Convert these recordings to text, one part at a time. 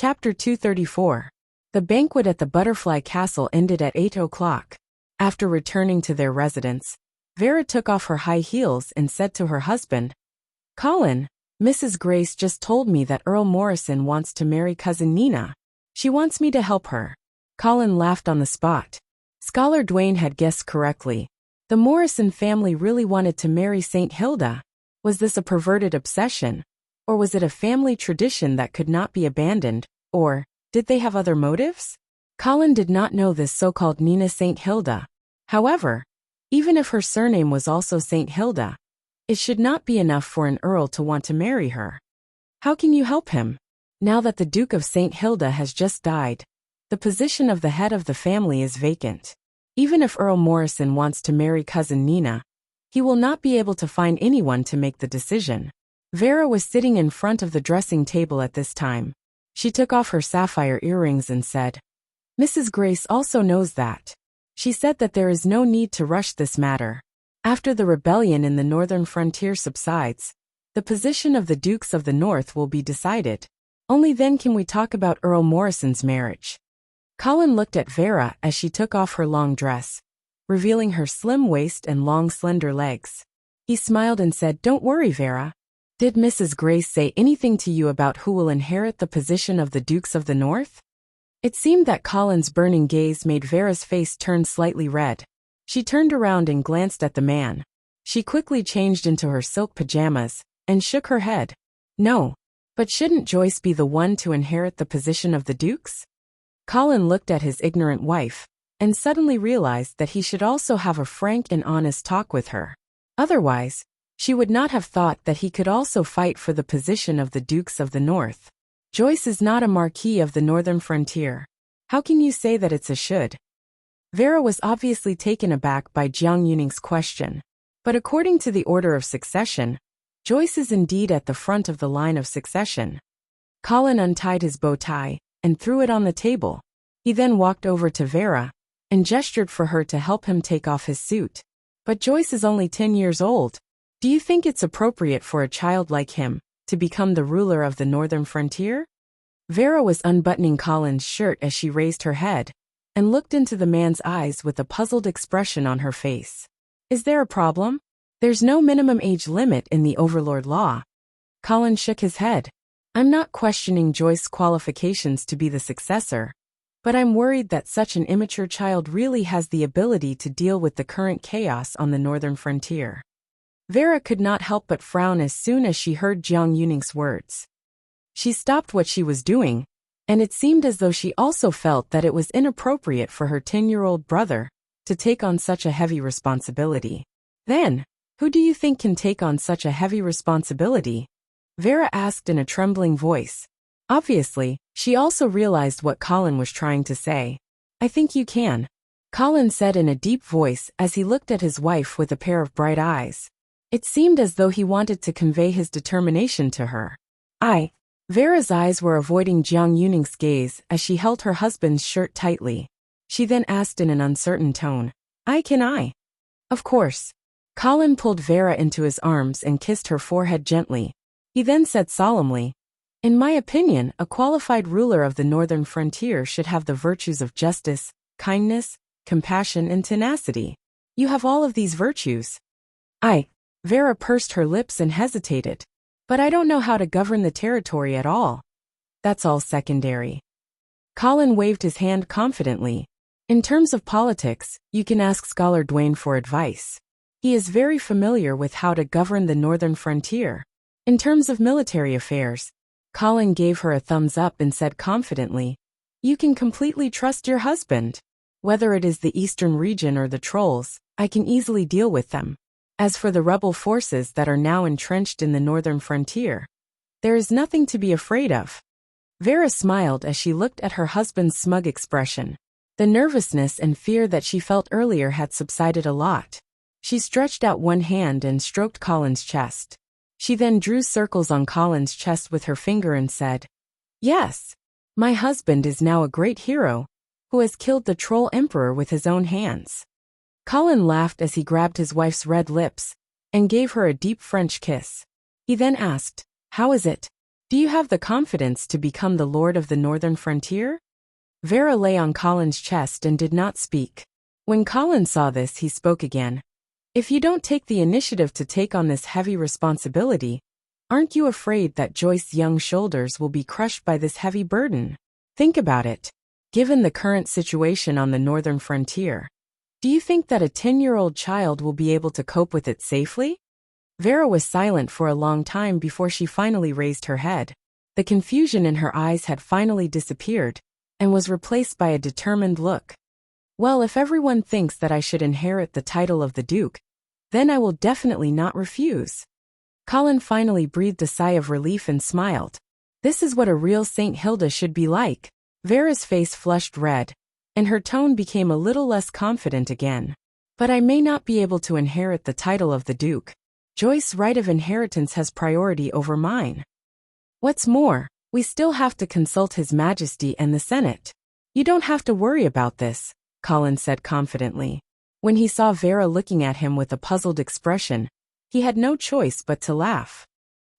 Chapter 234. The banquet at the Butterfly Castle ended at 8 o'clock. After returning to their residence, Vera took off her high heels and said to her husband, "Colin, Mrs. Grace just told me that Earl Morrison wants to marry cousin Nina. She wants me to help her." Colin laughed on the spot. Scholar Dwayne had guessed correctly. The Morrison family really wanted to marry St. Hilda. Was this a perverted obsession? Or was it a family tradition that could not be abandoned? Or did they have other motives? Colin did not know this so-called Nina St. Hilda. However, even if her surname was also St. Hilda, it should not be enough for an earl to want to marry her. How can you help him? Now that the Duke of St. Hilda has just died, the position of the head of the family is vacant. Even if Earl Morrison wants to marry cousin Nina, he will not be able to find anyone to make the decision. Vera was sitting in front of the dressing table at this time. She took off her sapphire earrings and said, "Mrs. Grace also knows that. She said that there is no need to rush this matter. After the rebellion in the northern frontier subsides, the position of the Dukes of the North will be decided. Only then can we talk about Earl Morrison's marriage." Colin looked at Vera as she took off her long dress, revealing her slim waist and long slender legs. He smiled and said, "Don't worry, Vera. Did Mrs. Grace say anything to you about who will inherit the position of the Dukes of the North?" It seemed that Colin's burning gaze made Vera's face turn slightly red. She turned around and glanced at the man. She quickly changed into her silk pajamas and shook her head. "No. But shouldn't Joyce be the one to inherit the position of the Dukes?" Colin looked at his ignorant wife and suddenly realized that he should also have a frank and honest talk with her. Otherwise, she would not have thought that he could also fight for the position of the Dukes of the North. Joyce is not a Marquis of the Northern Frontier. How can you say that it's a should? Vera was obviously taken aback by Jiang Yuning's question. But according to the order of succession, Joyce is indeed at the front of the line of succession. Colin untied his bow tie and threw it on the table. He then walked over to Vera and gestured for her to help him take off his suit. But Joyce is only 10 years old. Do you think it's appropriate for a child like him to become the ruler of the northern frontier? Vera was unbuttoning Colin's shirt as she raised her head and looked into the man's eyes with a puzzled expression on her face. "Is there a problem? There's no minimum age limit in the Overlord law." Colin shook his head. "I'm not questioning Joyce's qualifications to be the successor, but I'm worried that such an immature child really has the ability to deal with the current chaos on the northern frontier." Vera could not help but frown as soon as she heard Jiang Yuning's words. She stopped what she was doing, and it seemed as though she also felt that it was inappropriate for her 10-year-old brother to take on such a heavy responsibility. "Then, who do you think can take on such a heavy responsibility?" Vera asked in a trembling voice. Obviously, she also realized what Colin was trying to say. "I think you can," Colin said in a deep voice as he looked at his wife with a pair of bright eyes. It seemed as though he wanted to convey his determination to her. Vera's eyes were avoiding Jiang Yuning's gaze as she held her husband's shirt tightly. She then asked in an uncertain tone, Can I?" "Of course." Colin pulled Vera into his arms and kissed her forehead gently. He then said solemnly, "In my opinion, a qualified ruler of the northern frontier should have the virtues of justice, kindness, compassion, and tenacity. You have all of these virtues." Vera pursed her lips and hesitated. "But I don't know how to govern the territory at all." "That's all secondary." Colin waved his hand confidently. "In terms of politics, you can ask Scholar Dwayne for advice. He is very familiar with how to govern the northern frontier. In terms of military affairs," Colin gave her a thumbs up and said confidently, "You can completely trust your husband. Whether it is the eastern region or the trolls, I can easily deal with them. As for the rebel forces that are now entrenched in the northern frontier, there is nothing to be afraid of." Vera smiled as she looked at her husband's smug expression. The nervousness and fear that she felt earlier had subsided a lot. She stretched out one hand and stroked Colin's chest. She then drew circles on Colin's chest with her finger and said, "Yes, my husband is now a great hero, who has killed the troll emperor with his own hands." Colin laughed as he grabbed his wife's red lips and gave her a deep French kiss. He then asked, "How is it? Do you have the confidence to become the Lord of the Northern Frontier? Vera lay on Colin's chest and did not speak. When Colin saw this, he spoke again. If you don't take the initiative to take on this heavy responsibility, aren't you afraid that Joyce's young shoulders will be crushed by this heavy burden? Think about it. Given the current situation on the Northern Frontier, do you think that a 10-year-old child will be able to cope with it safely? Vera was silent for a long time before she finally raised her head. The confusion in her eyes had finally disappeared and was replaced by a determined look. Well, if everyone thinks that I should inherit the title of the Duke, then I will definitely not refuse. Colin finally breathed a sigh of relief and smiled. This is what a real St. Hilda should be like. Vera's face flushed red, and her tone became a little less confident again. But I may not be able to inherit the title of the Duke. Joyce's right of inheritance has priority over mine. What's more, we still have to consult His Majesty and the Senate. You don't have to worry about this, Colin said confidently. When he saw Vera looking at him with a puzzled expression, he had no choice but to laugh.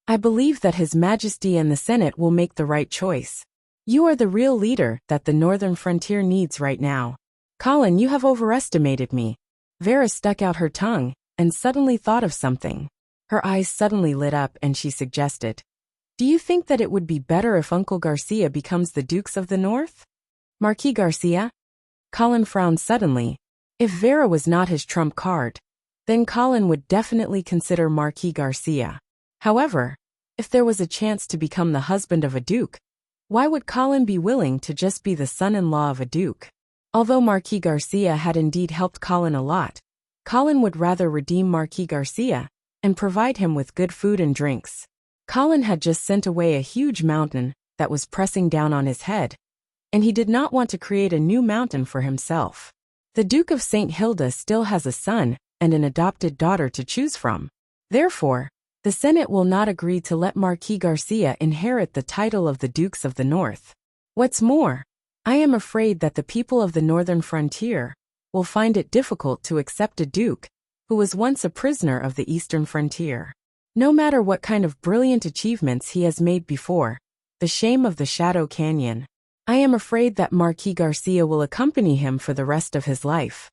I believe that His Majesty and the Senate will make the right choice. You are the real leader that the Northern Frontier needs right now. Colin, you have overestimated me. Vera stuck out her tongue and suddenly thought of something. Her eyes suddenly lit up and she suggested, do you think that it would be better if Uncle Garcia becomes the Dukes of the North? Marquis Garcia? Colin frowned suddenly. If Vera was not his trump card, then Colin would definitely consider Marquis Garcia. However, if there was a chance to become the husband of a duke, why would Colin be willing to just be the son-in-law of a duke? Although Marquis Garcia had indeed helped Colin a lot, Colin would rather redeem Marquis Garcia and provide him with good food and drinks. Colin had just sent away a huge mountain that was pressing down on his head, and he did not want to create a new mountain for himself. The Duke of St. Hilda still has a son and an adopted daughter to choose from. Therefore, the Senate will not agree to let Marquis Garcia inherit the title of the Dukes of the North. What's more, I am afraid that the people of the Northern Frontier will find it difficult to accept a duke who was once a prisoner of the Eastern Frontier. No matter what kind of brilliant achievements he has made before, the shame of the Shadow Canyon, I am afraid that Marquis Garcia will accompany him for the rest of his life.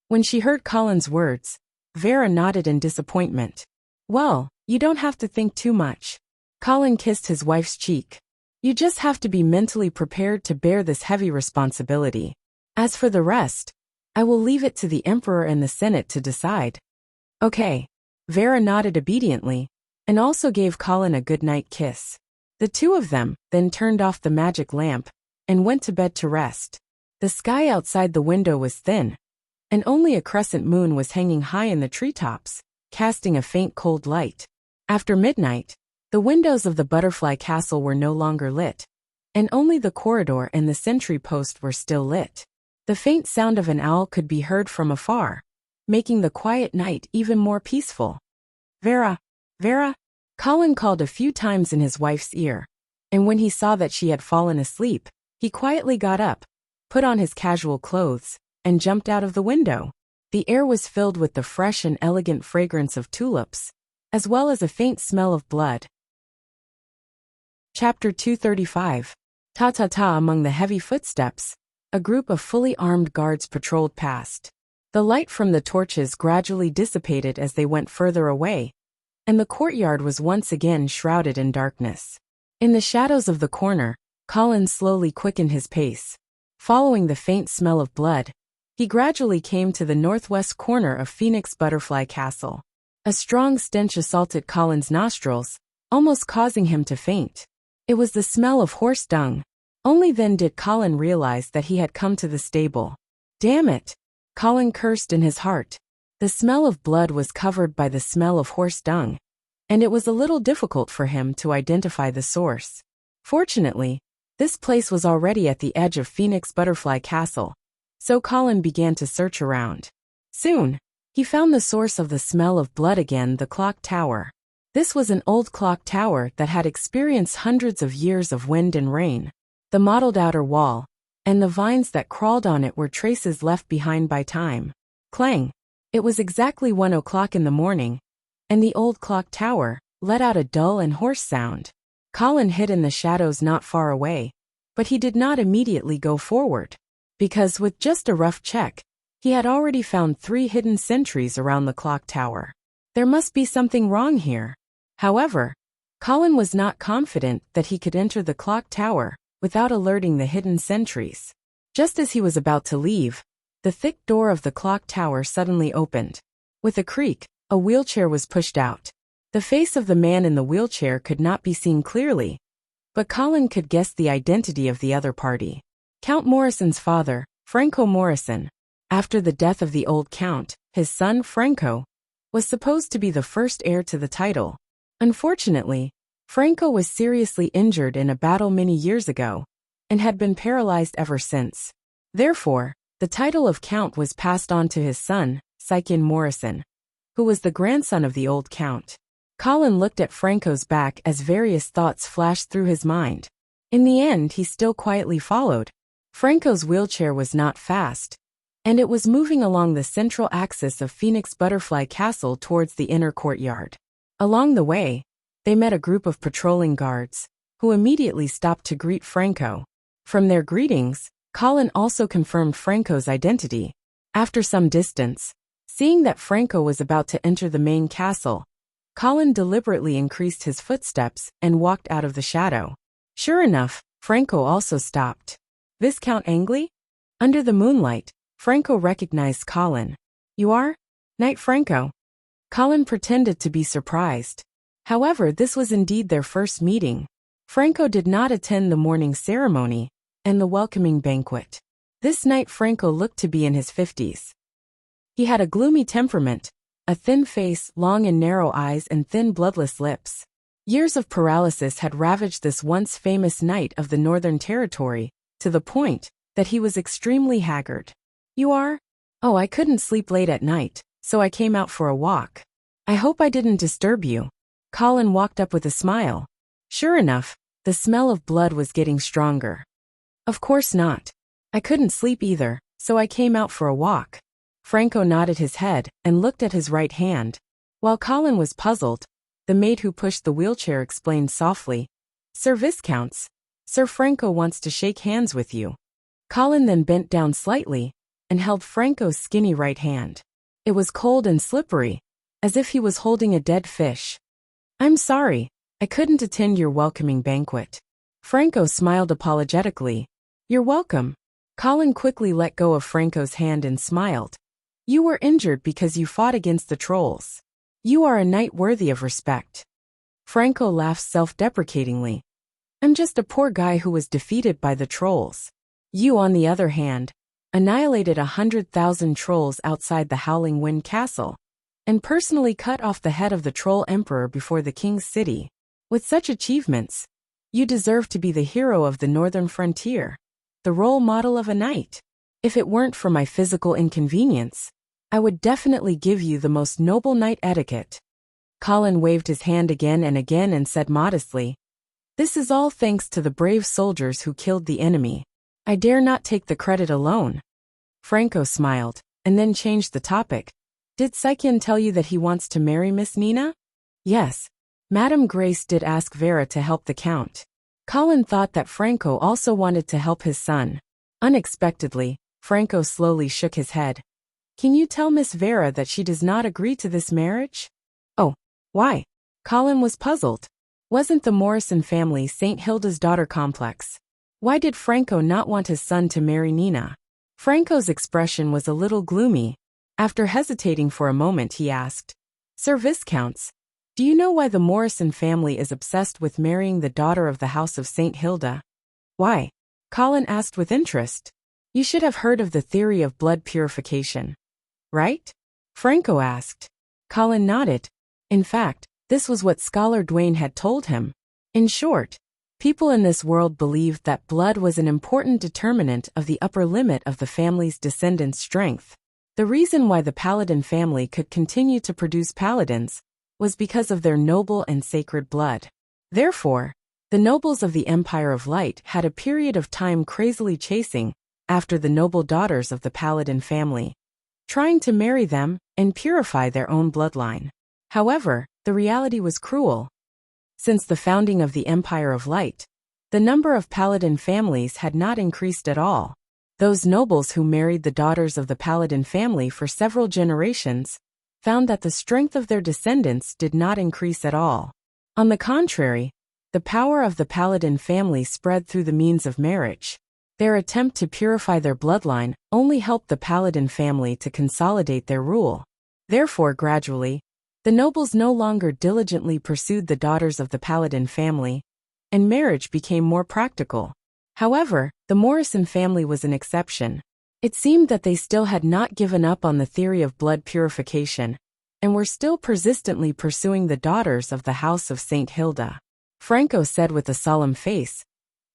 When she heard Colin's words, Vera nodded in disappointment. Well, you don't have to think too much. Colin kissed his wife's cheek. You just have to be mentally prepared to bear this heavy responsibility. As for the rest, I will leave it to the Emperor and the Senate to decide. Okay. Vera nodded obediently, and also gave Colin a goodnight kiss. The two of them then turned off the magic lamp and went to bed to rest. The sky outside the window was thin, and only a crescent moon was hanging high in the treetops, casting a faint cold light. After midnight, the windows of the butterfly castle were no longer lit, and only the corridor and the sentry post were still lit. The faint sound of an owl could be heard from afar, making the quiet night even more peaceful. Vera, Vera, Colin called a few times in his wife's ear, and when he saw that she had fallen asleep, he quietly got up, put on his casual clothes, and jumped out of the window. The air was filled with the fresh and elegant fragrance of tulips, as well as a faint smell of blood. Chapter 235. Ta-ta-ta. Among the heavy footsteps, a group of fully armed guards patrolled past. The light from the torches gradually dissipated as they went further away, and the courtyard was once again shrouded in darkness. In the shadows of the corner, Colin slowly quickened his pace. Following the faint smell of blood, he gradually came to the northwest corner of Phoenix Butterfly Castle. A strong stench assaulted Colin's nostrils, almost causing him to faint. It was the smell of horse dung. Only then did Colin realize that he had come to the stable. Damn it! Colin cursed in his heart. The smell of blood was covered by the smell of horse dung, and it was a little difficult for him to identify the source. Fortunately, this place was already at the edge of Phoenix Butterfly Castle, so Colin began to search around. Soon, he found the source of the smell of blood again: the clock tower. This was an old clock tower that had experienced hundreds of years of wind and rain. The mottled outer wall and the vines that crawled on it were traces left behind by time. Clang! It was exactly 1 o'clock in the morning, and the old clock tower let out a dull and hoarse sound. Colin hid in the shadows not far away, but he did not immediately go forward, because with just a rough check, he had already found 3 hidden sentries around the clock tower. There must be something wrong here. However, Colin was not confident that he could enter the clock tower without alerting the hidden sentries. Just as he was about to leave, the thick door of the clock tower suddenly opened. With a creak, a wheelchair was pushed out. The face of the man in the wheelchair could not be seen clearly, but Colin could guess the identity of the other party. Count Morrison's father, Franco Morrison. After the death of the old count, his son, Franco, was supposed to be the first heir to the title. Unfortunately, Franco was seriously injured in a battle many years ago, and had been paralyzed ever since. Therefore, the title of count was passed on to his son, Saikin Morrison, who was the grandson of the old count. Colin looked at Franco's back as various thoughts flashed through his mind. In the end, he still quietly followed. Franco's wheelchair was not fast, and it was moving along the central axis of Phoenix Butterfly Castle towards the inner courtyard. Along the way, they met a group of patrolling guards, who immediately stopped to greet Franco. From their greetings, Colin also confirmed Franco's identity. After some distance, seeing that Franco was about to enter the main castle, Colin deliberately increased his footsteps and walked out of the shadow. Sure enough, Franco also stopped. Viscount Angley? Under the moonlight, Franco recognized Colin. You are? Knight Franco. Colin pretended to be surprised. However, this was indeed their first meeting. Franco did not attend the morning ceremony and the welcoming banquet. This night Franco looked to be in his 50s. He had a gloomy temperament, a thin face, long and narrow eyes, and thin bloodless lips. Years of paralysis had ravaged this once famous knight of the Northern Territory, to the point that he was extremely haggard. You are? Oh, I couldn't sleep late at night, so I came out for a walk. I hope I didn't disturb you. Colin walked up with a smile. Sure enough, the smell of blood was getting stronger. Of course not. I couldn't sleep either, so I came out for a walk. Franco nodded his head and looked at his right hand. While Colin was puzzled, the maid who pushed the wheelchair explained softly, Sir Viscounts, Sir Franco wants to shake hands with you. Colin then bent down slightly and held Franco's skinny right hand. It was cold and slippery, as if he was holding a dead fish. I'm sorry, I couldn't attend your welcoming banquet. Franco smiled apologetically. You're welcome. Colin quickly let go of Franco's hand and smiled. You were injured because you fought against the trolls. You are a knight worthy of respect. Franco laughed self-deprecatingly. I'm just a poor guy who was defeated by the trolls. You, on the other hand, annihilated 100,000 trolls outside the Howling Wind Castle, and personally cut off the head of the troll emperor before the king's city. With such achievements, you deserve to be the hero of the northern frontier, the role model of a knight. If it weren't for my physical inconvenience, I would definitely give you the most noble knight etiquette. Colin waved his hand again and said modestly, This is all thanks to the brave soldiers who killed the enemy. I dare not take the credit alone. Franco smiled, and then changed the topic. Did Saikin tell you that he wants to marry Miss Nina? Yes. Madame Grace did ask Vera to help the count. Colin thought that Franco also wanted to help his son. Unexpectedly, Franco slowly shook his head. Can you tell Miss Vera that she does not agree to this marriage? Oh, why? Colin was puzzled. Wasn't the Morrison family St. Hilda's daughter complex? Why did Franco not want his son to marry Nina? Franco's expression was a little gloomy. After hesitating for a moment, he asked, Sir Viscounts, do you know why the Morrison family is obsessed with marrying the daughter of the House of St. Hilda? Why? Colin asked with interest. You should have heard of the theory of blood purification. Right? Franco asked. Colin nodded. In fact, this was what Scholar Dwayne had told him. In short, people in this world believed that blood was an important determinant of the upper limit of the family's descendants' strength. The reason why the Paladin family could continue to produce paladins was because of their noble and sacred blood. Therefore, the nobles of the Empire of Light had a period of time crazily chasing after the noble daughters of the Paladin family, trying to marry them and purify their own bloodline. However, the reality was cruel. Since the founding of the Empire of Light, the number of paladin families had not increased at all. Those nobles who married the daughters of the paladin family for several generations found that the strength of their descendants did not increase at all. On the contrary, the power of the paladin family spread through the means of marriage. Their attempt to purify their bloodline only helped the paladin family to consolidate their rule. Therefore, gradually, the nobles no longer diligently pursued the daughters of the paladin family, and marriage became more practical. However, the Morrison family was an exception. It seemed that they still had not given up on the theory of blood purification, and were still persistently pursuing the daughters of the House of St. Hilda. Franco said with a solemn face,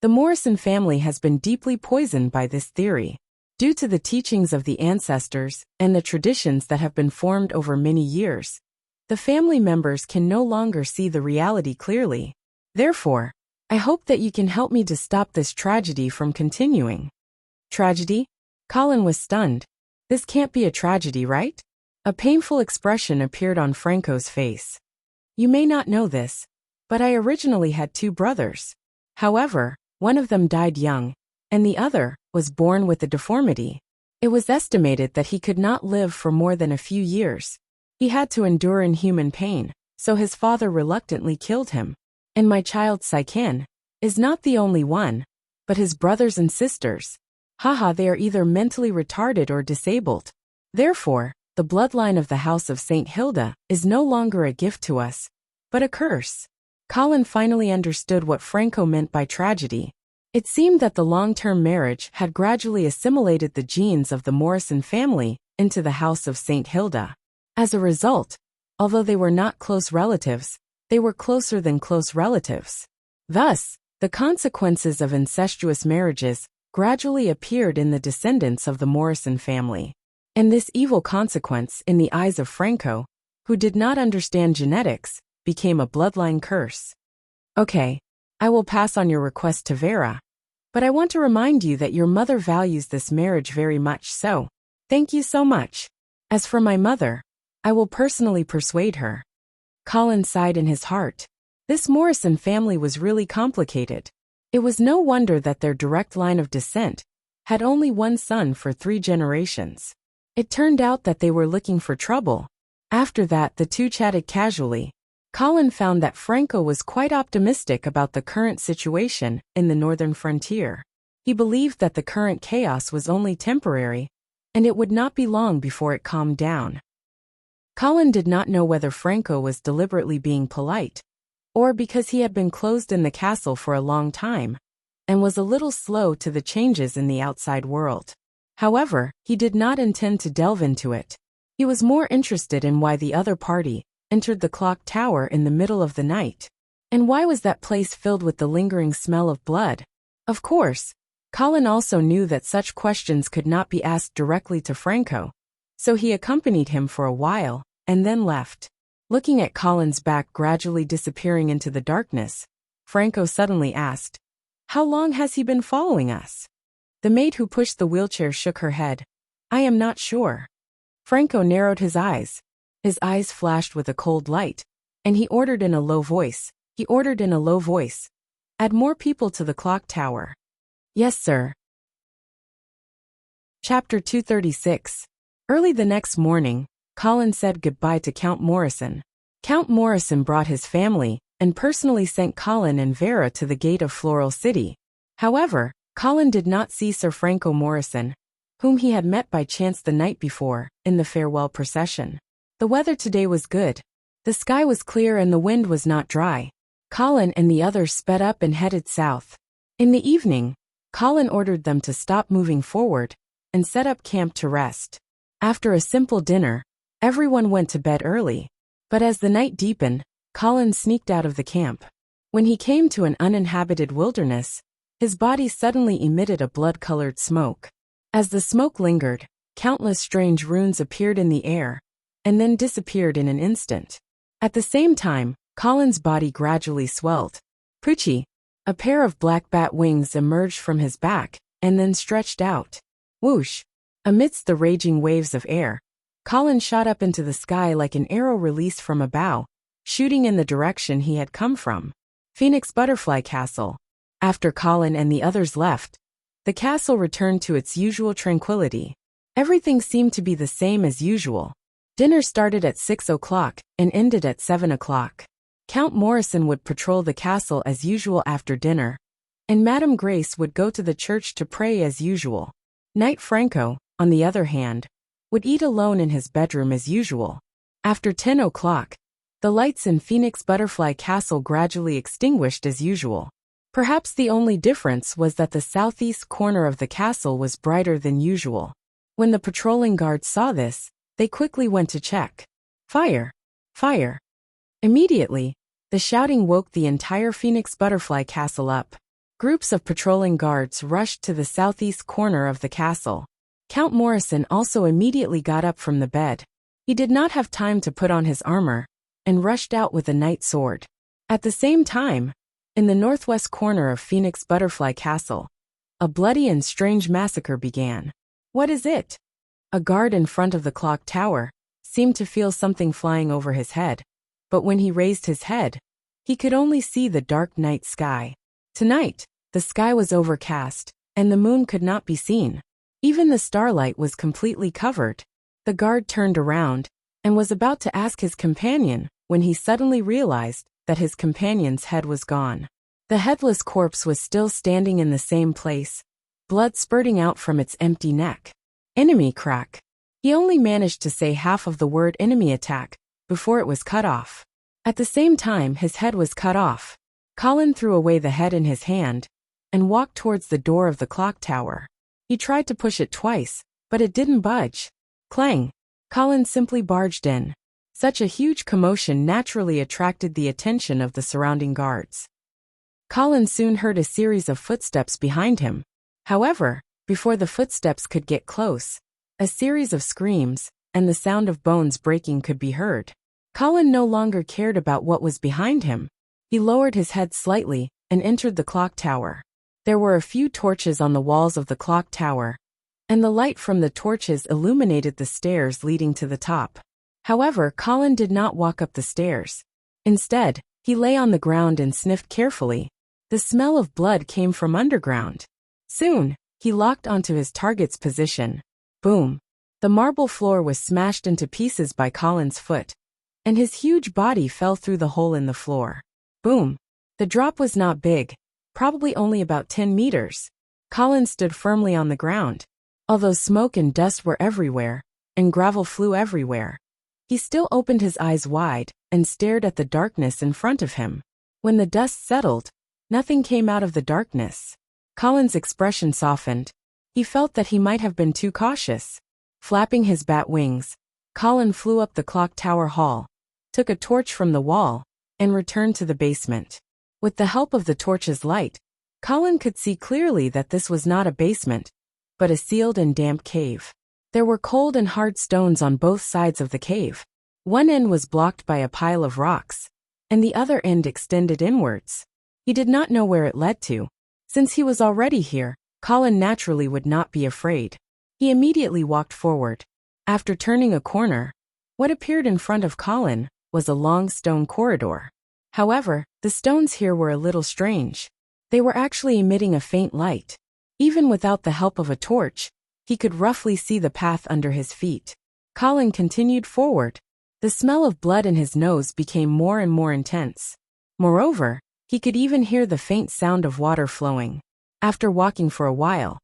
"The Morrison family has been deeply poisoned by this theory. Due to the teachings of the ancestors and the traditions that have been formed over many years, the family members can no longer see the reality clearly. Therefore, I hope that you can help me to stop this tragedy from continuing." Tragedy? Colin was stunned. This can't be a tragedy, right? A painful expression appeared on Franco's face. "You may not know this, but I originally had 2 brothers. However, one of them died young, and the other was born with a deformity. It was estimated that he could not live for more than a few years. He had to endure inhuman pain, so his father reluctantly killed him. And my child Saiken is not the only one, but his brothers and sisters. Haha, they are either mentally retarded or disabled. Therefore, the bloodline of the House of St. Hilda is no longer a gift to us, but a curse." Colin finally understood what Franco meant by tragedy. It seemed that the long-term marriage had gradually assimilated the genes of the Morrison family into the House of St. Hilda. As a result, although they were not close relatives, they were closer than close relatives. Thus, the consequences of incestuous marriages gradually appeared in the descendants of the Morrison family. And this evil consequence, in the eyes of Franco, who did not understand genetics, became a bloodline curse. "Okay, I will pass on your request to Vera. But I want to remind you that your mother values this marriage very much, so thank you so much. As for my mother, I will personally persuade her." Colin sighed in his heart. This Morrison family was really complicated. It was no wonder that their direct line of descent had only one son for 3 generations. It turned out that they were looking for trouble. After that, the two chatted casually. Colin found that Franco was quite optimistic about the current situation in the northern frontier. He believed that the current chaos was only temporary, and it would not be long before it calmed down. Colin did not know whether Franco was deliberately being polite, or because he had been closed in the castle for a long time, and was a little slow to the changes in the outside world. However, he did not intend to delve into it. He was more interested in why the other party entered the clock tower in the middle of the night. And why was that place filled with the lingering smell of blood? Of course, Colin also knew that such questions could not be asked directly to Franco, so he accompanied him for a while, and then left. Looking at Colin's back gradually disappearing into the darkness, Franco suddenly asked, "How long has he been following us?" The maid who pushed the wheelchair shook her head. "I am not sure." Franco narrowed his eyes. His eyes flashed with a cold light, and he ordered in a low voice. "Add more people to the clock tower." "Yes, sir." Chapter 236. Early the next morning, Colin said goodbye to Count Morrison. Count Morrison brought his family and personally sent Colin and Vera to the gate of Floral City. However, Colin did not see Sir Franco Morrison, whom he had met by chance the night before, in the farewell procession. The weather today was good. The sky was clear and the wind was not dry. Colin and the others sped up and headed south. In the evening, Colin ordered them to stop moving forward and set up camp to rest. After a simple dinner, everyone went to bed early. But as the night deepened, Colin sneaked out of the camp. When he came to an uninhabited wilderness, his body suddenly emitted a blood-colored smoke. As the smoke lingered, countless strange runes appeared in the air, and then disappeared in an instant. At the same time, Colin's body gradually swelled. Poochie, a pair of black bat wings emerged from his back, and then stretched out. Whoosh! Amidst the raging waves of air, Colin shot up into the sky like an arrow released from a bow, shooting in the direction he had come from. Phoenix Butterfly Castle. After Colin and the others left, the castle returned to its usual tranquility. Everything seemed to be the same as usual. Dinner started at 6 o'clock and ended at 7 o'clock. Count Morrison would patrol the castle as usual after dinner, and Madame Grace would go to the church to pray as usual. Knight Franco, on the other hand, would eat alone in his bedroom as usual. After 10 o'clock, the lights in Phoenix Butterfly Castle gradually extinguished as usual. Perhaps the only difference was that the southeast corner of the castle was brighter than usual. When the patrolling guards saw this, they quickly went to check. Fire! Fire! Immediately, the shouting woke the entire Phoenix Butterfly Castle up. Groups of patrolling guards rushed to the southeast corner of the castle. Count Morrison also immediately got up from the bed. He did not have time to put on his armor, and rushed out with a knight sword. At the same time, in the northwest corner of Phoenix Butterfly Castle, a bloody and strange massacre began. What is it? A guard in front of the clock tower seemed to feel something flying over his head, but when he raised his head, he could only see the dark night sky. Tonight, the sky was overcast, and the moon could not be seen. Even the starlight was completely covered. The guard turned around and was about to ask his companion when he suddenly realized that his companion's head was gone. The headless corpse was still standing in the same place, blood spurting out from its empty neck. Enemy crack. He only managed to say half of the word enemy attack before it was cut off. At the same time his head was cut off, Colin threw away the head in his hand and walked towards the door of the clock tower. He tried to push it twice, but it didn't budge. Clang! Colin simply barged in. Such a huge commotion naturally attracted the attention of the surrounding guards. Colin soon heard a series of footsteps behind him. However, before the footsteps could get close, a series of screams and the sound of bones breaking could be heard. Colin no longer cared about what was behind him. He lowered his head slightly and entered the clock tower. There were a few torches on the walls of the clock tower, and the light from the torches illuminated the stairs leading to the top. However, Colin did not walk up the stairs. Instead, he lay on the ground and sniffed carefully. The smell of blood came from underground. Soon, he locked onto his target's position. Boom! The marble floor was smashed into pieces by Colin's foot, and his huge body fell through the hole in the floor. Boom! The drop was not big, probably only about 10 meters. Colin stood firmly on the ground. Although smoke and dust were everywhere, and gravel flew everywhere, he still opened his eyes wide and stared at the darkness in front of him. When the dust settled, nothing came out of the darkness. Colin's expression softened. He felt that he might have been too cautious. Flapping his bat wings, Colin flew up the clock tower hall, took a torch from the wall, and returned to the basement. With the help of the torch's light, Colin could see clearly that this was not a basement, but a sealed and damp cave. There were cold and hard stones on both sides of the cave. One end was blocked by a pile of rocks, and the other end extended inwards. He did not know where it led to. Since he was already here, Colin naturally would not be afraid. He immediately walked forward. After turning a corner, what appeared in front of Colin was a long stone corridor. However, the stones here were a little strange. They were actually emitting a faint light. Even without the help of a torch, he could roughly see the path under his feet. Colin continued forward. The smell of blood in his nose became more and more intense. Moreover, he could even hear the faint sound of water flowing. After walking for a while,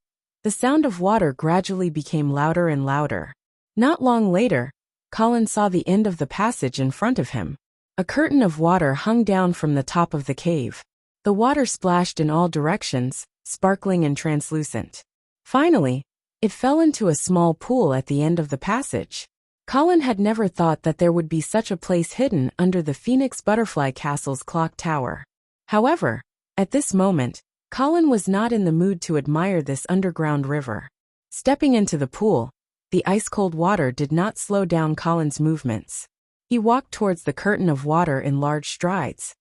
the sound of water gradually became louder and louder. Not long later, Colin saw the end of the passage in front of him. A curtain of water hung down from the top of the cave. The water splashed in all directions, sparkling and translucent. Finally, it fell into a small pool at the end of the passage. Colin had never thought that there would be such a place hidden under the Phoenix Butterfly Castle's clock tower. However, at this moment, Colin was not in the mood to admire this underground river. Stepping into the pool, the ice-cold water did not slow down Colin's movements. He walked towards the curtain of water in large strides,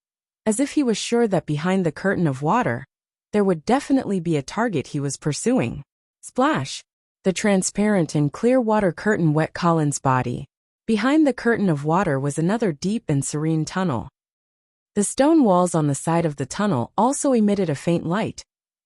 as if he was sure that behind the curtain of water, there would definitely be a target he was pursuing. Splash! The transparent and clear water curtain wet Colin's body. Behind the curtain of water was another deep and serene tunnel. The stone walls on the side of the tunnel also emitted a faint light,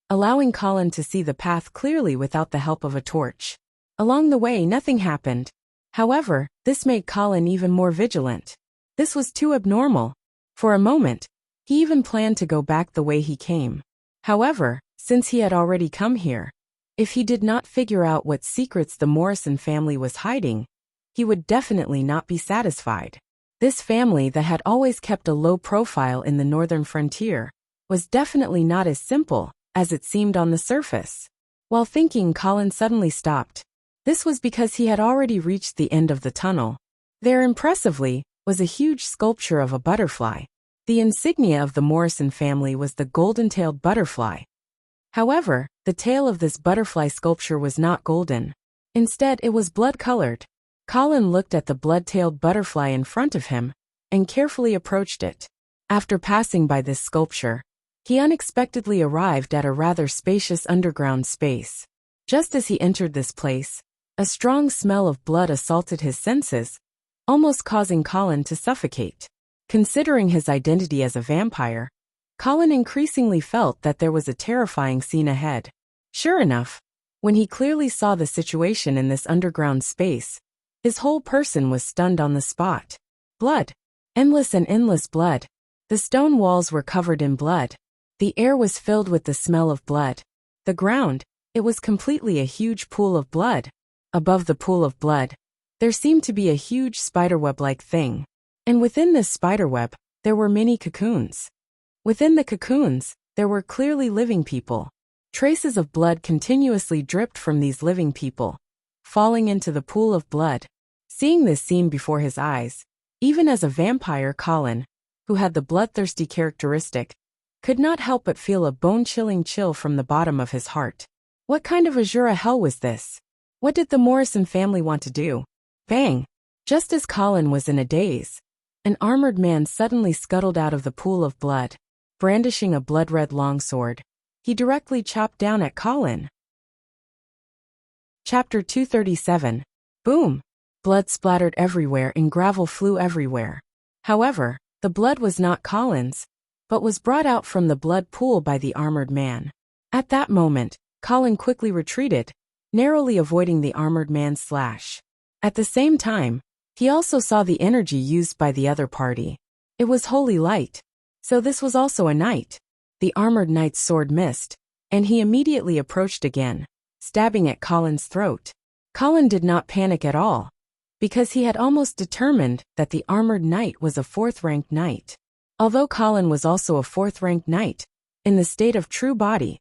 allowing Colin to see the path clearly without the help of a torch. Along the way, nothing happened. However, this made Colin even more vigilant. This was too abnormal. For a moment, he even planned to go back the way he came. However, since he had already come here, if he did not figure out what secrets the Morrison family was hiding, he would definitely not be satisfied. This family that had always kept a low profile in the northern frontier was definitely not as simple as it seemed on the surface. While thinking, Colin suddenly stopped. This was because he had already reached the end of the tunnel. There, impressively, was a huge sculpture of a butterfly. The insignia of the Morrison family was the golden-tailed butterfly. However, the tail of this butterfly sculpture was not golden. Instead, it was blood-colored. Colin looked at the blood-tailed butterfly in front of him and carefully approached it. After passing by this sculpture, he unexpectedly arrived at a rather spacious underground space. Just as he entered this place, a strong smell of blood assaulted his senses, almost causing Colin to suffocate. Considering his identity as a vampire, Colin increasingly felt that there was a terrifying scene ahead. Sure enough, when he clearly saw the situation in this underground space, his whole person was stunned on the spot. Blood. Endless and endless blood. The stone walls were covered in blood. The air was filled with the smell of blood. The ground, it was completely a huge pool of blood. Above the pool of blood, there seemed to be a huge spiderweb-like thing. And within this spiderweb, there were many cocoons. Within the cocoons, there were clearly living people. Traces of blood continuously dripped from these living people, falling into the pool of blood. Seeing this scene before his eyes, even as a vampire, Colin, who had the bloodthirsty characteristic, could not help but feel a bone-chilling chill from the bottom of his heart. What kind of azura hell was this? What did the Morrison family want to do? Bang! Just as Colin was in a daze, an armored man suddenly scuttled out of the pool of blood. Brandishing a blood-red longsword, he directly chopped down at Colin. Chapter 237. Boom! Blood splattered everywhere and gravel flew everywhere. However, the blood was not Colin's, but was brought out from the blood pool by the armored man. At that moment, Colin quickly retreated, narrowly avoiding the armored man's slash. At the same time, he also saw the energy used by the other party. It was holy light. So this was also a knight. The armored knight's sword missed, and he immediately approached again, stabbing at Colin's throat. Colin did not panic at all, because he had almost determined that the armored knight was a 4th-ranked knight. Although Colin was also a 4th-ranked knight, in the state of true body,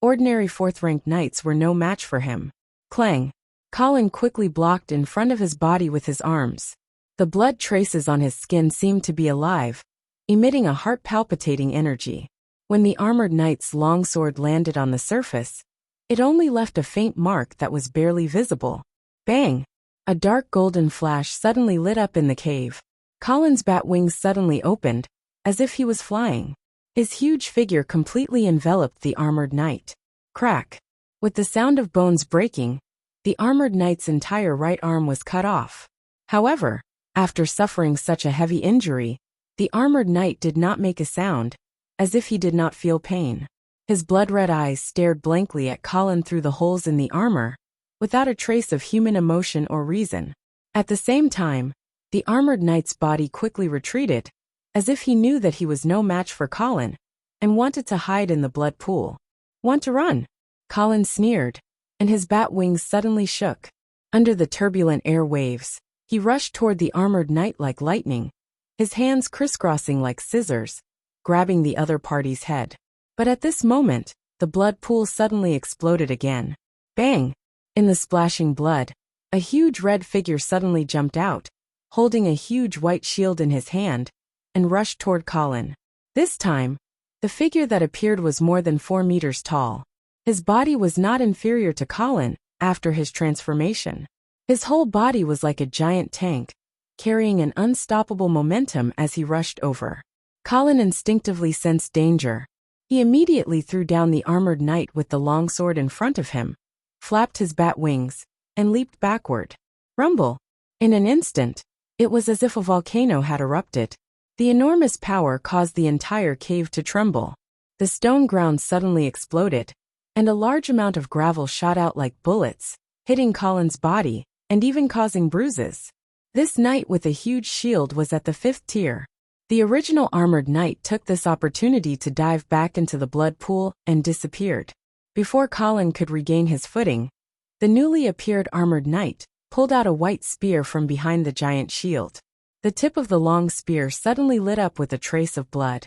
ordinary 4th-ranked knights were no match for him. Clang! Colin quickly blocked in front of his body with his arms. The blood traces on his skin seemed to be alive, emitting a heart-palpitating energy. When the armored knight's longsword landed on the surface, it only left a faint mark that was barely visible. Bang! A dark golden flash suddenly lit up in the cave. Colin's bat wings suddenly opened, as if he was flying. His huge figure completely enveloped the armored knight. Crack! With the sound of bones breaking, the armored knight's entire right arm was cut off. However, after suffering such a heavy injury, the armored knight did not make a sound, as if he did not feel pain. His blood-red eyes stared blankly at Colin through the holes in the armor, without a trace of human emotion or reason. At the same time, the armored knight's body quickly retreated, as if he knew that he was no match for Colin, and wanted to hide in the blood pool. Want to run? Colin sneered, and his bat wings suddenly shook. Under the turbulent air waves, he rushed toward the armored knight like lightning, his hands crisscrossing like scissors, grabbing the other party's head. But at this moment, the blood pool suddenly exploded again. Bang! In the splashing blood, a huge red figure suddenly jumped out, holding a huge white shield in his hand, and rushed toward Colin. This time, the figure that appeared was more than 4 meters tall. His body was not inferior to Colin after his transformation. His whole body was like a giant tank, carrying an unstoppable momentum as he rushed over. Colin instinctively sensed danger. He immediately threw down the armored knight with the longsword in front of him, flapped his bat wings, and leaped backward. Rumble! In an instant, it was as if a volcano had erupted. The enormous power caused the entire cave to tremble. The stone ground suddenly exploded, and a large amount of gravel shot out like bullets, hitting Colin's body, and even causing bruises. This knight with a huge shield was at the 5th tier. The original armored knight took this opportunity to dive back into the blood pool and disappeared. Before Colin could regain his footing, the newly appeared armored knight pulled out a white spear from behind the giant shield. The tip of the long spear suddenly lit up with a trace of blood.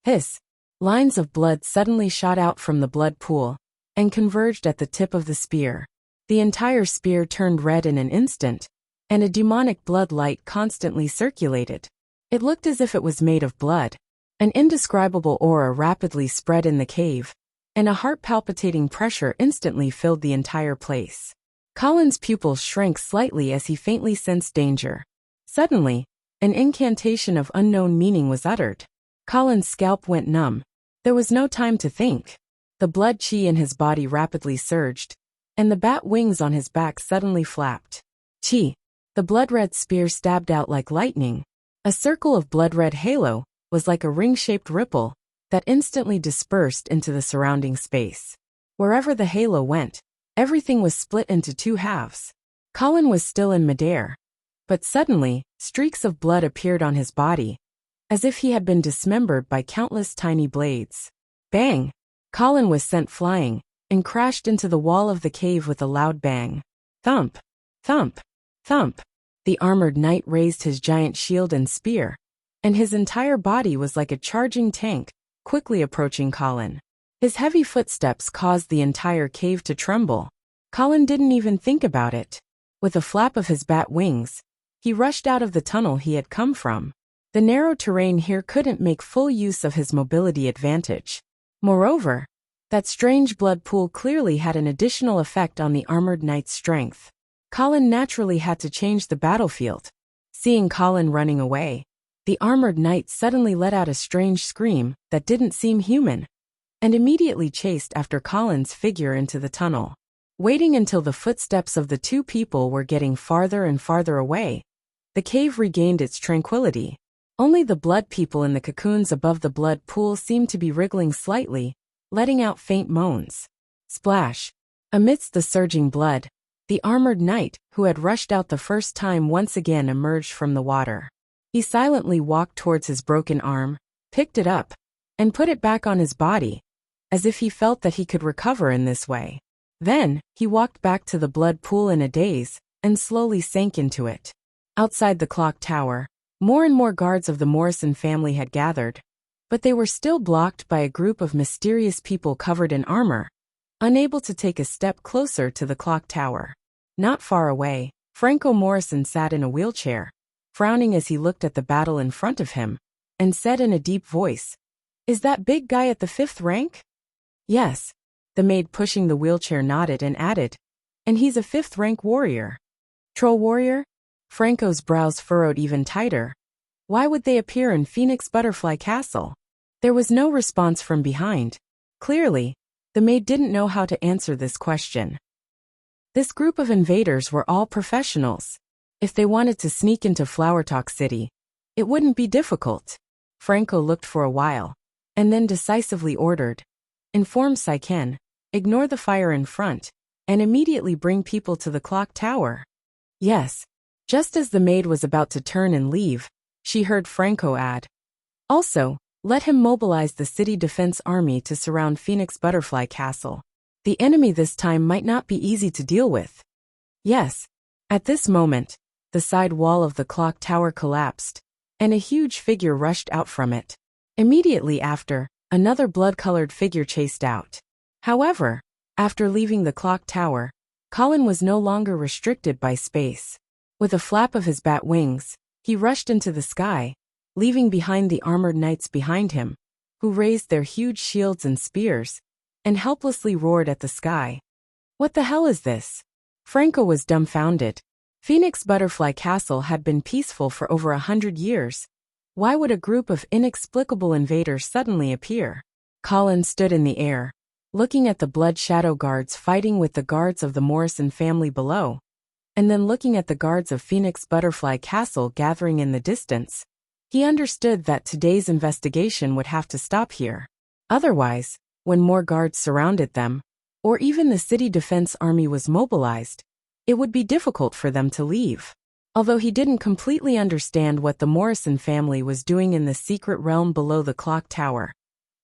Hiss! Lines of blood suddenly shot out from the blood pool and converged at the tip of the spear. The entire spear turned red in an instant, and a demonic blood light constantly circulated. It looked as if it was made of blood. An indescribable aura rapidly spread in the cave, and a heart-palpitating pressure instantly filled the entire place. Colin's pupils shrank slightly as he faintly sensed danger. Suddenly, an incantation of unknown meaning was uttered. Colin's scalp went numb. There was no time to think. The blood chi in his body rapidly surged, and the bat wings on his back suddenly flapped. Chi! The blood-red spear stabbed out like lightning. A circle of blood-red halo was like a ring-shaped ripple that instantly dispersed into the surrounding space. Wherever the halo went, everything was split into 2 halves. Colin was still in midair, but suddenly, streaks of blood appeared on his body, as if he had been dismembered by countless tiny blades. Bang! Colin was sent flying and crashed into the wall of the cave with a loud bang. Thump! Thump! Thump! The armored knight raised his giant shield and spear, and his entire body was like a charging tank, quickly approaching Colin. His heavy footsteps caused the entire cave to tremble. Colin didn't even think about it. With a flap of his bat wings, he rushed out of the tunnel he had come from. The narrow terrain here couldn't make full use of his mobility advantage. Moreover, that strange blood pool clearly had an additional effect on the armored knight's strength. Colin naturally had to change the battlefield. Seeing Colin running away, the armored knight suddenly let out a strange scream that didn't seem human, and immediately chased after Colin's figure into the tunnel. Waiting until the footsteps of the 2 people were getting farther and farther away, the cave regained its tranquility. Only the blood people in the cocoons above the blood pool seemed to be wriggling slightly, letting out faint moans. Splash! Amidst the surging blood, the armored knight, who had rushed out the first time, once again emerged from the water. He silently walked towards his broken arm, picked it up, and put it back on his body, as if he felt that he could recover in this way. Then, he walked back to the blood pool in a daze, and slowly sank into it. Outside the clock tower, more and more guards of the Morrison family had gathered, but they were still blocked by a group of mysterious people covered in armor, unable to take a step closer to the clock tower. Not far away, Franco Morrison sat in a wheelchair, frowning as he looked at the battle in front of him, and said in a deep voice, "Is that big guy at the 5th rank?" "Yes." The maid pushing the wheelchair nodded and added, "And he's a 5th rank warrior." "Troll warrior?" Franco's brows furrowed even tighter. Why would they appear in Phoenix Butterfly Castle? There was no response from behind. Clearly, the maid didn't know how to answer this question. This group of invaders were all professionals. If they wanted to sneak into Flowertalk City, it wouldn't be difficult. Franco looked for a while, and then decisively ordered, "Inform Saiken, ignore the fire in front, and immediately bring people to the clock tower." "Yes." Just as the maid was about to turn and leave, she heard Franco add, "Also, let him mobilize the city defense army to surround Phoenix Butterfly Castle. The enemy this time might not be easy to deal with." "Yes." At this moment, the side wall of the clock tower collapsed, and a huge figure rushed out from it. Immediately after, another blood-colored figure chased out. However, after leaving the clock tower, Colin was no longer restricted by space. With a flap of his bat wings, he rushed into the sky, leaving behind the armored knights behind him, who raised their huge shields and spears, and helplessly roared at the sky. "What the hell is this?" Franco was dumbfounded. Phoenix Butterfly Castle had been peaceful for over 100 years. Why would a group of inexplicable invaders suddenly appear? Colin stood in the air, looking at the Blood Shadow guards fighting with the guards of the Morrison family below, and then looking at the guards of Phoenix Butterfly Castle gathering in the distance. He understood that today's investigation would have to stop here. Otherwise, when more guards surrounded them, or even the city defense army was mobilized, it would be difficult for them to leave. Although he didn't completely understand what the Morrison family was doing in the secret realm below the clock tower,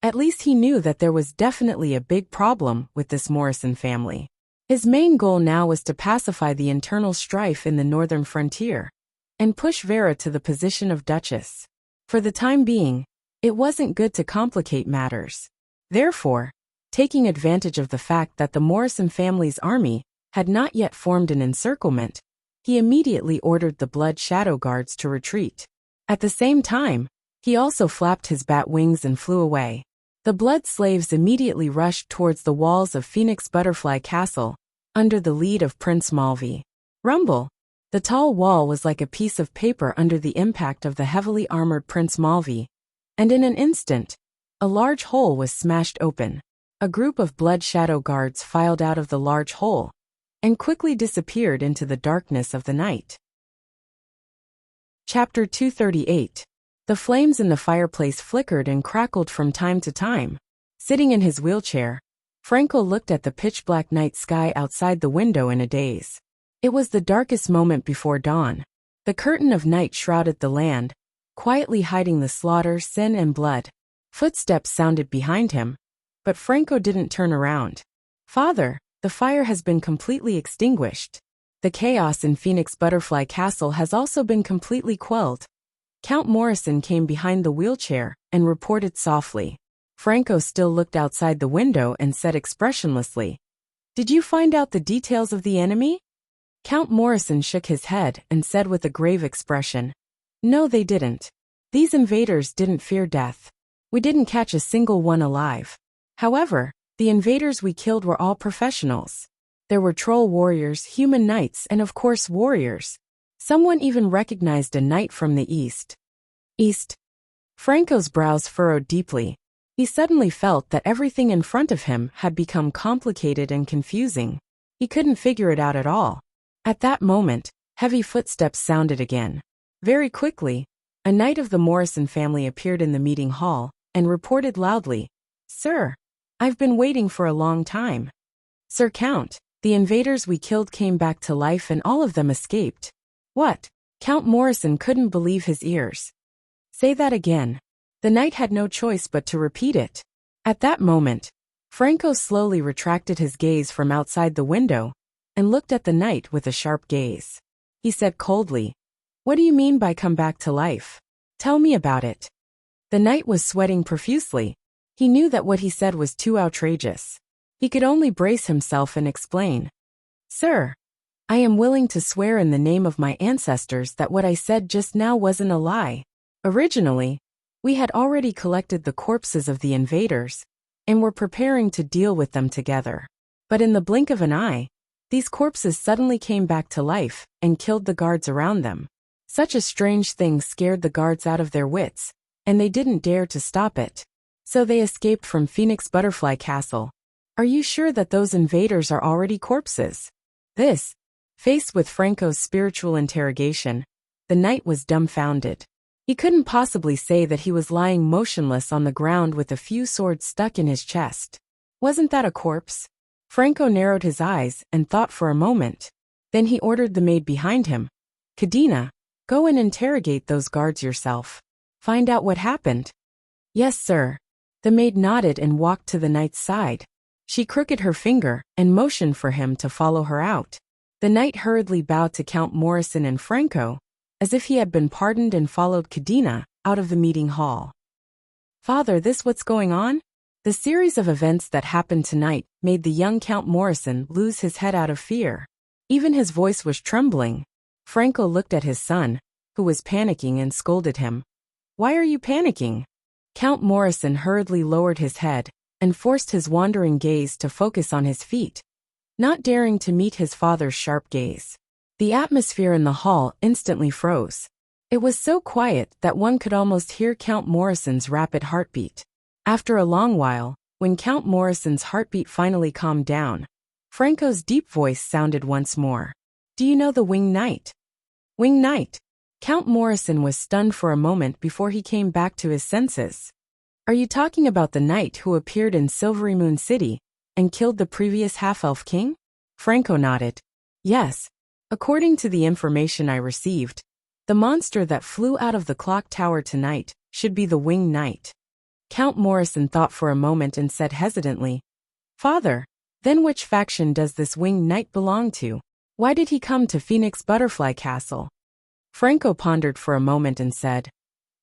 at least he knew that there was definitely a big problem with this Morrison family. His main goal now was to pacify the internal strife in the northern frontier and push Vera to the position of Duchess. For the time being, it wasn't good to complicate matters. Therefore, taking advantage of the fact that the Morrison family's army had not yet formed an encirclement, he immediately ordered the Blood Shadow Guards to retreat. At the same time, he also flapped his bat wings and flew away. The Blood Slaves immediately rushed towards the walls of Phoenix Butterfly Castle, under the lead of Prince Malvi. Rumble! The tall wall was like a piece of paper under the impact of the heavily armored Prince Malvi, and in an instant, a large hole was smashed open. A group of Blood Shadow Guards filed out of the large hole and quickly disappeared into the darkness of the night. Chapter 238. The flames in the fireplace flickered and crackled from time to time. Sitting in his wheelchair, Franco looked at the pitch-black night sky outside the window in a daze. It was the darkest moment before dawn. The curtain of night shrouded the land, quietly hiding the slaughter, sin, and blood. Footsteps sounded behind him, but Franco didn't turn around. "Father, the fire has been completely extinguished. The chaos in Phoenix Butterfly Castle has also been completely quelled." Count Morrison came behind the wheelchair and reported softly. Franco still looked outside the window and said expressionlessly, "Did you find out the details of the enemy?" Count Morrison shook his head and said with a grave expression, "No, they didn't. These invaders didn't fear death. We didn't catch a single one alive. However, the invaders we killed were all professionals. There were troll warriors, human knights, and of course warriors. Someone even recognized a knight from the east." East? Franco's brows furrowed deeply. He suddenly felt that everything in front of him had become complicated and confusing. He couldn't figure it out at all. At that moment, heavy footsteps sounded again. Very quickly, a knight of the Morrison family appeared in the meeting hall and reported loudly, "Sir, I've been waiting for a long time. Sir Count, the invaders we killed came back to life and all of them escaped." "What?" Count Morrison couldn't believe his ears. "Say that again." The knight had no choice but to repeat it. At that moment, Franco slowly retracted his gaze from outside the window and looked at the knight with a sharp gaze. He said coldly, "What do you mean by come back to life? Tell me about it." The knight was sweating profusely. He knew that what he said was too outrageous. He could only brace himself and explain. "Sir, I am willing to swear in the name of my ancestors that what I said just now wasn't a lie. Originally, we had already collected the corpses of the invaders and were preparing to deal with them together. But in the blink of an eye, these corpses suddenly came back to life and killed the guards around them. Such a strange thing scared the guards out of their wits, and they didn't dare to stop it. So they escaped from Phoenix Butterfly Castle. Are you sure that those invaders are already corpses?" This, faced with Franco's spiritual interrogation, the knight was dumbfounded. He couldn't possibly say that he was lying motionless on the ground with a few swords stuck in his chest. Wasn't that a corpse? Franco narrowed his eyes and thought for a moment. Then he ordered the maid behind him, "Cadena, go and interrogate those guards yourself. Find out what happened." "Yes, sir." The maid nodded and walked to the knight's side. She crooked her finger and motioned for him to follow her out. The knight hurriedly bowed to Count Morrison and Franco, as if he had been pardoned, and followed Cadena out of the meeting hall. "Father, this what's going on?" The series of events that happened tonight made the young Count Morrison lose his head out of fear. Even his voice was trembling. Franco looked at his son, who was panicking, and scolded him. "Why are you panicking?" Count Morrison hurriedly lowered his head and forced his wandering gaze to focus on his feet, not daring to meet his father's sharp gaze. The atmosphere in the hall instantly froze. It was so quiet that one could almost hear Count Morrison's rapid heartbeat. After a long while, when Count Morrison's heartbeat finally calmed down, Franco's deep voice sounded once more. "Do you know the Winged Knight?" "Winged Knight?" Count Morrison was stunned for a moment before he came back to his senses. Are you talking about the knight who appeared in Silvery Moon City and killed the previous half-elf king? Franco nodded. Yes. According to the information I received, the monster that flew out of the clock tower tonight should be the Winged Knight. Count Morrison thought for a moment and said hesitantly, Father, then which faction does this Winged Knight belong to? Why did he come to Phoenix Butterfly Castle? Franco pondered for a moment and said,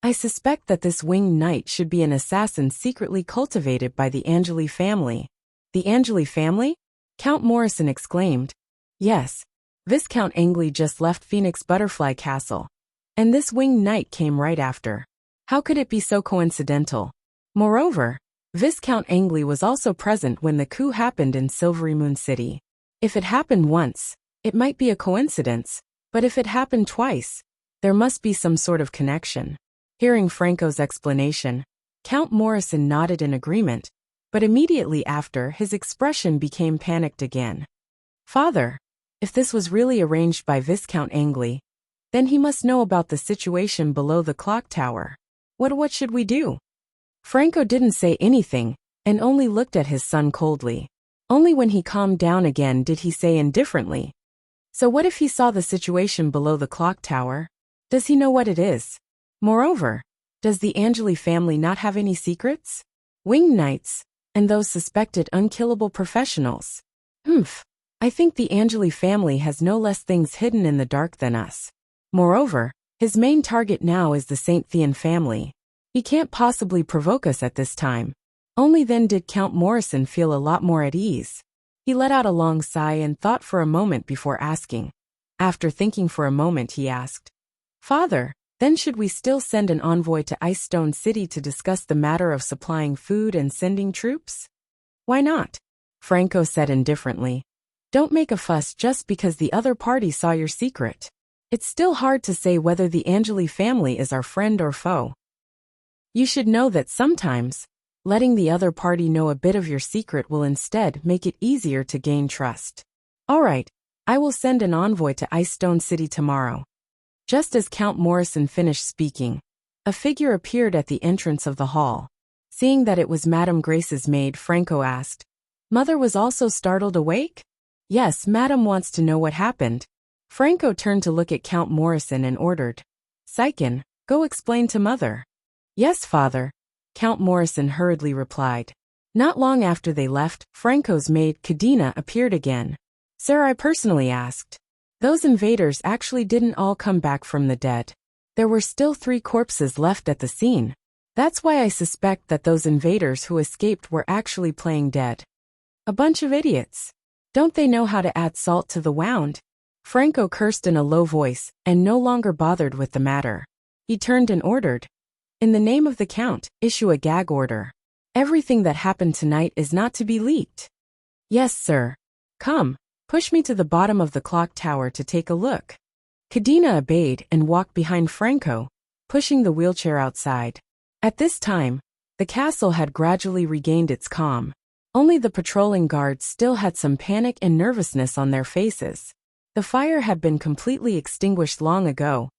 I suspect that this Winged Knight should be an assassin secretly cultivated by the Angeli family. The Angeli family? Count Morrison exclaimed. Yes. Viscount Angeli just left Phoenix Butterfly Castle. And this Winged Knight came right after. How could it be so coincidental? Moreover, Viscount Angeli was also present when the coup happened in Silvery Moon City. If it happened once, it might be a coincidence, but if it happened twice, there must be some sort of connection. Hearing Franco's explanation, Count Morrison nodded in agreement, but immediately after his expression became panicked again. Father, if this was really arranged by Viscount Angeli, then he must know about the situation below the clock tower. What should we do? Franco didn't say anything and only looked at his son coldly. Only when he calmed down again did he say indifferently, So what if he saw the situation below the clock tower? Does he know what it is? Moreover, does the Angeli family not have any secrets? Winged knights, and those suspected unkillable professionals. I think the Angeli family has no less things hidden in the dark than us. Moreover, his main target now is the St. Thean family. He can't possibly provoke us at this time. Only then did Count Morrison feel a lot more at ease. He let out a long sigh and thought for a moment before asking. After thinking for a moment, he asked, Father, then should we still send an envoy to Ice Stone City to discuss the matter of supplying food and sending troops? Why not? Franco said indifferently. Don't make a fuss just because the other party saw your secret. It's still hard to say whether the Angeli family is our friend or foe. You should know that sometimes, letting the other party know a bit of your secret will instead make it easier to gain trust. All right, I will send an envoy to Ice Stone City tomorrow. Just as Count Morrison finished speaking, a figure appeared at the entrance of the hall. Seeing that it was Madame Grace's maid, Franco asked, Mother was also startled awake? Yes, Madame wants to know what happened. Franco turned to look at Count Morrison and ordered, Sycan, go explain to Mother. Yes, Father, Count Morrison hurriedly replied. Not long after they left, Franco's maid, Cadena, appeared again. Sir, I personally asked. Those invaders actually didn't all come back from the dead. There were still 3 corpses left at the scene. That's why I suspect that those invaders who escaped were actually playing dead. A bunch of idiots. Don't they know how to add salt to the wound? Franco cursed in a low voice and no longer bothered with the matter. He turned and ordered, In the name of the Count, issue a gag order. Everything that happened tonight is not to be leaked. Yes, sir. Come, push me to the bottom of the clock tower to take a look. Cadena obeyed and walked behind Franco, pushing the wheelchair outside. At this time, the castle had gradually regained its calm. Only the patrolling guards still had some panic and nervousness on their faces. The fire had been completely extinguished long ago,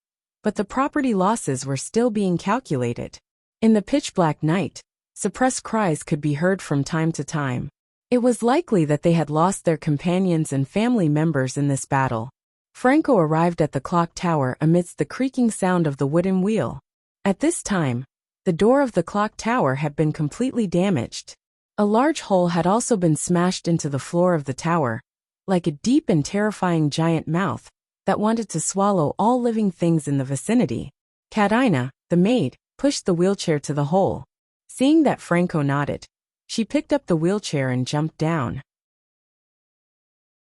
but the property losses were still being calculated. In the pitch-black night, suppressed cries could be heard from time to time. It was likely that they had lost their companions and family members in this battle. Franco arrived at the clock tower amidst the creaking sound of the wooden wheel. At this time, the door of the clock tower had been completely damaged. A large hole had also been smashed into the floor of the tower, like a deep and terrifying giant mouth that wanted to swallow all living things in the vicinity. Cadena, the maid, pushed the wheelchair to the hole. Seeing that Franco nodded, she picked up the wheelchair and jumped down.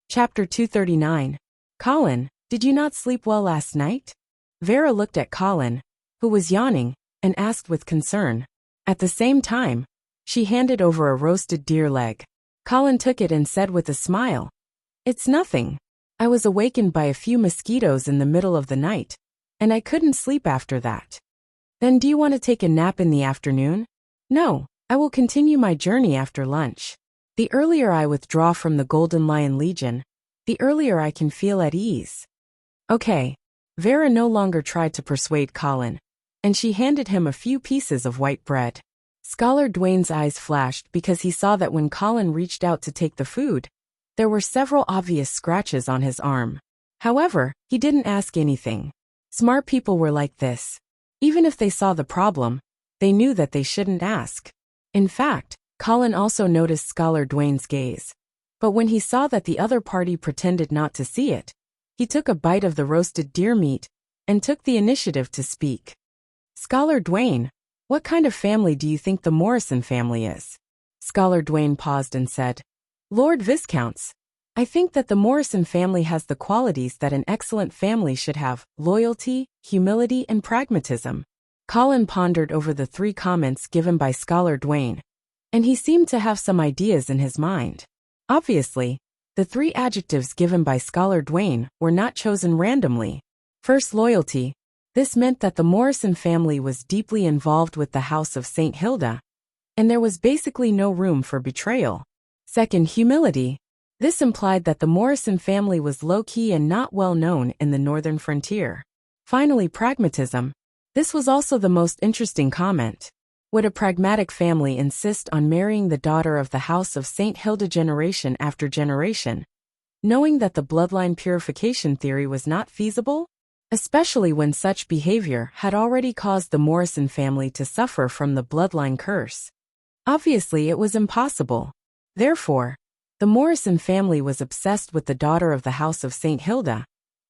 Chapter 239. Colin, did you not sleep well last night? Vera looked at Colin, who was yawning, and asked with concern. At the same time, she handed over a roasted deer leg. Colin took it and said with a smile, It's nothing. I was awakened by a few mosquitoes in the middle of the night, and I couldn't sleep after that. Then do you want to take a nap in the afternoon? No, I will continue my journey after lunch. The earlier I withdraw from the Golden Lion Legion, the earlier I can feel at ease. Okay, Vera no longer tried to persuade Colin, and she handed him a few pieces of white bread. Scholar Dwayne's eyes flashed because he saw that when Colin reached out to take the food, there were several obvious scratches on his arm. However, he didn't ask anything. Smart people were like this. Even if they saw the problem, they knew that they shouldn't ask. In fact, Colin also noticed Scholar Dwayne's gaze. But when he saw that the other party pretended not to see it, he took a bite of the roasted deer meat and took the initiative to speak. Scholar Dwayne, what kind of family do you think the Morrison family is? Scholar Dwayne paused and said, Lord Viscounts, I think that the Morrison family has the qualities that an excellent family should have: loyalty, humility, and pragmatism. Colin pondered over the 3 comments given by Scholar Dwayne, and he seemed to have some ideas in his mind. Obviously, the 3 adjectives given by Scholar Dwayne were not chosen randomly. First, loyalty. This meant that the Morrison family was deeply involved with the House of St. Hilda, and there was basically no room for betrayal. Second, humility. This implied that the Morrison family was low-key and not well known in the northern frontier. Finally, pragmatism. This was also the most interesting comment. Would a pragmatic family insist on marrying the daughter of the House of St. Hilda generation after generation, knowing that the bloodline purification theory was not feasible? Especially when such behavior had already caused the Morrison family to suffer from the bloodline curse. Obviously, it was impossible. Therefore, the Morrison family was obsessed with the daughter of the House of St. Hilda,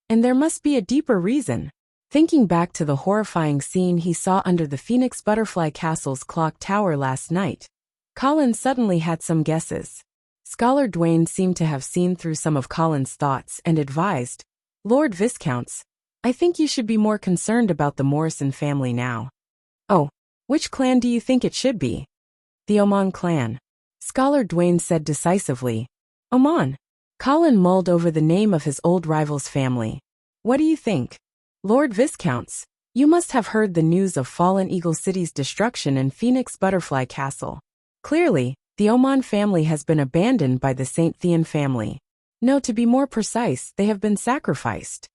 and there must be a deeper reason. Thinking back to the horrifying scene he saw under the Phoenix Butterfly Castle's clock tower last night, Colin suddenly had some guesses. Scholar Dwayne seemed to have seen through some of Colin's thoughts and advised, Lord Viscounts, I think you should be more concerned about the Morrison family now. Oh, which clan do you think it should be? The Oman clan. Scholar Dwayne said decisively. Oman. Colin mulled over the name of his old rival's family. What do you think? Lord Viscounts, you must have heard the news of Fallen Eagle City's destruction in Phoenix Butterfly Castle. Clearly, the Oman family has been abandoned by the St. Thean family. No, to be more precise, they have been sacrificed.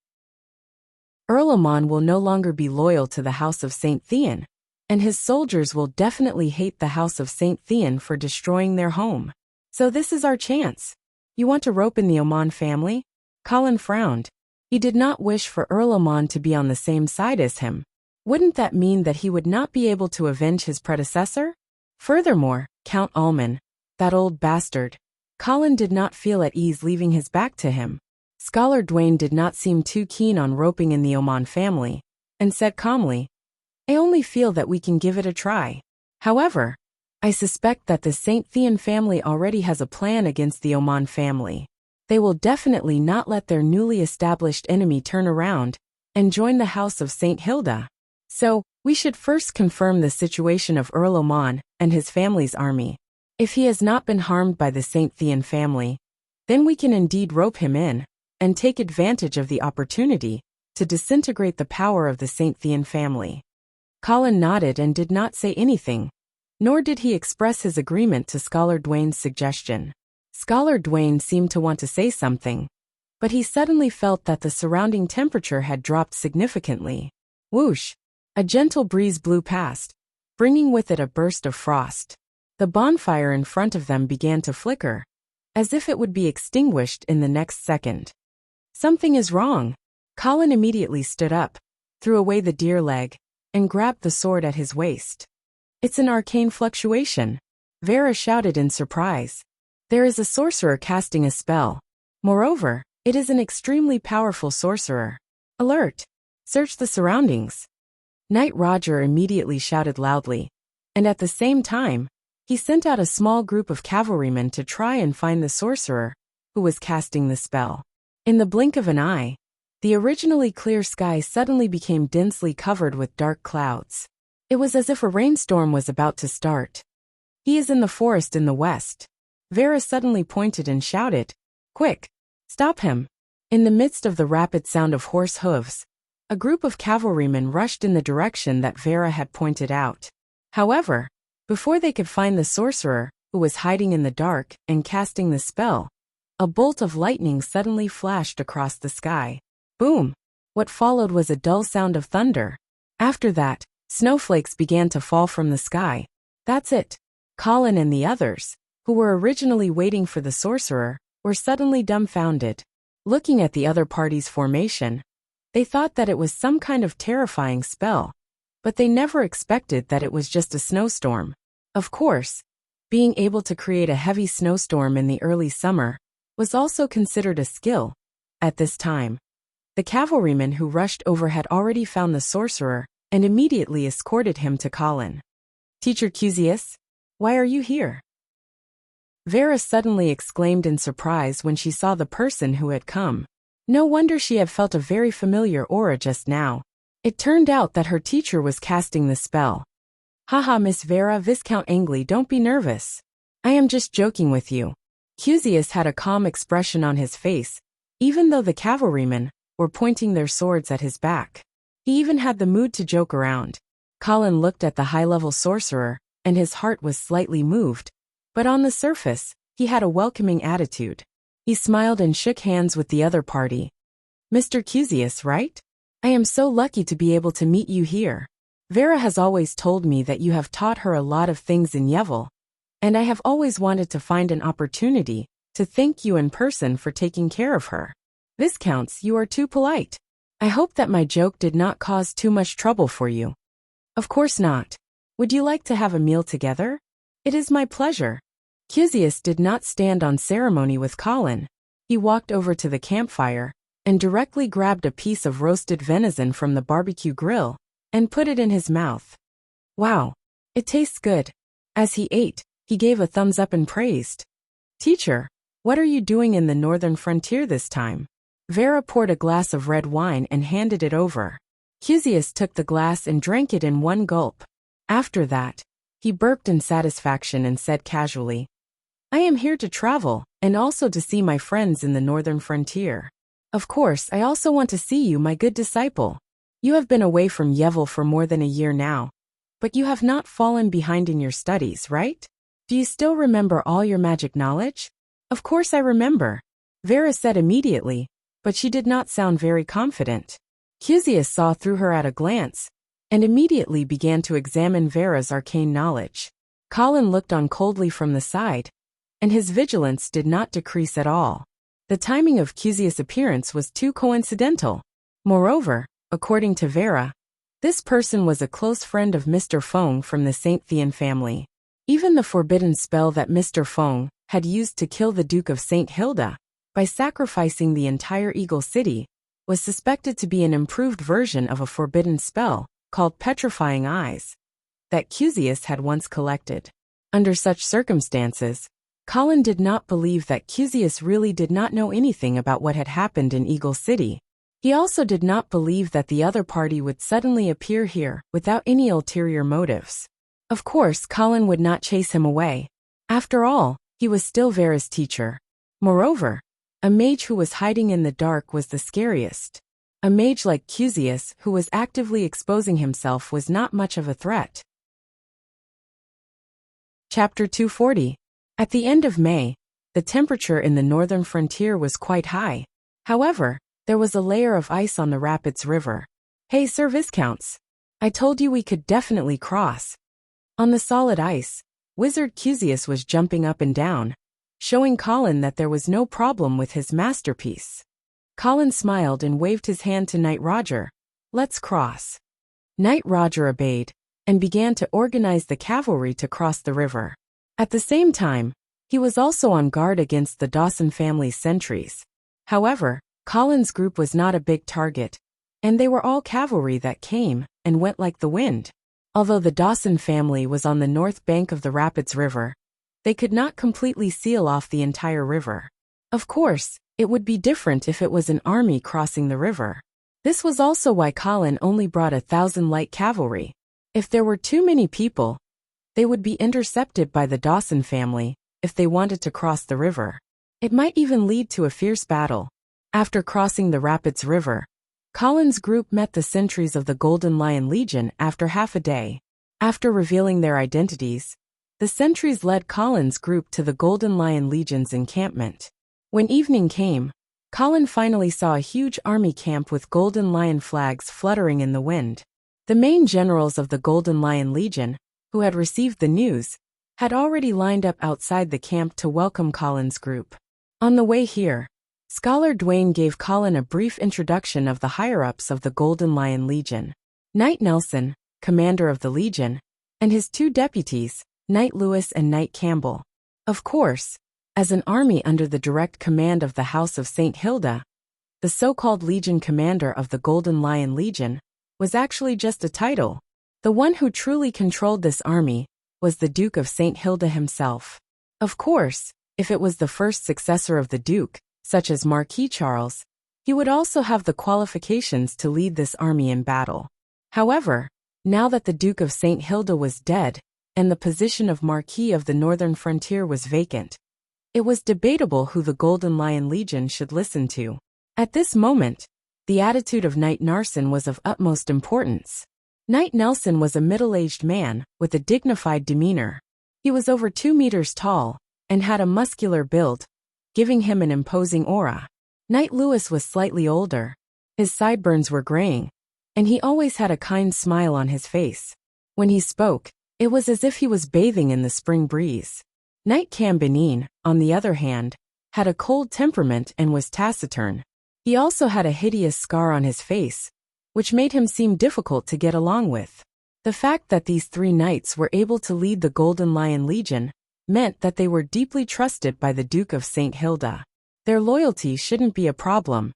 Earl Oman will no longer be loyal to the House of St. Thean, and his soldiers will definitely hate the House of St. Thean for destroying their home. So this is our chance. You want to rope in the Oman family? Colin frowned. He did not wish for Earl Oman to be on the same side as him. Wouldn't that mean that he would not be able to avenge his predecessor? Furthermore, Count Ullman, that old bastard. Colin did not feel at ease leaving his back to him. Scholar Dwayne did not seem too keen on roping in the Oman family, and said calmly, I only feel that we can give it a try. However, I suspect that the St. Thean family already has a plan against the Oman family. They will definitely not let their newly established enemy turn around and join the House of St. Hilda. So, we should first confirm the situation of Earl Oman and his family's army. If he has not been harmed by the St. Thean family, then we can indeed rope him in and take advantage of the opportunity to disintegrate the power of the St. Thean family. Colin nodded and did not say anything, nor did he express his agreement to Scholar Dwayne's suggestion. Scholar Dwayne seemed to want to say something, but he suddenly felt that the surrounding temperature had dropped significantly. Whoosh! A gentle breeze blew past, bringing with it a burst of frost. The bonfire in front of them began to flicker, as if it would be extinguished in the next second. Something is wrong. Colin immediately stood up, threw away the deer leg, and grabbed the sword at his waist. It's an arcane fluctuation. Vera shouted in surprise. There is a sorcerer casting a spell. Moreover, it is an extremely powerful sorcerer. Alert! Search the surroundings. Knight Roger immediately shouted loudly, and at the same time, he sent out a small group of cavalrymen to try and find the sorcerer who was casting the spell. In the blink of an eye, the originally clear sky suddenly became densely covered with dark clouds. It was as if a rainstorm was about to start. He is in the forest in the west. Vera suddenly pointed and shouted, Quick! Stop him! In the midst of the rapid sound of horse hooves, a group of cavalrymen rushed in the direction that Vera had pointed out. However, before they could find the sorcerer, who was hiding in the dark and casting the spell, a bolt of lightning suddenly flashed across the sky. Boom! What followed was a dull sound of thunder. After that, snowflakes began to fall from the sky. That's it. Colin and the others, who were originally waiting for the sorcerer, were suddenly dumbfounded. Looking at the other party's formation, they thought that it was some kind of terrifying spell, but they never expected that it was just a snowstorm. Of course, being able to create a heavy snowstorm in the early summer was also considered a skill. At this time, the cavalryman who rushed over had already found the sorcerer and immediately escorted him to Colin. "Teacher Wuxia, why are you here?" Vera suddenly exclaimed in surprise when she saw the person who had come. No wonder she had felt a very familiar aura just now. It turned out that her teacher was casting the spell. "Haha, Miss Vera, Viscount Angley, don't be nervous. I am just joking with you." Wuxia had a calm expression on his face, even though the cavalrymen were pointing their swords at his back. He even had the mood to joke around. Colin looked at the high-level sorcerer, and his heart was slightly moved, but on the surface, he had a welcoming attitude. He smiled and shook hands with the other party. "Mr. Wuxia, right? I am so lucky to be able to meet you here. Vera has always told me that you have taught her a lot of things in Yevil, and I have always wanted to find an opportunity to thank you in person for taking care of her. Viscounts, you are too polite. I hope that my joke did not cause too much trouble for you." "Of course not. Would you like to have a meal together?" "It is my pleasure." Wuxia did not stand on ceremony with Colin. He walked over to the campfire and directly grabbed a piece of roasted venison from the barbecue grill and put it in his mouth. "Wow, it tastes good." As he ate, he gave a thumbs up and praised. "Teacher, what are you doing in the northern frontier this time?" Vera poured a glass of red wine and handed it over. Wuxia took the glass and drank it in one gulp. After that, he burped in satisfaction and said casually, "I am here to travel, and also to see my friends in the northern frontier. Of course, I also want to see you, my good disciple. You have been away from Yevil for more than a year now, but you have not fallen behind in your studies, right? Do you still remember all your magic knowledge?" "Of course I remember," Vera said immediately, but she did not sound very confident. Wuxia saw through her at a glance, and immediately began to examine Vera's arcane knowledge. Colin looked on coldly from the side, and his vigilance did not decrease at all. The timing of Wuxia's appearance was too coincidental. Moreover, according to Vera, this person was a close friend of Mr. Feng from the Saint Thean family. Even the forbidden spell that Mr. Feng had used to kill the Duke of St. Hilda by sacrificing the entire Eagle City was suspected to be an improved version of a forbidden spell called Petrifying Eyes that Wuxia had once collected. Under such circumstances, Colin did not believe that Wuxia really did not know anything about what had happened in Eagle City. He also did not believe that the other party would suddenly appear here without any ulterior motives. Of course, Colin would not chase him away. After all, he was still Vera's teacher. Moreover, a mage who was hiding in the dark was the scariest. A mage like Wuxia, who was actively exposing himself, was not much of a threat. Chapter 240. At the end of May, the temperature in the northern frontier was quite high. However, there was a layer of ice on the Rapids River. "Hey, Sir Viscounts. I told you we could definitely cross." On the solid ice, Wizard Wuxia was jumping up and down, showing Colin that there was no problem with his masterpiece. Colin smiled and waved his hand to Knight Roger. "Let's cross." Knight Roger obeyed, and began to organize the cavalry to cross the river. At the same time, he was also on guard against the Dawson family's sentries. However, Colin's group was not a big target, and they were all cavalry that came and went like the wind. Although the Dawson family was on the north bank of the Rapids River, they could not completely seal off the entire river. Of course, it would be different if it was an army crossing the river. This was also why Colin only brought 1,000 light cavalry. If there were too many people, they would be intercepted by the Dawson family if they wanted to cross the river. It might even lead to a fierce battle. After crossing the Rapids River, Colin's group met the sentries of the Golden Lion Legion after half a day. After revealing their identities, the sentries led Colin's group to the Golden Lion Legion's encampment. When evening came, Colin finally saw a huge army camp with Golden Lion flags fluttering in the wind. The main generals of the Golden Lion Legion, who had received the news, had already lined up outside the camp to welcome Colin's group. On the way here, Scholar Dwayne gave Colin a brief introduction of the higher-ups of the Golden Lion Legion. Knight Nelson, commander of the Legion, and his two deputies, Knight Lewis and Knight Campbell. Of course, as an army under the direct command of the House of St. Hilda, the so-called Legion commander of the Golden Lion Legion was actually just a title. The one who truly controlled this army was the Duke of St. Hilda himself. Of course, if it was the first successor of the Duke, such as Marquis Charles, he would also have the qualifications to lead this army in battle. However, now that the Duke of St. Hilda was dead, and the position of Marquis of the Northern Frontier was vacant, it was debatable who the Golden Lion Legion should listen to. At this moment, the attitude of Knight Narsen was of utmost importance. Knight Nelson was a middle-aged man with a dignified demeanor. He was over 2 meters tall and had a muscular build, giving him an imposing aura. Knight Lewis was slightly older. His sideburns were graying, and he always had a kind smile on his face. When he spoke, it was as if he was bathing in the spring breeze. Knight Cambenin, on the other hand, had a cold temperament and was taciturn. He also had a hideous scar on his face, which made him seem difficult to get along with. The fact that these three knights were able to lead the Golden Lion Legion meant that they were deeply trusted by the Duke of St. Hilda. Their loyalty shouldn't be a problem.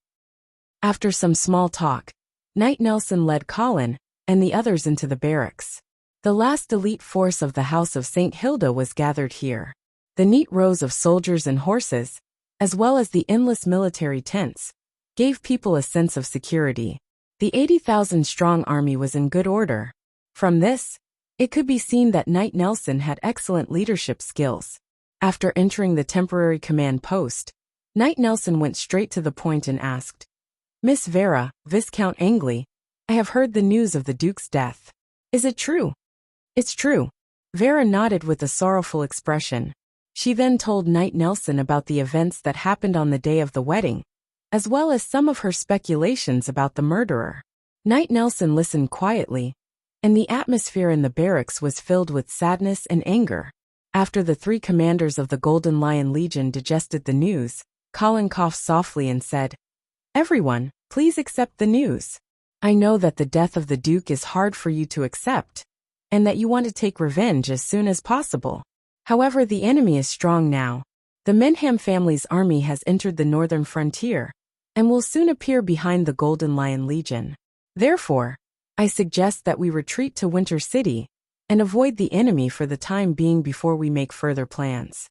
After some small talk, Knight Nelson led Colin and the others into the barracks. The last elite force of the House of St. Hilda was gathered here. The neat rows of soldiers and horses, as well as the endless military tents, gave people a sense of security. The 80,000-strong army was in good order. From this, it could be seen that Knight Nelson had excellent leadership skills. After entering the temporary command post, Knight Nelson went straight to the point and asked, "Miss Vera, Viscount Angley, I have heard the news of the Duke's death. Is it true?" "It's true." Vera nodded with a sorrowful expression. She then told Knight Nelson about the events that happened on the day of the wedding, as well as some of her speculations about the murderer. Knight Nelson listened quietly, and the atmosphere in the barracks was filled with sadness and anger. After the three commanders of the Golden Lion Legion digested the news, Colin coughed softly and said, "Everyone, please accept the news. I know that the death of the Duke is hard for you to accept, and that you want to take revenge as soon as possible. However, the enemy is strong now. The Menham family's army has entered the northern frontier, and will soon appear behind the Golden Lion Legion. Therefore, I suggest that we retreat to Winter City and avoid the enemy for the time being before we make further plans."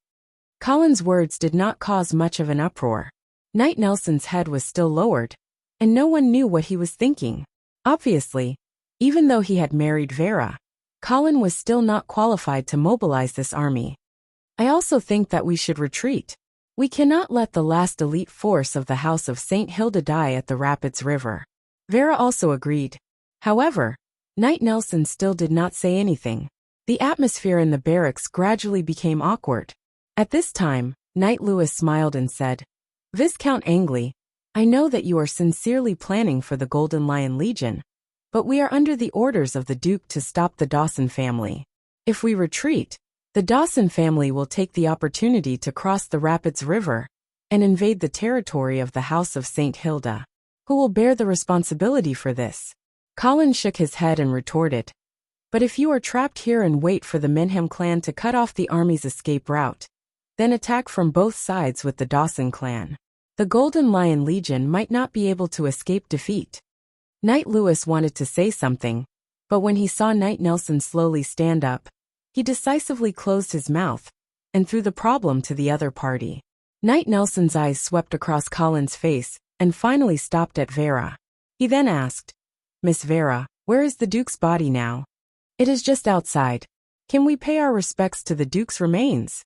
Colin's words did not cause much of an uproar. Knight Nelson's head was still lowered, and no one knew what he was thinking. Obviously, even though he had married Vera, Colin was still not qualified to mobilize this army. "I also think that we should retreat. We cannot let the last elite force of the House of St. Hilda die at the Rapids River." Vera also agreed. However, Knight Nelson still did not say anything. The atmosphere in the barracks gradually became awkward. At this time, Knight Lewis smiled and said, "Viscount Angley, I know that you are sincerely planning for the Golden Lion Legion, but we are under the orders of the Duke to stop the Dawson family. If we retreat, the Dawson family will take the opportunity to cross the Rapids River and invade the territory of the House of St. Hilda. Who will bear the responsibility for this?" Colin shook his head and retorted, "But if you are trapped here and wait for the Menham clan to cut off the army's escape route, then attack from both sides with the Dawson clan, the Golden Lion Legion might not be able to escape defeat." Knight Lewis wanted to say something, but when he saw Knight Nelson slowly stand up, he decisively closed his mouth and threw the problem to the other party. Knight Nelson's eyes swept across Colin's face and finally stopped at Vera. He then asked, "Miss Vera, where is the Duke's body now?" "It is just outside. Can we pay our respects to the Duke's remains?"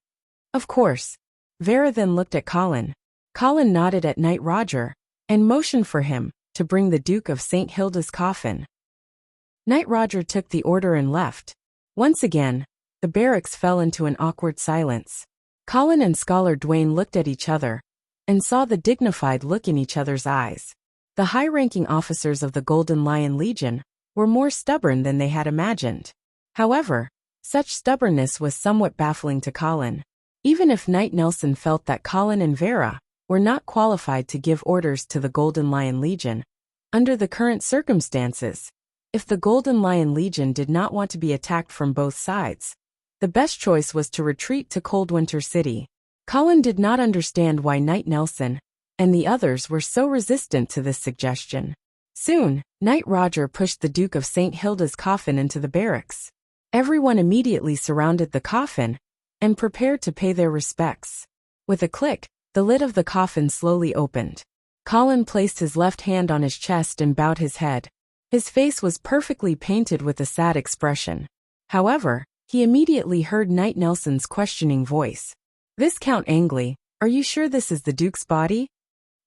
"Of course." Vera then looked at Colin. Colin nodded at Knight Roger and motioned for him to bring the Duke of St. Hilda's coffin. Knight Roger took the order and left. Once again, the barracks fell into an awkward silence. Colin and Scholar Dwayne looked at each other, and saw the dignified look in each other's eyes. The high-ranking officers of the Golden Lion Legion were more stubborn than they had imagined. However, such stubbornness was somewhat baffling to Colin. Even if Knight Nelson felt that Colin and Vera were not qualified to give orders to the Golden Lion Legion, under the current circumstances, if the Golden Lion Legion did not want to be attacked from both sides, the best choice was to retreat to Coldwinter City. Colin did not understand why Knight Nelson and the others were so resistant to this suggestion. Soon, Knight Roger pushed the Duke of St. Hilda's coffin into the barracks. Everyone immediately surrounded the coffin and prepared to pay their respects. With a click, the lid of the coffin slowly opened. Colin placed his left hand on his chest and bowed his head. His face was perfectly painted with a sad expression. However, he immediately heard Knight Nelson's questioning voice. "Viscount Angley, are you sure this is the Duke's body?"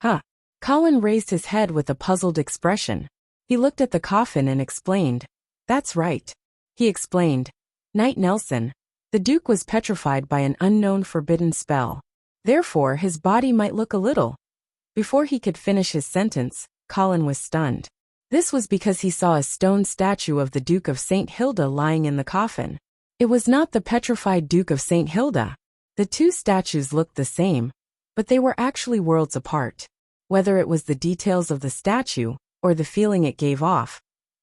"Huh." Colin raised his head with a puzzled expression. He looked at the coffin and explained. "That's right." He explained. "Knight Nelson, the Duke was petrified by an unknown forbidden spell. Therefore, his body might look a little." Before he could finish his sentence, Colin was stunned. This was because he saw a stone statue of the Duke of St. Hilda lying in the coffin. It was not the petrified Duke of St. Hilda. The two statues looked the same, but they were actually worlds apart. Whether it was the details of the statue or the feeling it gave off,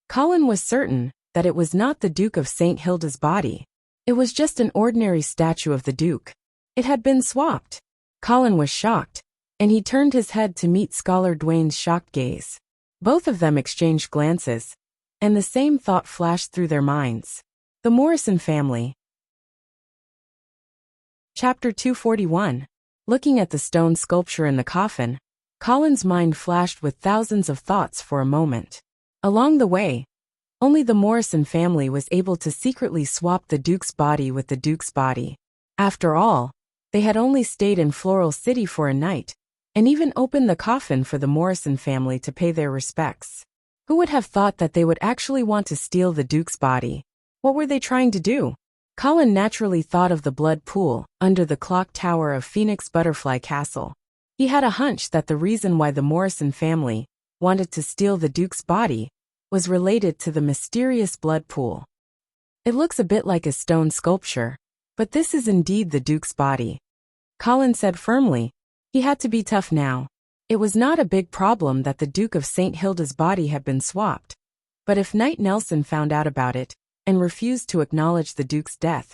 Colin was certain that it was not the Duke of St. Hilda's body. It was just an ordinary statue of the Duke. It had been swapped. Colin was shocked, and he turned his head to meet Scholar Dwayne's shocked gaze. Both of them exchanged glances, and the same thought flashed through their minds. The Morrison family. Chapter 241. Looking at the stone sculpture in the coffin, Colin's mind flashed with thousands of thoughts for a moment. Along the way, only the Morrison family was able to secretly swap the Duke's body with the Duke's body. After all, they had only stayed in Floral City for a night, and even opened the coffin for the Morrison family to pay their respects. Who would have thought that they would actually want to steal the Duke's body? What were they trying to do? Colin naturally thought of the blood pool under the clock tower of Phoenix Butterfly Castle. He had a hunch that the reason why the Morrison family wanted to steal the Duke's body was related to the mysterious blood pool. It looks a bit like a stone sculpture, but this is indeed the Duke's body, Colin said firmly. He had to be tough now. It was not a big problem that the Duke of St. Hilda's body had been swapped. But if Knight Nelson found out about it and refused to acknowledge the Duke's death,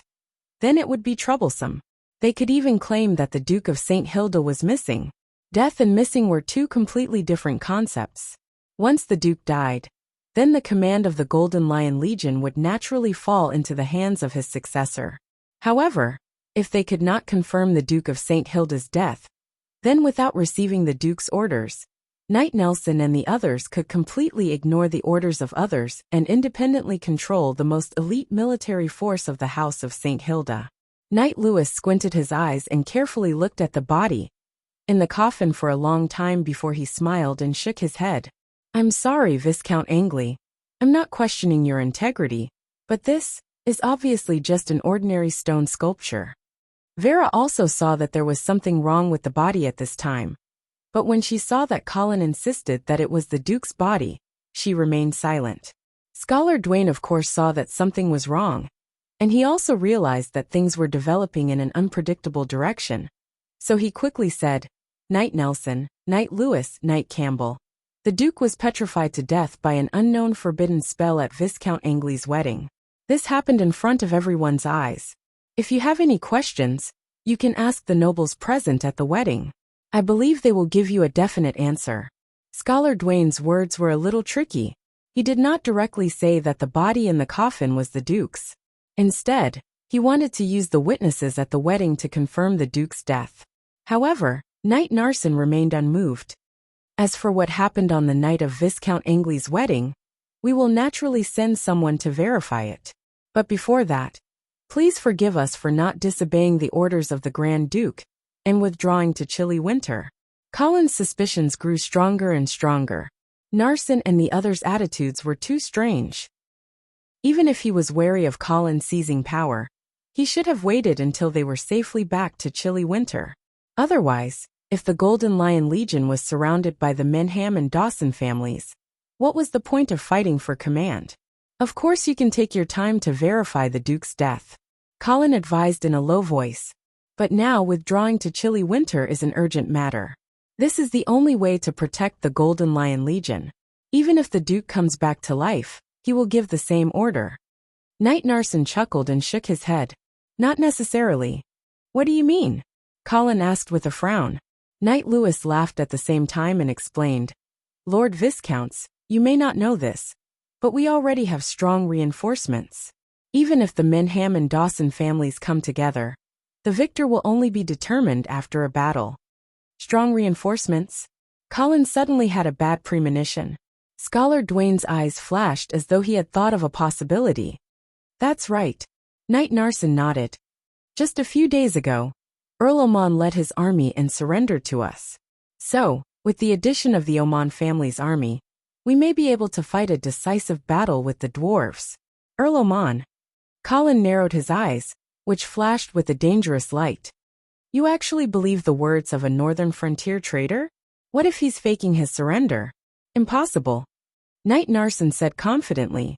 then it would be troublesome. They could even claim that the Duke of St. Hilda was missing. Death and missing were two completely different concepts. Once the Duke died, then the command of the Golden Lion Legion would naturally fall into the hands of his successor. However, if they could not confirm the Duke of St. Hilda's death, then without receiving the Duke's orders, Knight Nelson and the others could completely ignore the orders of others and independently control the most elite military force of the House of St. Hilda. Knight Lewis squinted his eyes and carefully looked at the body in the coffin for a long time before he smiled and shook his head. "I'm sorry, Viscount Angley. I'm not questioning your integrity, but this is obviously just an ordinary stone sculpture." Vera also saw that there was something wrong with the body at this time. But when she saw that Colin insisted that it was the Duke's body, she remained silent. Scholar Dwayne of course saw that something was wrong, and he also realized that things were developing in an unpredictable direction. So he quickly said, "Knight Nelson, Knight Lewis, Knight Campbell. The Duke was petrified to death by an unknown forbidden spell at Viscount Angley's wedding. This happened in front of everyone's eyes. If you have any questions, you can ask the nobles present at the wedding. I believe they will give you a definite answer." Scholar Dwayne's words were a little tricky. He did not directly say that the body in the coffin was the Duke's. Instead, he wanted to use the witnesses at the wedding to confirm the Duke's death. However, Knight Narson remained unmoved. "As for what happened on the night of Viscount Angley's wedding, we will naturally send someone to verify it. But before that, please forgive us for not disobeying the orders of the Grand Duke and withdrawing to chilly winter." Colin's suspicions grew stronger and stronger. Narson and the others' attitudes were too strange. Even if he was wary of Colin seizing power, he should have waited until they were safely back to chilly winter. Otherwise, If the Golden Lion Legion was surrounded by the Menham and Dawson families, what was the point of fighting for command? Of course you can take your time to verify the Duke's death, Colin advised in a low voice. But now withdrawing to chilly winter is an urgent matter. This is the only way to protect the Golden Lion Legion. Even if the Duke comes back to life, he will give the same order. Knight Narsen chuckled and shook his head. Not necessarily. What do you mean? Colin asked with a frown. Knight Lewis laughed at the same time and explained. Lord Viscounts, you may not know this, but we already have strong reinforcements. Even if the Menham and Dawson families come together, the victor will only be determined after a battle. Strong reinforcements? Colin suddenly had a bad premonition. Scholar Dwayne's eyes flashed as though he had thought of a possibility. That's right. Knight Narsen nodded. Just a few days ago, Earl Oman led his army and surrendered to us. So, with the addition of the Oman family's army, we may be able to fight a decisive battle with the dwarves. Earl Oman. Colin narrowed his eyes, which flashed with a dangerous light. You actually believe the words of a northern frontier trader? What if he's faking his surrender? Impossible. Knight Narsen said confidently.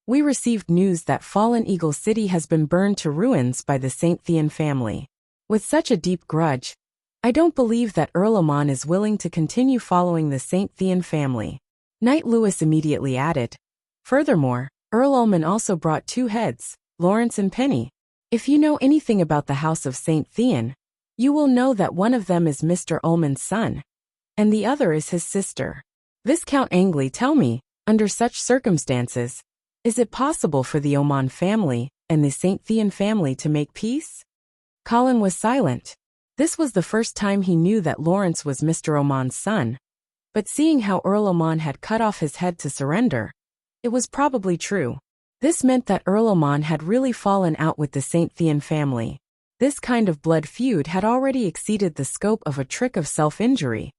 We received news that Fallen Eagle City has been burned to ruins by the St. Thean family. With such a deep grudge, I don't believe that Earl Oman is willing to continue following the St. Thean family. Knight Lewis immediately added. Furthermore, Earl Ullman also brought two heads, Lawrence and Penny. If you know anything about the House of St. Thean, you will know that one of them is Mr. Ullman's son, and the other is his sister. Viscount Angley, tell me, under such circumstances, is it possible for the Oman family and the St. Thean family to make peace? Colin was silent. This was the first time he knew that Lawrence was Mr. Oman's son, but seeing how Earl Oman had cut off his head to surrender, it was probably true. This meant that Earl Oman had really fallen out with the St. Thean family. This kind of blood feud had already exceeded the scope of a trick of self-injury.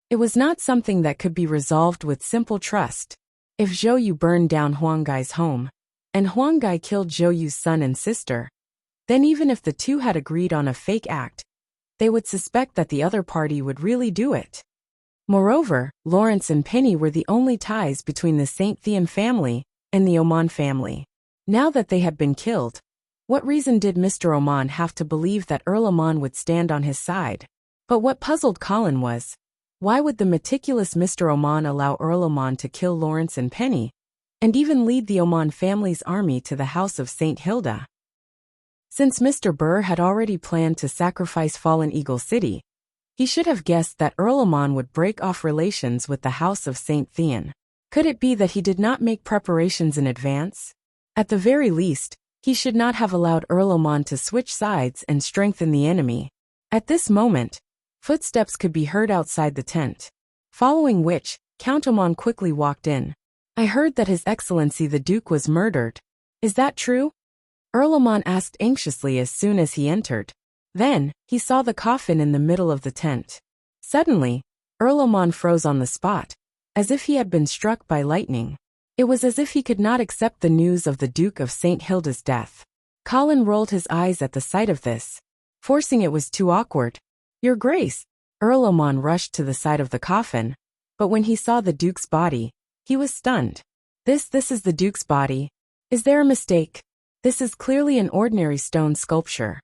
It was not something that could be resolved with simple trust. If Zhou Yu burned down Huanggai's home, and Huanggai killed Zhou Yu's son and sister, then even if the two had agreed on a fake act, they would suspect that the other party would really do it. Moreover, Lawrence and Penny were the only ties between the St. Thean family and the Oman family. Now that they had been killed, what reason did Mr. Oman have to believe that Earl Oman would stand on his side? But what puzzled Colin was, why would the meticulous Mr. Oman allow Earl Oman to kill Lawrence and Penny, and even lead the Oman family's army to the House of St. Hilda? Since Mr. Burr had already planned to sacrifice Fallen Eagle City, he should have guessed that Earl Oman would break off relations with the House of St. Thean. Could it be that he did not make preparations in advance? At the very least, he should not have allowed Earl Oman to switch sides and strengthen the enemy. At this moment, footsteps could be heard outside the tent, following which, Count Oman quickly walked in. I heard that His Excellency the Duke was murdered. Is that true? Earl Oman asked anxiously as soon as he entered. Then, he saw the coffin in the middle of the tent. Suddenly, Earl Oman froze on the spot, as if he had been struck by lightning. It was as if he could not accept the news of the Duke of St. Hilda's death. Colin rolled his eyes at the sight of this. Forcing it was too awkward. Your Grace! Earl Oman rushed to the side of the coffin, but when he saw the Duke's body, he was stunned. This is the Duke's body. Is there a mistake? This is clearly an ordinary stone sculpture.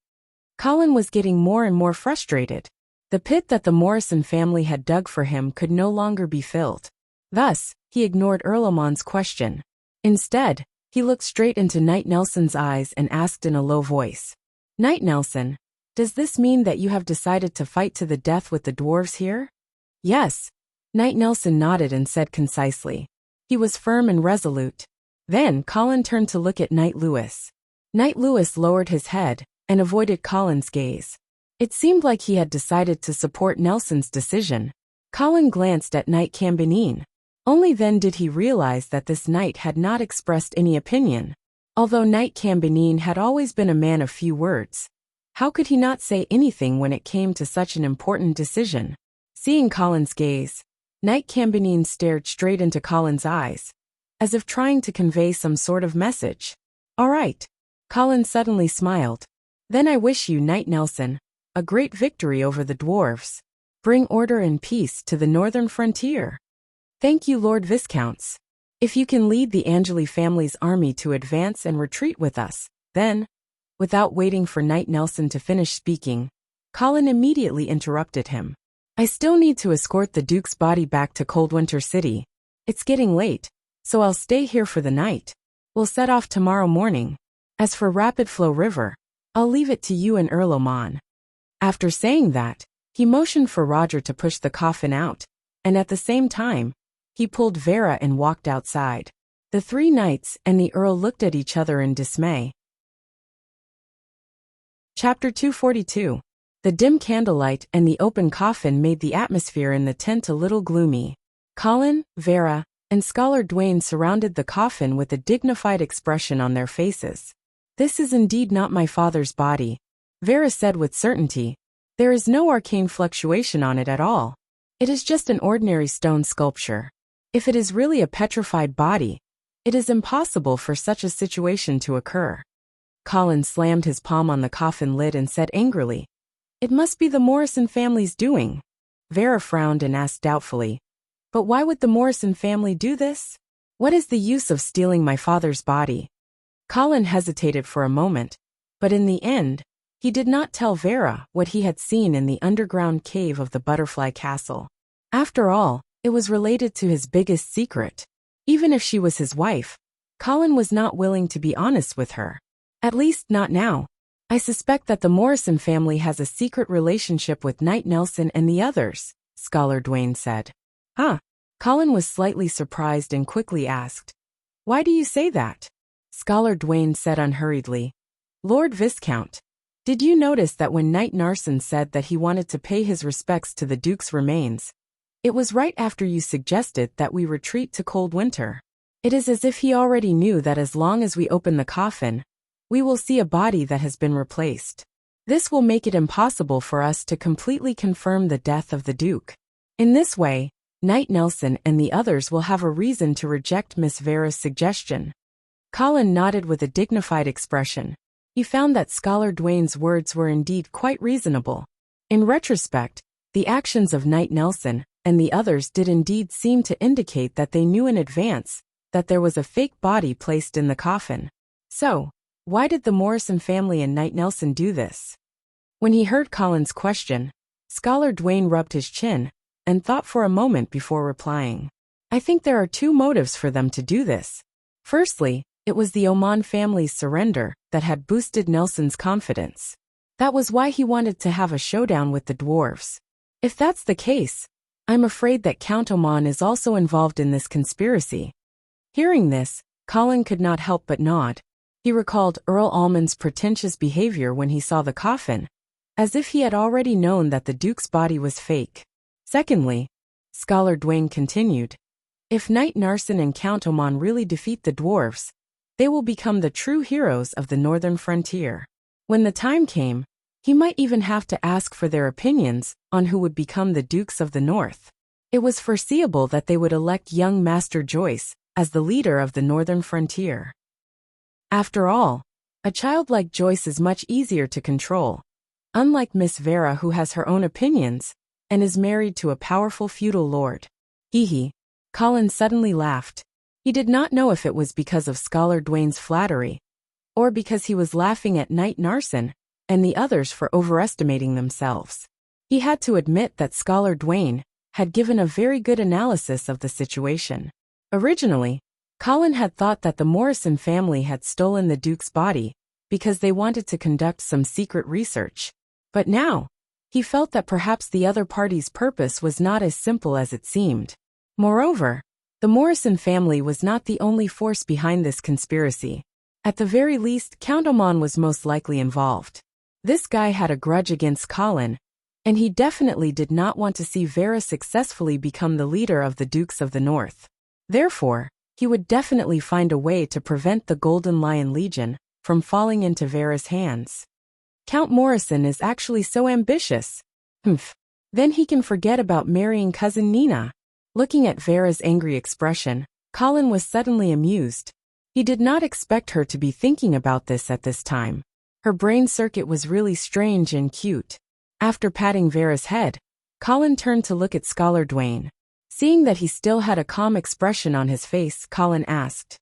Colin was getting more and more frustrated. The pit that the Morrison family had dug for him could no longer be filled. Thus, he ignored Earl Oman's question. Instead, he looked straight into Knight Nelson's eyes and asked in a low voice. Knight Nelson, does this mean that you have decided to fight to the death with the dwarves here? Yes. Knight Nelson nodded and said concisely. He was firm and resolute. Then Colin turned to look at Knight Lewis. Knight Lewis lowered his head and avoided Colin's gaze. It seemed like he had decided to support Nelson's decision. Colin glanced at Knight Cambinin. Only then did he realize that this knight had not expressed any opinion. Although Knight Cambinin had always been a man of few words, how could he not say anything when it came to such an important decision? Seeing Colin's gaze, Knight Cambinin stared straight into Colin's eyes, as if trying to convey some sort of message. All right. Colin suddenly smiled. Then I wish you, Knight Nelson, a great victory over the dwarves. bring order and peace to the northern frontier. Thank you, Lord Viscounts. If you can lead the Angeli family's army to advance and retreat with us, then, without waiting for Knight Nelson to finish speaking, Colin immediately interrupted him. I still need to escort the Duke's body back to Coldwinter City. It's getting late, so I'll stay here for the night. We'll set off tomorrow morning. As for Rapid Flow River, I'll leave it to you and Earl Oman. After saying that, he motioned for Roger to push the coffin out, and at the same time, he pulled Vera and walked outside. The three knights and the Earl looked at each other in dismay. Chapter 242. The dim candlelight and the open coffin made the atmosphere in the tent a little gloomy. Colin, Vera, and Scholar Dwayne surrounded the coffin with a dignified expression on their faces. This is indeed not my father's body, Vera said with certainty. There is no arcane fluctuation on it at all. It is just an ordinary stone sculpture. If it is really a petrified body, it is impossible for such a situation to occur. Colin slammed his palm on the coffin lid and said angrily, It must be the Morrison family's doing. Vera frowned and asked doubtfully, But why would the Morrison family do this? What is the use of stealing my father's body? Colin hesitated for a moment, but in the end, he did not tell Vera what he had seen in the underground cave of the Butterfly Castle. After all, it was related to his biggest secret. Even if she was his wife, Colin was not willing to be honest with her. At least not now. I suspect that the Morrison family has a secret relationship with Knight Nelson and the others, Scholar Dwayne said. Ah. Colin was slightly surprised and quickly asked, Why do you say that? Scholar Dwayne said unhurriedly, Lord Viscount, did you notice that when Knight Narson said that he wanted to pay his respects to the Duke's remains, it was right after you suggested that we retreat to Coldwinter? It is as if he already knew that as long as we open the coffin, we will see a body that has been replaced. This will make it impossible for us to completely confirm the death of the Duke. In this way, Knight Nelson and the others will have a reason to reject Miss Vera's suggestion. Colin nodded with a dignified expression. He found that Scholar Dwayne's words were indeed quite reasonable. In retrospect, the actions of Knight Nelson and the others did indeed seem to indicate that they knew in advance that there was a fake body placed in the coffin. So, why did the Morrison family and Knight Nelson do this? When he heard Colin's question, Scholar Dwayne rubbed his chin and thought for a moment before replying. I think there are two motives for them to do this. Firstly, it was the Oman family's surrender that had boosted Nelson's confidence. That was why he wanted to have a showdown with the dwarves. If that's the case, I'm afraid that Count Oman is also involved in this conspiracy. Hearing this, Colin could not help but nod. He recalled Earl Almond's pretentious behavior when he saw the coffin, as if he had already known that the Duke's body was fake. Secondly, Scholar Dwayne continued, if Knight Narson and Count Oman really defeat the dwarves, they will become the true heroes of the northern frontier. When the time came, he might even have to ask for their opinions on who would become the Dukes of the North. It was foreseeable that they would elect young Master Joyce as the leader of the northern frontier. After all, a child like Joyce is much easier to control. Unlike Miss Vera, who has her own opinions and is married to a powerful feudal lord. Hee. Colin suddenly laughed. He did not know if it was because of Scholar Dwayne's flattery, or because he was laughing at Knight Narson and the others for overestimating themselves. He had to admit that Scholar Dwayne had given a very good analysis of the situation. Originally, Colin had thought that the Morrison family had stolen the Duke's body because they wanted to conduct some secret research. But now, he felt that perhaps the other party's purpose was not as simple as it seemed. Moreover, the Morrison family was not the only force behind this conspiracy. At the very least, Count Oman was most likely involved. This guy had a grudge against Colin, and he definitely did not want to see Vera successfully become the leader of the Dukes of the North. Therefore, he would definitely find a way to prevent the Golden Lion Legion from falling into Vera's hands. Count Morrison is actually so ambitious. Then he can forget about marrying cousin Nina. Looking at Vera's angry expression, Colin was suddenly amused. He did not expect her to be thinking about this at this time. Her brain circuit was really strange and cute. After patting Vera's head, Colin turned to look at Scholar Dwayne. Seeing that he still had a calm expression on his face, Colin asked,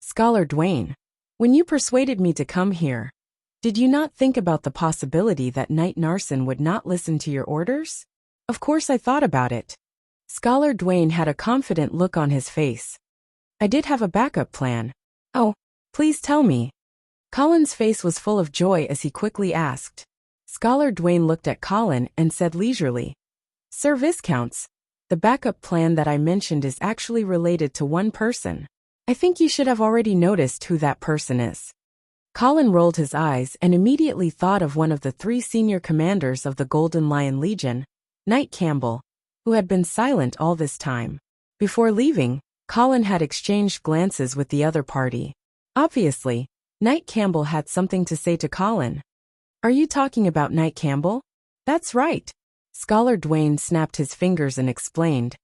Scholar Dwayne, when you persuaded me to come here, did you not think about the possibility that Knight Narsen would not listen to your orders? Of course I thought about it. Scholar Dwayne had a confident look on his face. I did have a backup plan. Oh, please tell me. Colin's face was full of joy as he quickly asked. Scholar Dwayne looked at Colin and said leisurely, Sir Viscounts, the backup plan that I mentioned is actually related to one person. I think you should have already noticed who that person is. Colin rolled his eyes and immediately thought of one of the 3 senior commanders of the Golden Lion Legion, Knight Campbell, who had been silent all this time. Before leaving, Colin had exchanged glances with the other party. Obviously, Knight Campbell had something to say to Colin. Are you talking about Knight Campbell? That's right. Scholar Dwayne snapped his fingers and explained.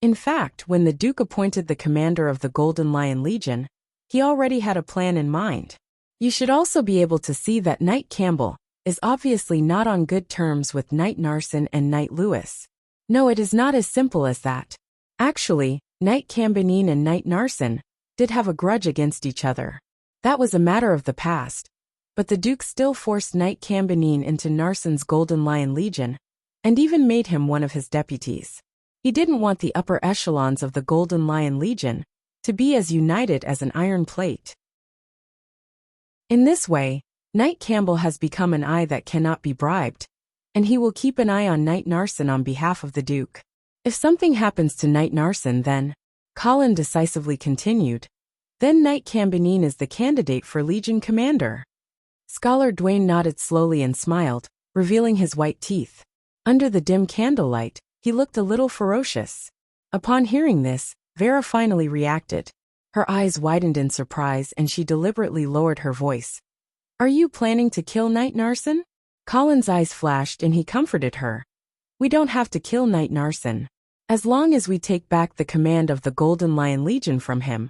In fact, when the Duke appointed the commander of the Golden Lion Legion, he already had a plan in mind. You should also be able to see that Knight Campbell is obviously not on good terms with Knight Narsen and Knight Lewis. No, it is not as simple as that. Actually, Knight Cambanine and Knight Narsen did have a grudge against each other. That was a matter of the past, but the Duke still forced Knight Cambanine into Narsen's Golden Lion Legion, and even made him one of his deputies. He didn't want the upper echelons of the Golden Lion Legion to be as united as an iron plate. In this way, Knight Campbell has become an eye that cannot be bribed, and he will keep an eye on Knight Narsen on behalf of the Duke. If something happens to Knight Narsen then, Colin decisively continued, then Knight Cambanine is the candidate for Legion Commander. Scholar Dwayne nodded slowly and smiled, revealing his white teeth. Under the dim candlelight, he looked a little ferocious. Upon hearing this, Vera finally reacted. Her eyes widened in surprise and she deliberately lowered her voice. Are you planning to kill Knight Narsen? Colin's eyes flashed and he comforted her. We don't have to kill Knight Narsen. As long as we take back the command of the Golden Lion Legion from him,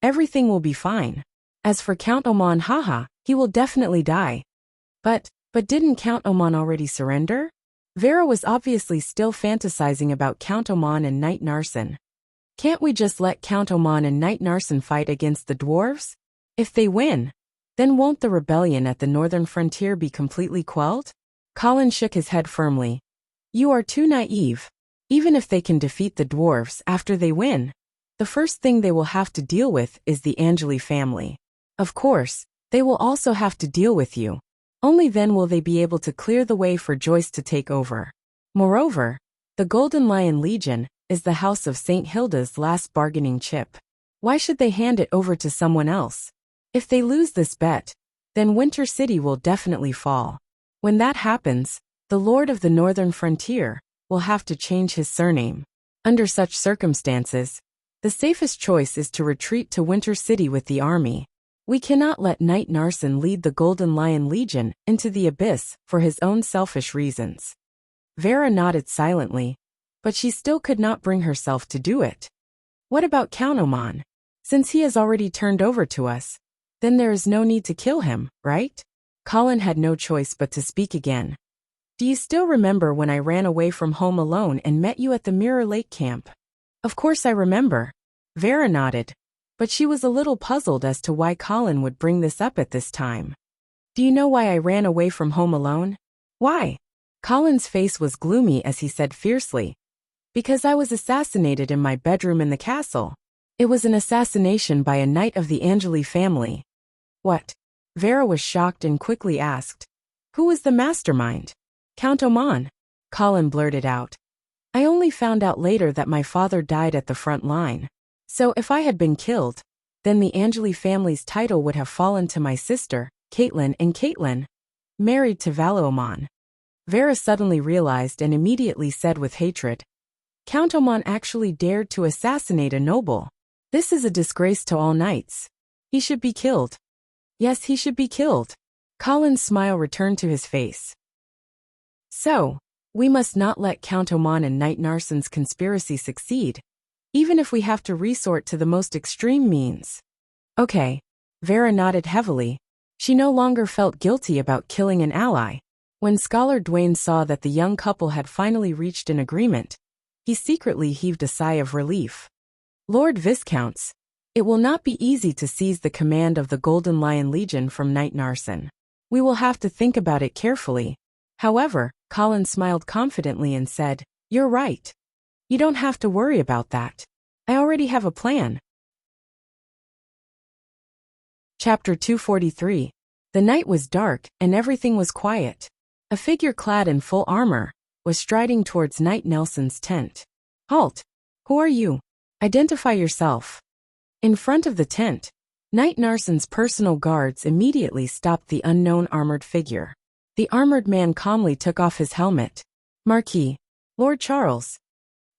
everything will be fine. As for Count Oman, haha, he will definitely die. But didn't Count Oman already surrender? Vera was obviously still fantasizing about Count Oman and Knight Narsen. Can't we just let Count Oman and Knight Narsen fight against the dwarves? If they win, then won't the rebellion at the northern frontier be completely quelled? Colin shook his head firmly. You are too naive. Even if they can defeat the dwarves after they win, the first thing they will have to deal with is the Angeli family. Of course, they will also have to deal with you. Only then will they be able to clear the way for Joyce to take over. Moreover, the Golden Lion Legion is the House of St. Hilda's last bargaining chip. Why should they hand it over to someone else? If they lose this bet, then Winter City will definitely fall. When that happens, the Lord of the Northern Frontier will have to change his surname. Under such circumstances, the safest choice is to retreat to Winter City with the army. We cannot let Knight Narsen lead the Golden Lion Legion into the abyss for his own selfish reasons. Vera nodded silently, but she still could not bring herself to do it. What about Count Oman? Since he has already turned over to us, then there is no need to kill him, right? Colin had no choice but to speak again. Do you still remember when I ran away from home alone and met you at the Mirror Lake camp? Of course I remember. Vera nodded, but she was a little puzzled as to why Colin would bring this up at this time. Do you know why I ran away from home alone? Why? Colin's face was gloomy as he said fiercely. Because I was assassinated in my bedroom in the castle. It was an assassination by a knight of the Angeli family. What? Vera was shocked and quickly asked. Who was the mastermind? Count Oman. Colin blurted out. I only found out later that my father died at the front line. So if I had been killed, then the Angeli family's title would have fallen to my sister, Caitlin, and Caitlin, married to Valo Oman. Vera suddenly realized and immediately said with hatred. Count Oman actually dared to assassinate a noble. This is a disgrace to all knights. He should be killed. Yes, he should be killed. Colin's smile returned to his face. So, we must not let Count Oman and Knight Narsen's conspiracy succeed, even if we have to resort to the most extreme means. Okay. Vera nodded heavily. She no longer felt guilty about killing an ally. When Scholar Dwayne saw that the young couple had finally reached an agreement, he secretly heaved a sigh of relief. Lord Viscounts, it will not be easy to seize the command of the Golden Lion Legion from Knight Narsen. We will have to think about it carefully. However, Colin smiled confidently and said, "You're right. You don't have to worry about that. I already have a plan." Chapter 243. The night was dark, and everything was quiet. A figure clad in full armor was striding towards Knight Nelson's tent. "Halt! Who are you? Identify yourself." In front of the tent, Knight Narsen's personal guards immediately stopped the unknown armored figure. The armored man calmly took off his helmet. "Marquis, Lord Charles."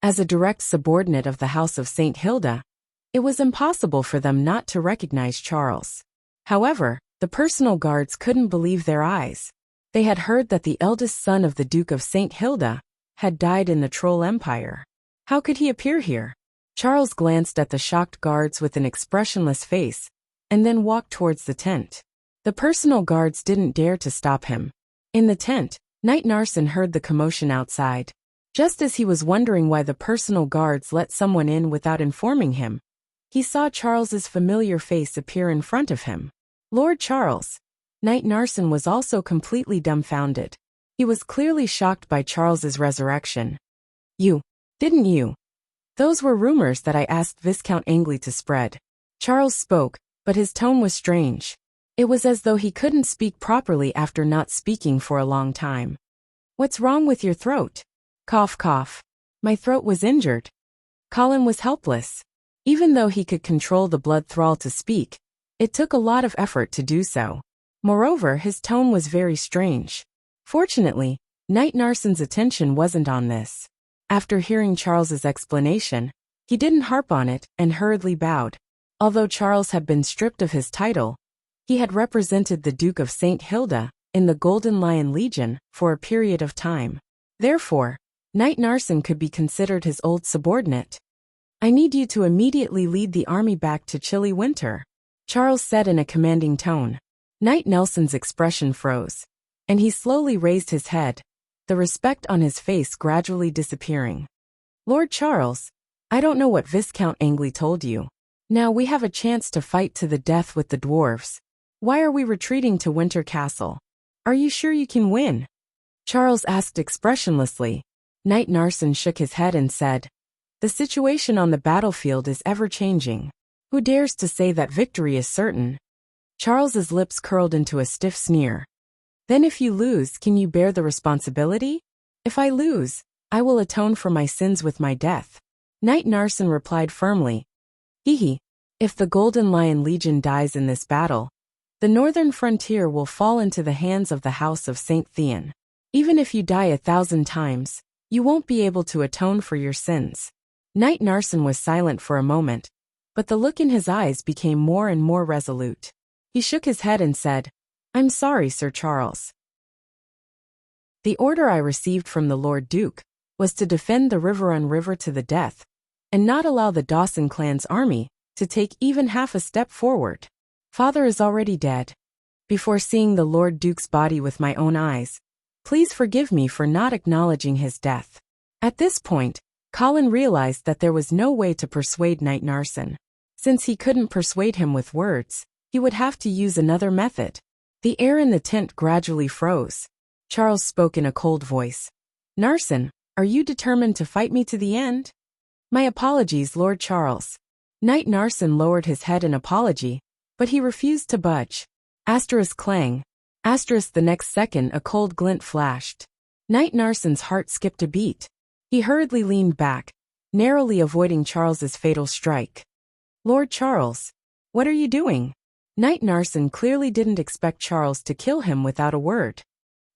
As a direct subordinate of the House of St. Hilda, it was impossible for them not to recognize Charles. However, the personal guards couldn't believe their eyes. They had heard that the eldest son of the Duke of St. Hilda had died in the Troll Empire. How could he appear here? Charles glanced at the shocked guards with an expressionless face, and then walked towards the tent. The personal guards didn't dare to stop him. In the tent, Knight Narsen heard the commotion outside. Just as he was wondering why the personal guards let someone in without informing him, he saw Charles's familiar face appear in front of him. Lord Charles. Knight Narsen was also completely dumbfounded. He was clearly shocked by Charles's resurrection. Didn't you? Those were rumors that I asked Viscount Angley to spread." Charles spoke, but his tone was strange. It was as though he couldn't speak properly after not speaking for a long time. "What's wrong with your throat?" Cough, cough. "My throat was injured." Colin was helpless. Even though he could control the blood thrall to speak, it took a lot of effort to do so. Moreover, his tone was very strange. Fortunately, Knight Narsen's attention wasn't on this. After hearing Charles's explanation, he didn't harp on it and hurriedly bowed. Although Charles had been stripped of his title, he had represented the Duke of St. Hilda in the Golden Lion Legion for a period of time. Therefore, Knight Narsen could be considered his old subordinate. "I need you to immediately lead the army back to chilly winter," Charles said in a commanding tone. Knight Nelson's expression froze, and he slowly raised his head, the respect on his face gradually disappearing. "Lord Charles, I don't know what Viscount Angley told you. Now we have a chance to fight to the death with the dwarves. Why are we retreating to Winter Castle? Are you sure you can win?" Charles asked expressionlessly. Knight Narsen shook his head and said, "The situation on the battlefield is ever-changing. Who dares to say that victory is certain?" Charles's lips curled into a stiff sneer. "Then if you lose, can you bear the responsibility?" "If I lose, I will atone for my sins with my death." Knight Narsen replied firmly. "Hee. If the Golden Lion Legion dies in this battle, the northern frontier will fall into the hands of the House of St. Theon. Even if you die 1,000 times, you won't be able to atone for your sins." Knight Narsen was silent for a moment, but the look in his eyes became more and more resolute. He shook his head and said, "I'm sorry, Sir Charles. The order I received from the Lord Duke was to defend the Riverrun River to the death, and not allow the Dawson clan's army to take even half a step forward. Father is already dead. Before seeing the Lord Duke's body with my own eyes, please forgive me for not acknowledging his death." At this point, Colin realized that there was no way to persuade Knight Narsen. Since he couldn't persuade him with words, he would have to use another method. The air in the tent gradually froze. Charles spoke in a cold voice. "Narsen, are you determined to fight me to the end?" "My apologies, Lord Charles." Knight Narsen lowered his head in apology, but he refused to budge. Asterisk clang. Asterisk the next second a cold glint flashed. Knight Narsen's heart skipped a beat. He hurriedly leaned back, narrowly avoiding Charles's fatal strike. "Lord Charles, what are you doing?" Knight Narsen clearly didn't expect Charles to kill him without a word.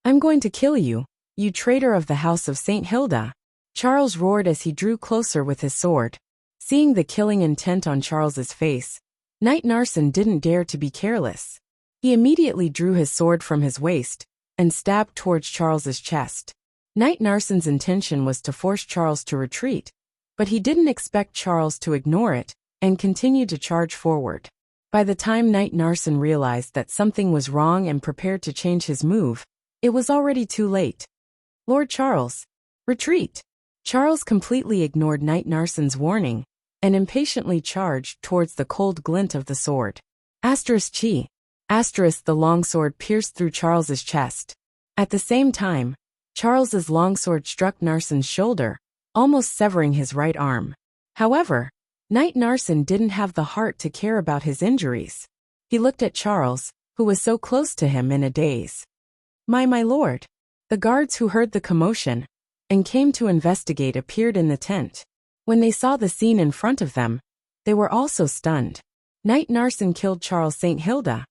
"I'm going to kill you, you traitor of the House of St. Hilda," Charles roared as he drew closer with his sword. Seeing the killing intent on Charles's face, Knight Narsen didn't dare to be careless. He immediately drew his sword from his waist and stabbed towards Charles's chest. Knight Narsen's intention was to force Charles to retreat, but he didn't expect Charles to ignore it and continue to charge forward. By the time Knight Narsen realized that something was wrong and prepared to change his move, It was already too late. Lord Charles, retreat! Charles completely ignored Knight Narson's warning and impatiently charged towards the cold glint of the sword. Chi. The longsword pierced through Charles's chest. At the same time, Charles's longsword struck Narson's shoulder, almost severing his right arm. However, Knight Narson didn't have the heart to care about his injuries. He looked at Charles, who was so close to him, in a daze. My lord. The guards who heard the commotion and came to investigate appeared in the tent. When they saw the scene in front of them, they were also stunned. Knight Narson killed Charles St. Hilda.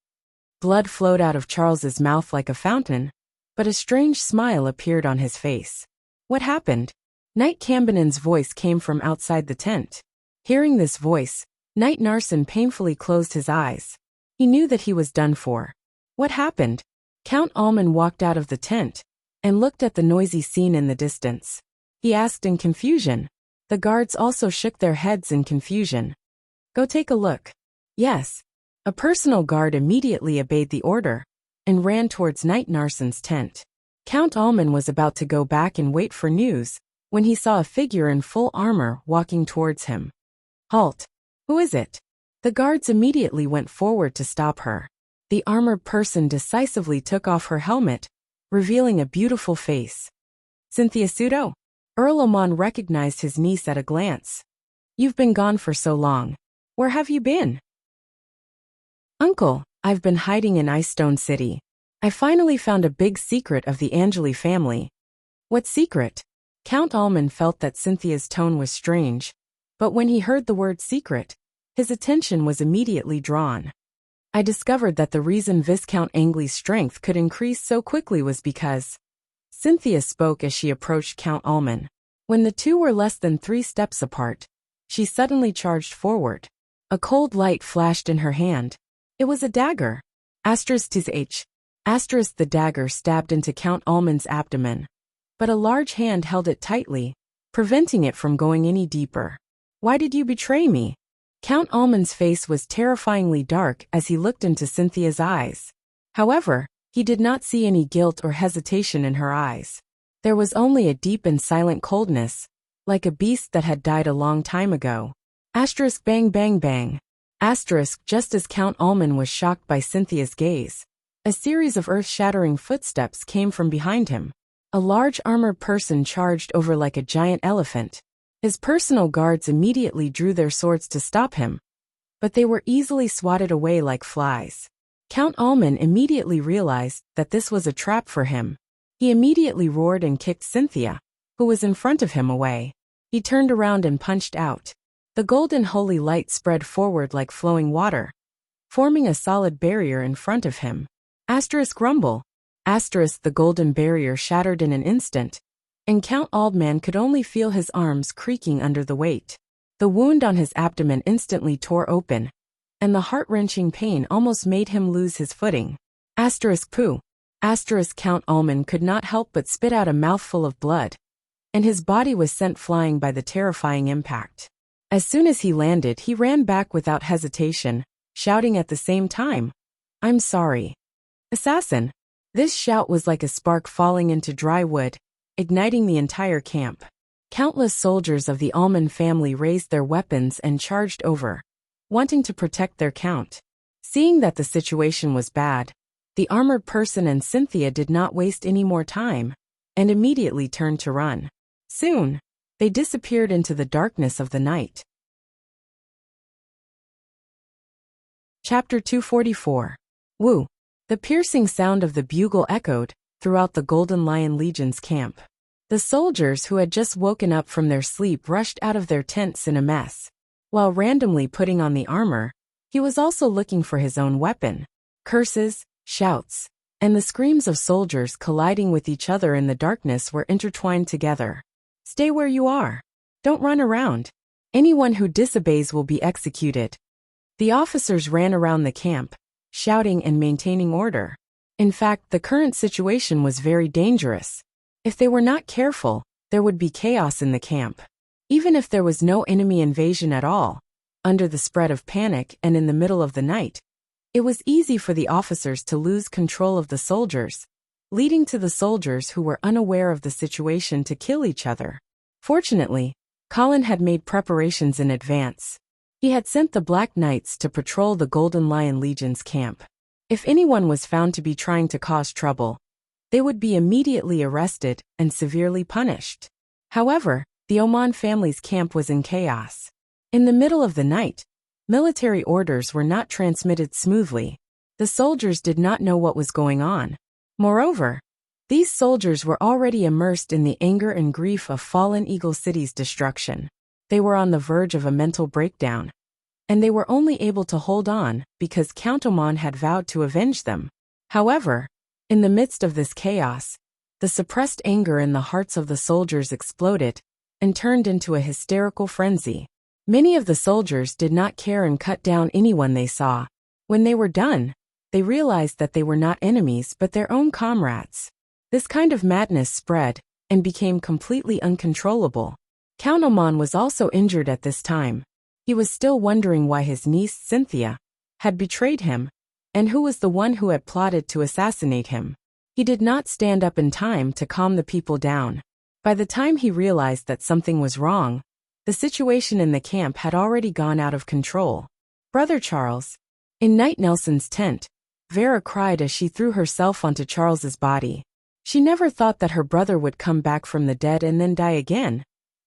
Blood flowed out of Charles's mouth like a fountain, but a strange smile appeared on his face. What happened? Knight Cambonen's voice came from outside the tent. Hearing this voice, Knight Narson painfully closed his eyes. He knew that he was done for. What happened? Count Alman walked out of the tent and looked at the noisy scene in the distance. He asked in confusion. The guards also shook their heads in confusion. Go take a look. Yes. A personal guard immediately obeyed the order and ran towards Knight Narson's tent. Count Alman was about to go back and wait for news when he saw a figure in full armor walking towards him. Halt! Who is it? The guards immediately went forward to stop her. The armored person decisively took off her helmet, revealing a beautiful face. Cynthia Sudo? Earl Oman recognized his niece at a glance. You've been gone for so long. Where have you been? Uncle, I've been hiding in Icestone City. I finally found a big secret of the Angeli family. What secret? Count Alman felt that Cynthia's tone was strange, but when he heard the word secret, his attention was immediately drawn. I discovered that the reason Viscount Angley's strength could increase so quickly was because... Cynthia spoke as she approached Count Alman. When the two were less than 3 steps apart, she suddenly charged forward. A cold light flashed in her hand. It was a dagger. *th. The dagger stabbed into Count Alman's abdomen, but a large hand held it tightly, preventing it from going any deeper. Why did you betray me? Count Alman's face was terrifyingly dark as he looked into Cynthia's eyes. However, he did not see any guilt or hesitation in her eyes. There was only a deep and silent coldness, like a beast that had died a long time ago. Bang bang bang. Just as Count Alman was shocked by Cynthia's gaze, a series of earth-shattering footsteps came from behind him. A large armored person charged over like a giant elephant. His personal guards immediately drew their swords to stop him, but they were easily swatted away like flies. Count Alman immediately realized that this was a trap for him. He immediately roared and kicked Cynthia, who was in front of him, away. He turned around and punched out. The golden holy light spread forward like flowing water, forming a solid barrier in front of him. Rumble. The golden barrier shattered in an instant, and Count Alman could only feel his arms creaking under the weight. The wound on his abdomen instantly tore open, and the heart-wrenching pain almost made him lose his footing. Poo. Count Alman could not help but spit out a mouthful of blood, and his body was sent flying by the terrifying impact. As soon as he landed, he ran back without hesitation, shouting at the same time, "I'm sorry. Assassin!" This shout was like a spark falling into dry wood, igniting the entire camp. Countless soldiers of the Alman family raised their weapons and charged over, wanting to protect their count. Seeing that the situation was bad, the armored person and Cynthia did not waste any more time, and immediately turned to run. Soon, they disappeared into the darkness of the night. Chapter 244. Wu. The piercing sound of the bugle echoed throughout the Golden Lion Legion's camp. The soldiers who had just woken up from their sleep rushed out of their tents in a mess. While randomly putting on the armor, he was also looking for his own weapon. Curses, shouts, and the screams of soldiers colliding with each other in the darkness were intertwined together. Stay where you are. Don't run around. Anyone who disobeys will be executed. The officers ran around the camp, shouting and maintaining order. In fact, the current situation was very dangerous. If they were not careful, there would be chaos in the camp. Even if there was no enemy invasion at all, under the spread of panic and in the middle of the night, it was easy for the officers to lose control of the soldiers leading to the soldiers who were unaware of the situation to kill each other. Fortunately, Colin had made preparations in advance. He had sent the Black Knights to patrol the Golden Lion Legion's camp. If anyone was found to be trying to cause trouble, they would be immediately arrested and severely punished. However, the Oman family's camp was in chaos. In the middle of the night, military orders were not transmitted smoothly. The soldiers did not know what was going on. Moreover, these soldiers were already immersed in the anger and grief of Fallen Eagle City's destruction. They were on the verge of a mental breakdown, and they were only able to hold on because Count Oman had vowed to avenge them. However, in the midst of this chaos, the suppressed anger in the hearts of the soldiers exploded and turned into a hysterical frenzy. Many of the soldiers did not care and cut down anyone they saw. When they were done, they realized that they were not enemies but their own comrades. This kind of madness spread and became completely uncontrollable. Count Oman was also injured at this time. He was still wondering why his niece Cynthia had betrayed him, and who was the one who had plotted to assassinate him. He did not stand up in time to calm the people down. By the time he realized that something was wrong, the situation in the camp had already gone out of control. Brother Charles. In Knight Nelson's tent, Vera cried as she threw herself onto Charles's body. She never thought that her brother would come back from the dead and then die again.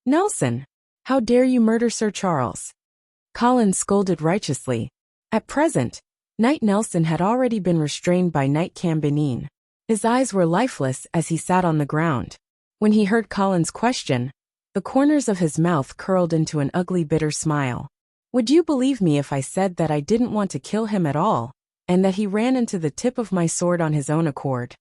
"Nelson, how dare you murder Sir Charles?" Colin scolded righteously. At present, Knight Nelson had already been restrained by Knight Cambenin. His eyes were lifeless as he sat on the ground. When he heard Colin's question, the corners of his mouth curled into an ugly bitter smile. "Would you believe me if I said that I didn't want to kill him at all, and that he ran into the tip of my sword on his own accord?"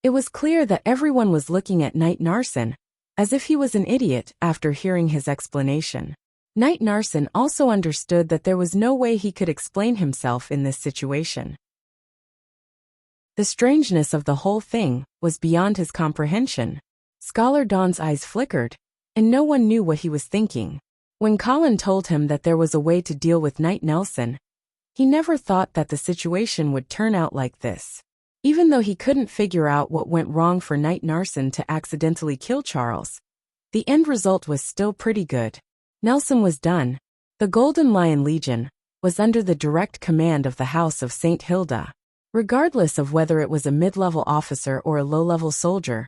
It was clear that everyone was looking at Knight Narsen, as if he was an idiot after hearing his explanation. Knight Narsen also understood that there was no way he could explain himself in this situation. The strangeness of the whole thing was beyond his comprehension. Scholar Dawn's eyes flickered, and no one knew what he was thinking. When Colin told him that there was a way to deal with Knight Nelson, he never thought that the situation would turn out like this. Even though he couldn't figure out what went wrong for Knight Narsen to accidentally kill Charles, the end result was still pretty good. Nelson was done. The Golden Lion Legion was under the direct command of the House of St. Hilda. Regardless of whether it was a mid-level officer or a low-level soldier,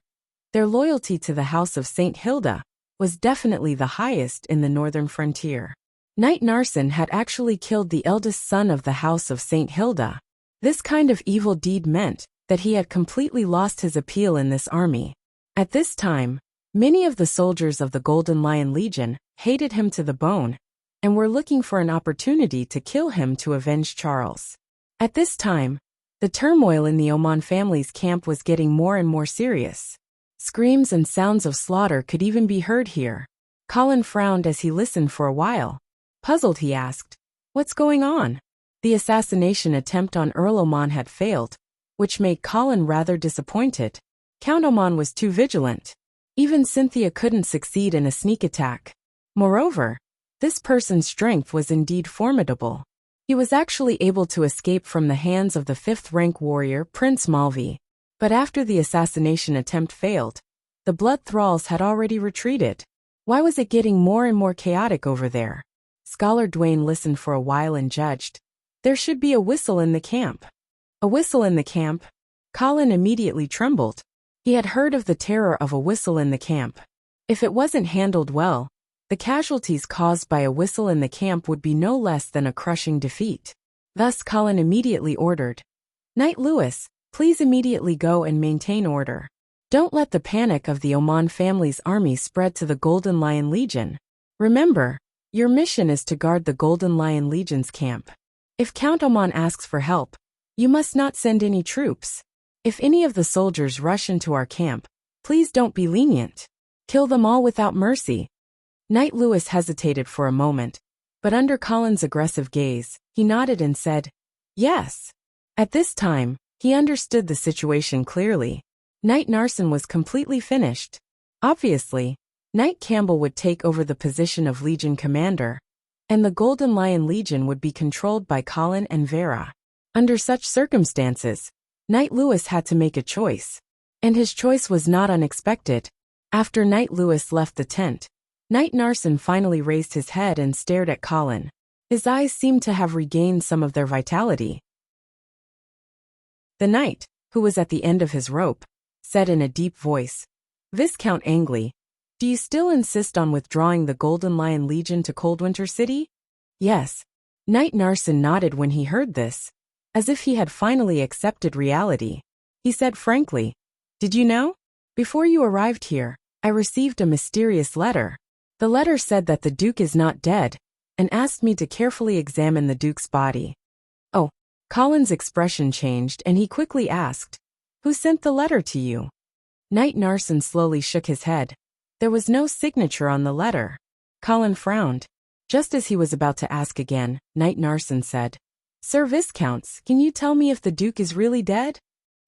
their loyalty to the House of St. Hilda was definitely the highest in the northern frontier. Knight Narsen had actually killed the eldest son of the House of St. Hilda. This kind of evil deed meant that he had completely lost his appeal in this army. At this time, many of the soldiers of the Golden Lion Legion hated him to the bone and were looking for an opportunity to kill him to avenge Charles. At this time, the turmoil in the Oman family's camp was getting more and more serious. Screams and sounds of slaughter could even be heard here. Colin frowned as he listened for a while. Puzzled, he asked, "What's going on?" The assassination attempt on Earl Oman had failed, which made Colin rather disappointed. Count Oman was too vigilant. Even Cynthia couldn't succeed in a sneak attack. Moreover, this person's strength was indeed formidable. He was actually able to escape from the hands of the 5th-rank warrior Prince Malvi. But after the assassination attempt failed, the blood thralls had already retreated. Why was it getting more and more chaotic over there? Scholar Dwayne listened for a while and judged. There should be a whistle in the camp. A whistle in the camp? Colin immediately trembled. He had heard of the terror of a whistle in the camp. If it wasn't handled well, the casualties caused by a whistle in the camp would be no less than a crushing defeat. Thus Colin immediately ordered, "Knight Lewis, please immediately go and maintain order. Don't let the panic of the Oman family's army spread to the Golden Lion Legion. Remember, your mission is to guard the Golden Lion Legion's camp. If Count Oman asks for help, you must not send any troops. If any of the soldiers rush into our camp, please don't be lenient. Kill them all without mercy." Knight Lewis hesitated for a moment, but under Colin's aggressive gaze, he nodded and said, "Yes." At this time, he understood the situation clearly. Knight Narsen was completely finished. Obviously, Knight Campbell would take over the position of Legion commander, and the Golden Lion Legion would be controlled by Colin and Vera. Under such circumstances, Knight Lewis had to make a choice. And his choice was not unexpected. After Knight Lewis left the tent, Knight Narsen finally raised his head and stared at Colin. His eyes seemed to have regained some of their vitality. The knight, who was at the end of his rope, said in a deep voice, "Viscount Angley, do you still insist on withdrawing the Golden Lion Legion to Coldwinter City?" Yes. Knight Narsen nodded when he heard this, as if he had finally accepted reality. He said frankly, "Did you know? Before you arrived here, I received a mysterious letter. The letter said that the Duke is not dead, and asked me to carefully examine the Duke's body." Oh, Colin's expression changed and he quickly asked, "Who sent the letter to you?" Knight Narsen slowly shook his head. There was no signature on the letter. Colin frowned. Just as he was about to ask again, Knight Narsen said, "Sir Viscounts, can you tell me if the Duke is really dead?"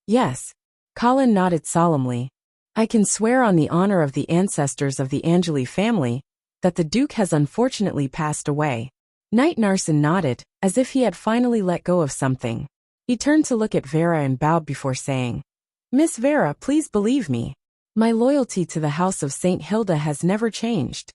"Yes." Colin nodded solemnly. "I can swear on the honor of the ancestors of the Angeli family that the Duke has unfortunately passed away." Knight Narsen nodded, as if he had finally let go of something. He turned to look at Vera and bowed before saying, "Miss Vera, please believe me. My loyalty to the House of St. Hilda has never changed."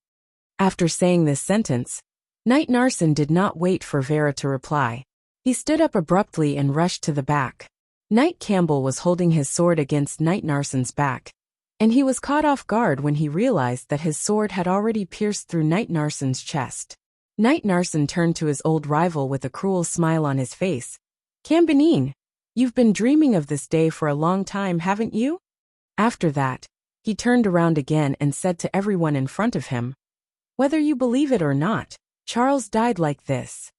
After saying this sentence, Knight Narsen did not wait for Vera to reply. He stood up abruptly and rushed to the back. Knight Campbell was holding his sword against Knight Narsen's back, and he was caught off guard when he realized that his sword had already pierced through Knight Narsen's chest. Knight Narsen turned to his old rival with a cruel smile on his face. "Cambonine, you've been dreaming of this day for a long time, haven't you?" After that, he turned around again and said to everyone in front of him, "Whether you believe it or not, Charles died like this."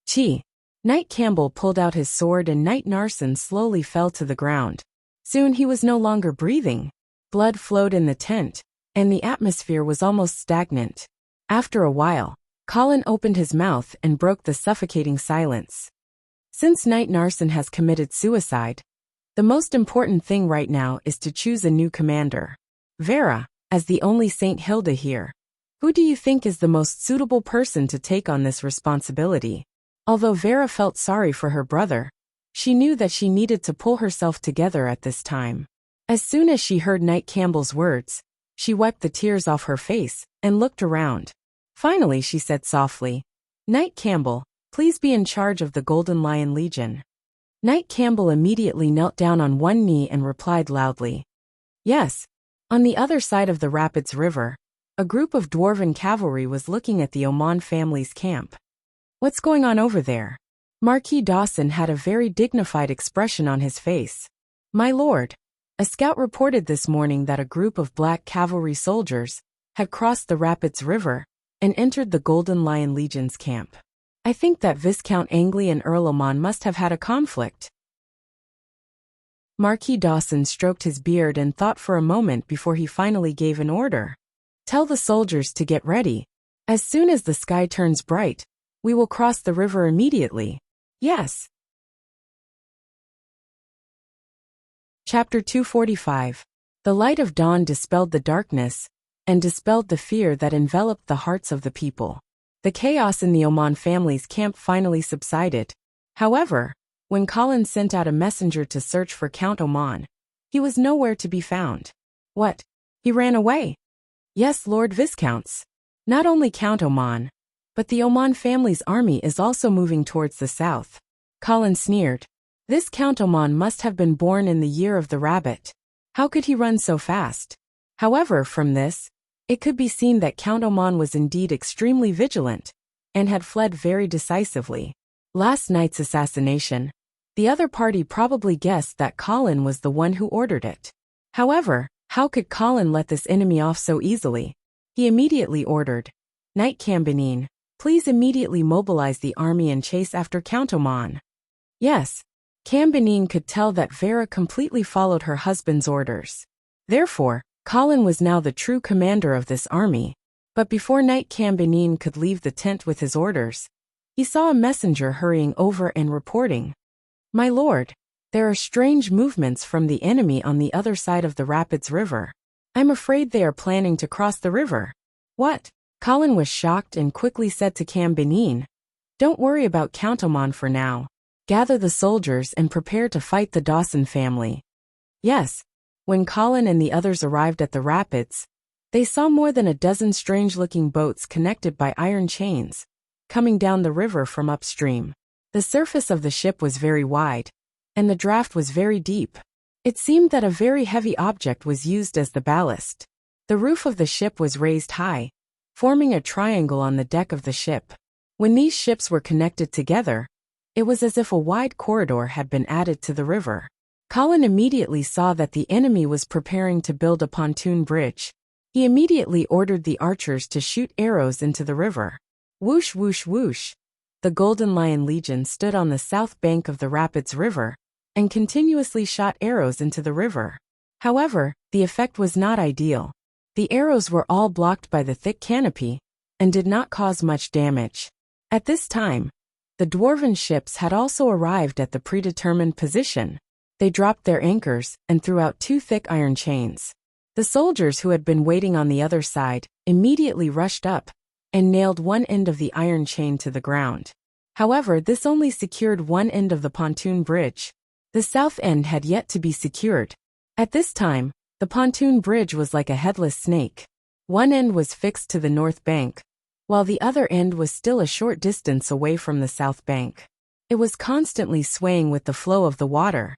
Chi. Knight Campbell pulled out his sword and Knight Narsen slowly fell to the ground. Soon he was no longer breathing. Blood flowed in the tent, and the atmosphere was almost stagnant. After a while, Colin opened his mouth and broke the suffocating silence. "Since Knight Narsen has committed suicide, the most important thing right now is to choose a new commander. Vera, as the only St. Hilda here, who do you think is the most suitable person to take on this responsibility?" Although Vera felt sorry for her brother, she knew that she needed to pull herself together at this time. As soon as she heard Knight Campbell's words, she wiped the tears off her face and looked around. Finally she said softly, "Knight Campbell, please be in charge of the Golden Lion Legion." Knight Campbell immediately knelt down on one knee and replied loudly, "Yes." On the other side of the Rapids River, a group of dwarven cavalry was looking at the Oman family's camp. "What's going on over there?" Marquis Dawson had a very dignified expression on his face. "My lord, a scout reported this morning that a group of black cavalry soldiers had crossed the Rapids River and entered the Golden Lion Legion's camp. I think that Viscount Angley and Earl Oman must have had a conflict." Marquis Dawson stroked his beard and thought for a moment before he finally gave an order. "Tell the soldiers to get ready. As soon as the sky turns bright, we will cross the river immediately." "Yes." Chapter 245. The light of dawn dispelled the darkness and dispelled the fear that enveloped the hearts of the people. The chaos in the Oman family's camp finally subsided. However, when Colin sent out a messenger to search for Count Oman, he was nowhere to be found. What? He ran away? Yes, Lord Viscounts. Not only Count Oman, but the Oman family's army is also moving towards the south. Colin sneered. This Count Oman must have been born in the year of the rabbit. How could he run so fast? However, from this, it could be seen that Count Oman was indeed extremely vigilant and had fled very decisively. Last night's assassination, the other party probably guessed that Colin was the one who ordered it. However, how could Colin let this enemy off so easily? He immediately ordered, Knight Cambonine, please immediately mobilize the army and chase after Count Oman. Yes, Cambonine could tell that Vera completely followed her husband's orders. Therefore, Colin was now the true commander of this army. But before Knight Cambonine could leave the tent with his orders, he saw a messenger hurrying over and reporting, My lord, there are strange movements from the enemy on the other side of the Rapids River. I'm afraid they are planning to cross the river. What? Colin was shocked and quickly said to Cambonine, Don't worry about Count Oman for now. Gather the soldiers and prepare to fight the Dawson family. Yes. When Colin and the others arrived at the rapids, they saw more than a dozen strange-looking boats connected by iron chains, coming down the river from upstream. The surface of the ship was very wide, and the draft was very deep. It seemed that a very heavy object was used as the ballast. The roof of the ship was raised high, forming a triangle on the deck of the ship. When these ships were connected together, it was as if a wide corridor had been added to the river. Colin immediately saw that the enemy was preparing to build a pontoon bridge. He immediately ordered the archers to shoot arrows into the river. Whoosh, whoosh, whoosh. The Golden Lion Legion stood on the south bank of the Rapids River and continuously shot arrows into the river. However, the effect was not ideal. The arrows were all blocked by the thick canopy and did not cause much damage. At this time, the dwarven ships had also arrived at the predetermined position. They dropped their anchors and threw out two thick iron chains. The soldiers who had been waiting on the other side immediately rushed up and nailed one end of the iron chain to the ground. However, this only secured one end of the pontoon bridge. The south end had yet to be secured. At this time, the pontoon bridge was like a headless snake. One end was fixed to the north bank, while the other end was still a short distance away from the south bank. It was constantly swaying with the flow of the water.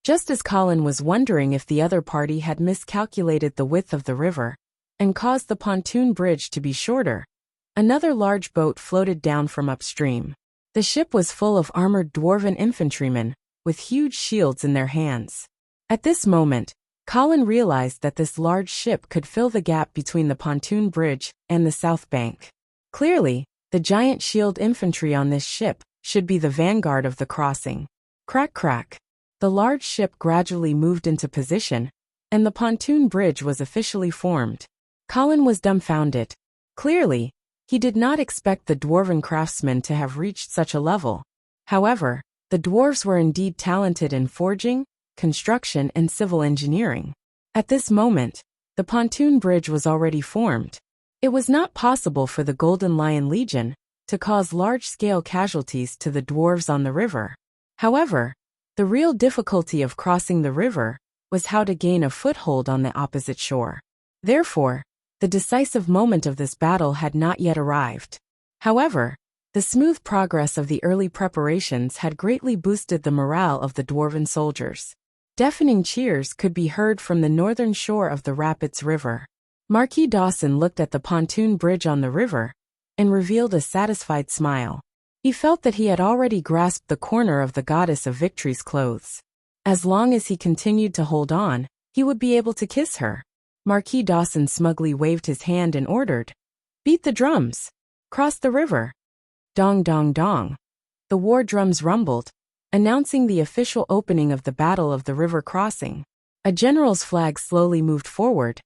Just as Colin was wondering if the other party had miscalculated the width of the river and caused the pontoon bridge to be shorter, another large boat floated down from upstream. The ship was full of armored dwarven infantrymen, with huge shields in their hands. At this moment, Colin realized that this large ship could fill the gap between the pontoon bridge and the south bank. Clearly, the giant shield infantry on this ship should be the vanguard of the crossing. Crack, crack. The large ship gradually moved into position, and the pontoon bridge was officially formed. Colin was dumbfounded. Clearly, he did not expect the dwarven craftsmen to have reached such a level. However, the dwarves were indeed talented in forging, construction, and civil engineering. At this moment, the pontoon bridge was already formed. It was not possible for the Golden Lion Legion to cause large-scale casualties to the dwarves on the river. However, the real difficulty of crossing the river was how to gain a foothold on the opposite shore. Therefore, the decisive moment of this battle had not yet arrived. However, the smooth progress of the early preparations had greatly boosted the morale of the dwarven soldiers. Deafening cheers could be heard from the northern shore of the Rapids River. Marquis Dawson looked at the pontoon bridge on the river and revealed a satisfied smile. He felt that he had already grasped the corner of the Goddess of Victory's clothes. As long as he continued to hold on, he would be able to kiss her. Marquis Dawson smugly waved his hand and ordered, "Beat the drums! Cross the river!" Dong dong dong. The war drums rumbled, announcing the official opening of the Battle of the River Crossing. A general's flag slowly moved forward,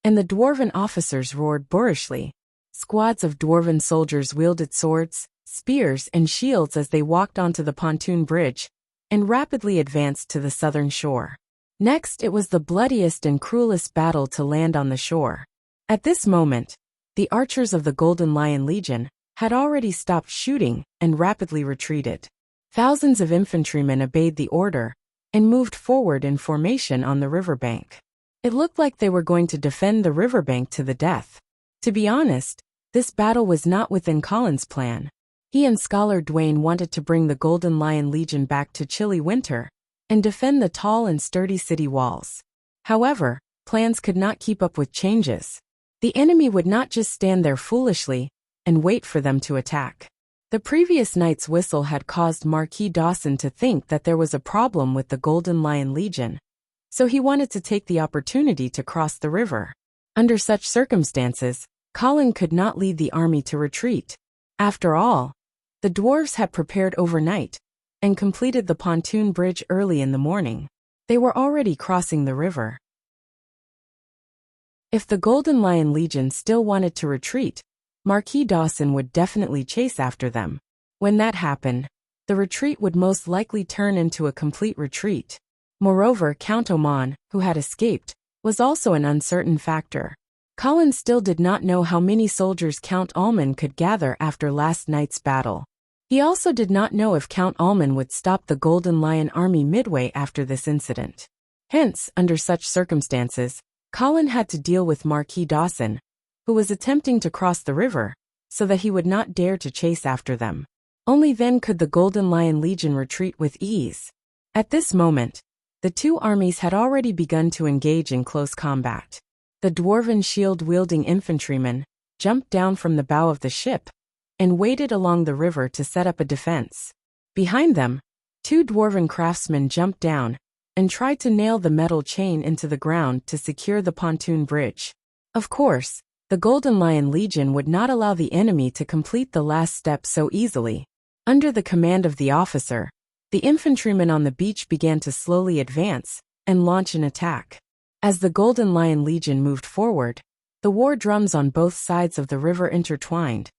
and the dwarven officers roared boorishly. Squads of dwarven soldiers wielded swords, spears, and shields as they walked onto the pontoon bridge and rapidly advanced to the southern shore. Next, it was the bloodiest and cruelest battle to land on the shore. At this moment, the archers of the Golden Lion Legion had already stopped shooting and rapidly retreated. Thousands of infantrymen obeyed the order and moved forward in formation on the riverbank. It looked like they were going to defend the riverbank to the death. To be honest, this battle was not within Colin's plan. He and Scholar Dwayne wanted to bring the Golden Lion Legion back to chilly winter and defend the tall and sturdy city walls. However, plans could not keep up with changes. The enemy would not just stand there foolishly and wait for them to attack. The previous night's whistle had caused Marquis Dawson to think that there was a problem with the Golden Lion Legion, so he wanted to take the opportunity to cross the river. Under such circumstances, Colin could not lead the army to retreat. After all, the dwarves had prepared overnight and completed the pontoon bridge early in the morning. They were already crossing the river. If the Golden Lion Legion still wanted to retreat, Marquis Dawson would definitely chase after them. When that happened, the retreat would most likely turn into a complete retreat. Moreover, Count Oman, who had escaped, was also an uncertain factor. Colin still did not know how many soldiers Count Alman could gather after last night's battle. He also did not know if Count Alman would stop the Golden Lion army midway after this incident. Hence, under such circumstances, Colin had to deal with Marquis Dawson, who was attempting to cross the river, so that he would not dare to chase after them. Only then could the Golden Lion Legion retreat with ease. At this moment, the two armies had already begun to engage in close combat. The dwarven shield-wielding infantrymen jumped down from the bow of the ship and waded along the river to set up a defense. Behind them, two dwarven craftsmen jumped down and tried to nail the metal chain into the ground to secure the pontoon bridge. Of course, the Golden Lion Legion would not allow the enemy to complete the last step so easily. Under the command of the officer, the infantrymen on the beach began to slowly advance and launch an attack. As the Golden Lion Legion moved forward, the war drums on both sides of the river intertwined,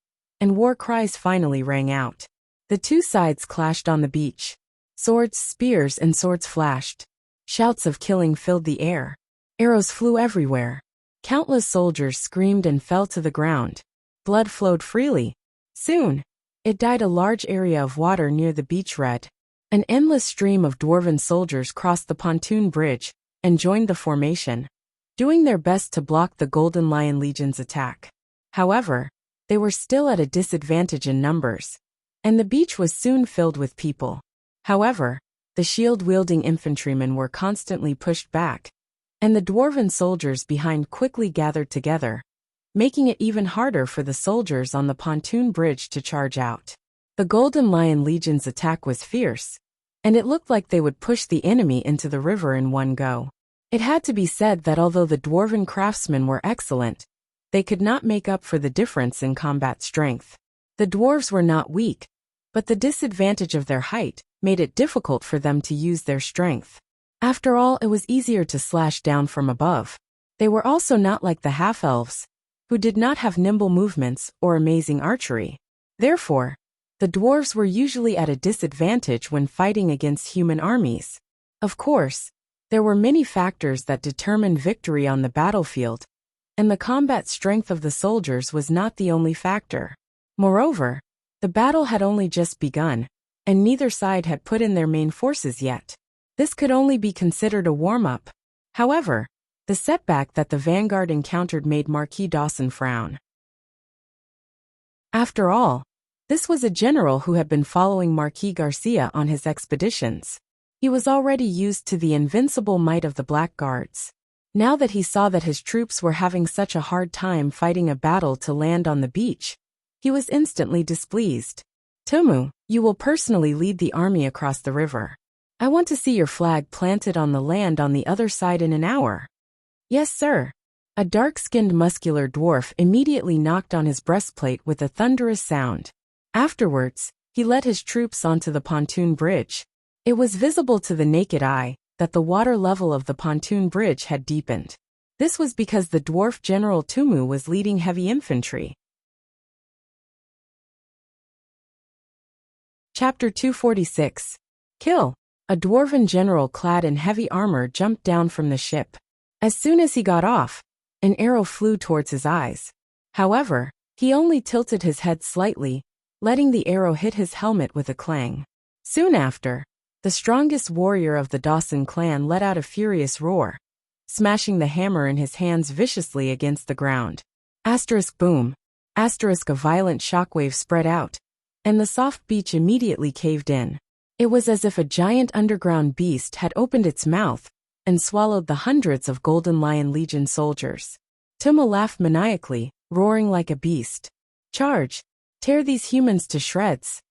and war cries finally rang out. The two sides clashed on the beach. Swords, spears, and swords flashed. Shouts of killing filled the air. Arrows flew everywhere. Countless soldiers screamed and fell to the ground. Blood flowed freely. Soon, it dyed a large area of water near the beach red. An endless stream of dwarven soldiers crossed the pontoon bridge and joined the formation, doing their best to block the Golden Lion Legion's attack. However, they were still at a disadvantage in numbers, and the beach was soon filled with people. However, the shield-wielding infantrymen were constantly pushed back, and the dwarven soldiers behind quickly gathered together, making it even harder for the soldiers on the pontoon bridge to charge out. The Golden Lion Legion's attack was fierce, and it looked like they would push the enemy into the river in one go. It had to be said that although the dwarven craftsmen were excellent, they could not make up for the difference in combat strength. The dwarves were not weak, but the disadvantage of their height made it difficult for them to use their strength. After all, it was easier to slash down from above. They were also not like the half-elves, who did not have nimble movements or amazing archery. Therefore, the dwarves were usually at a disadvantage when fighting against human armies. Of course, there were many factors that determined victory on the battlefield, and the combat strength of the soldiers was not the only factor. Moreover, the battle had only just begun, and neither side had put in their main forces yet. This could only be considered a warm-up. However, the setback that the vanguard encountered made Marquis Dawson frown. After all, this was a general who had been following Marquis Garcia on his expeditions. He was already used to the invincible might of the Black Guards. Now that he saw that his troops were having such a hard time fighting a battle to land on the beach, he was instantly displeased. "Tumu, you will personally lead the army across the river. I want to see your flag planted on the land on the other side in an hour." "Yes, sir." A dark-skinned muscular dwarf immediately knocked on his breastplate with a thunderous sound. Afterwards, he led his troops onto the pontoon bridge. It was visible to the naked eye that the water level of the pontoon bridge had deepened. This was because the dwarf General Tumu was leading heavy infantry. Chapter 246. Kill. A dwarven general clad in heavy armor jumped down from the ship. As soon as he got off, an arrow flew towards his eyes. However, he only tilted his head slightly, letting the arrow hit his helmet with a clang. Soon after, the strongest warrior of the Dawson clan let out a furious roar, smashing the hammer in his hands viciously against the ground. Asterisk boom. Asterisk a violent shockwave spread out, and the soft beach immediately caved in. It was as if a giant underground beast had opened its mouth and swallowed the hundreds of Golden Lion Legion soldiers. Tuma laughed maniacally, roaring like a beast. "Charge! Tear these humans to shreds!"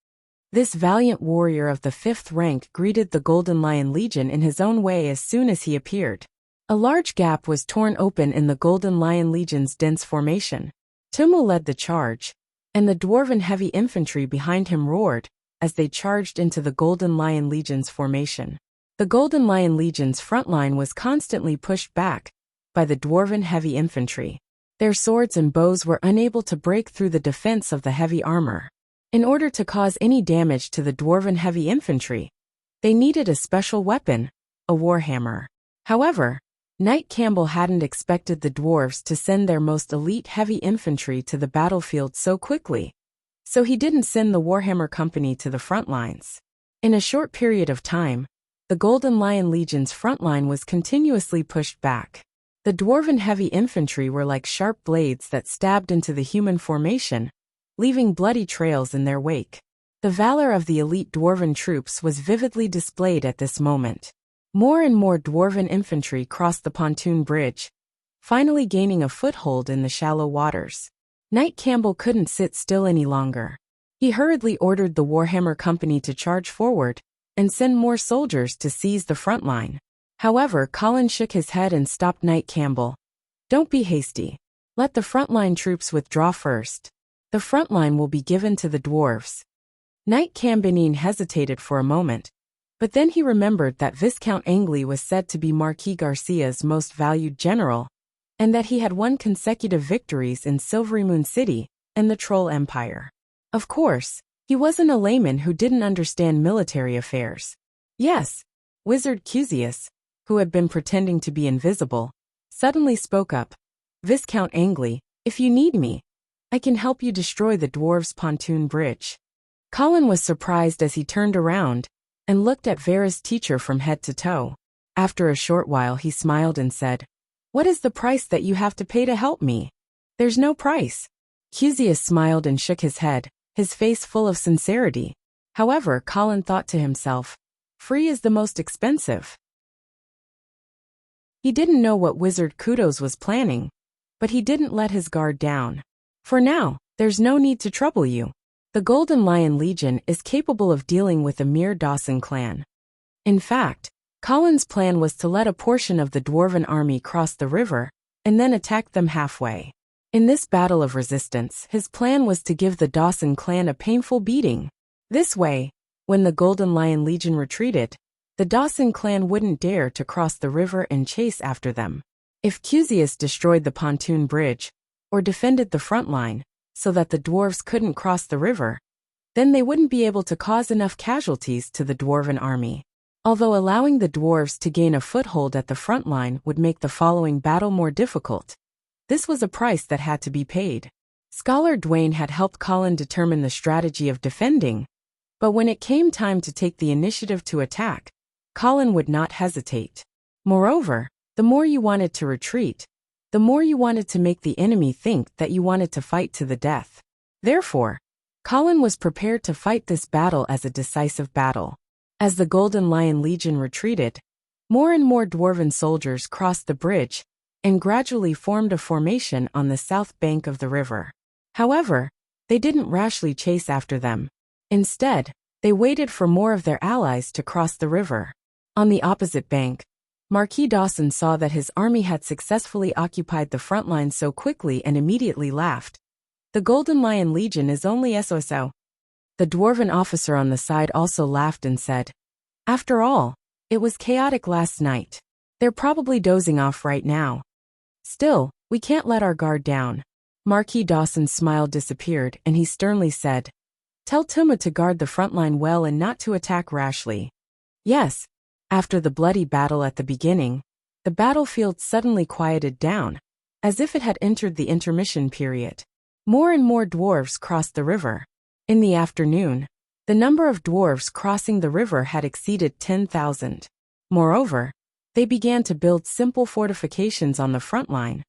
This valiant warrior of the 5th rank greeted the Golden Lion Legion in his own way as soon as he appeared. A large gap was torn open in the Golden Lion Legion's dense formation. Tumu led the charge, and the dwarven heavy infantry behind him roared as they charged into the Golden Lion Legion's formation. The Golden Lion Legion's front line was constantly pushed back by the dwarven heavy infantry. Their swords and bows were unable to break through the defense of the heavy armor. In order to cause any damage to the dwarven heavy infantry, they needed a special weapon, a warhammer. However, Knight Campbell hadn't expected the dwarves to send their most elite heavy infantry to the battlefield so quickly, so he didn't send the Warhammer Company to the front lines. In a short period of time, the Golden Lion Legion's front line was continuously pushed back. The dwarven heavy infantry were like sharp blades that stabbed into the human formation, leaving bloody trails in their wake. The valor of the elite dwarven troops was vividly displayed at this moment. More and more dwarven infantry crossed the pontoon bridge, finally gaining a foothold in the shallow waters. Knight Campbell couldn't sit still any longer. He hurriedly ordered the Warhammer Company to charge forward and send more soldiers to seize the front line. However, Colin shook his head and stopped Knight Campbell. "Don't be hasty. Let the frontline troops withdraw first. The front line will be given to the dwarves." Knight Campbell hesitated for a moment, but then he remembered that Viscount Angley was said to be Marquis Garcia's most valued general, and that he had won consecutive victories in Silvery Moon City and the Troll Empire. Of course, he wasn't a layman who didn't understand military affairs. Yes, Wizard Cusius, who had been pretending to be invisible, suddenly spoke up. "Viscount Angley, if you need me, I can help you destroy the dwarves' pontoon bridge." Colin was surprised as he turned around and looked at Vera's teacher from head to toe. After a short while he smiled and said, "What is the price that you have to pay to help me?" "There's no price." Cusius smiled and shook his head, his face full of sincerity. However, Colin thought to himself, free is the most expensive. He didn't know what Wizard Kudos was planning, but he didn't let his guard down. "For now, there's no need to trouble you. The Golden Lion Legion is capable of dealing with the mere Dawson clan." In fact, Colin's plan was to let a portion of the dwarven army cross the river and then attack them halfway. In this battle of resistance, his plan was to give the Dawson clan a painful beating. This way, when the Golden Lion Legion retreated, the Dawson clan wouldn't dare to cross the river and chase after them. If Cusius destroyed the pontoon bridge, or defended the front line, so that the dwarves couldn't cross the river, then they wouldn't be able to cause enough casualties to the dwarven army. Although allowing the dwarves to gain a foothold at the front line would make the following battle more difficult, this was a price that had to be paid. Scholar Dwayne had helped Colin determine the strategy of defending, but when it came time to take the initiative to attack, Colin would not hesitate. Moreover, the more you wanted to retreat, the more you wanted to make the enemy think that you wanted to fight to the death. Therefore, Colin was prepared to fight this battle as a decisive battle. As the Golden Lion Legion retreated, more and more dwarven soldiers crossed the bridge and gradually formed a formation on the south bank of the river. However, they didn't rashly chase after them. Instead, they waited for more of their allies to cross the river. On the opposite bank, Marquis Dawson saw that his army had successfully occupied the front line so quickly and immediately laughed. "The Golden Lion Legion is only SOSO. The dwarven officer on the side also laughed and said, "After all, it was chaotic last night. They're probably dozing off right now. Still, we can't let our guard down." Marquis Dawson's smile disappeared and he sternly said, "Tell Tuma to guard the front line well and not to attack rashly." Yes. After the bloody battle at the beginning, the battlefield suddenly quieted down, as if it had entered the intermission period. More and more dwarves crossed the river. In the afternoon, the number of dwarves crossing the river had exceeded 10,000. Moreover, they began to build simple fortifications on the front line,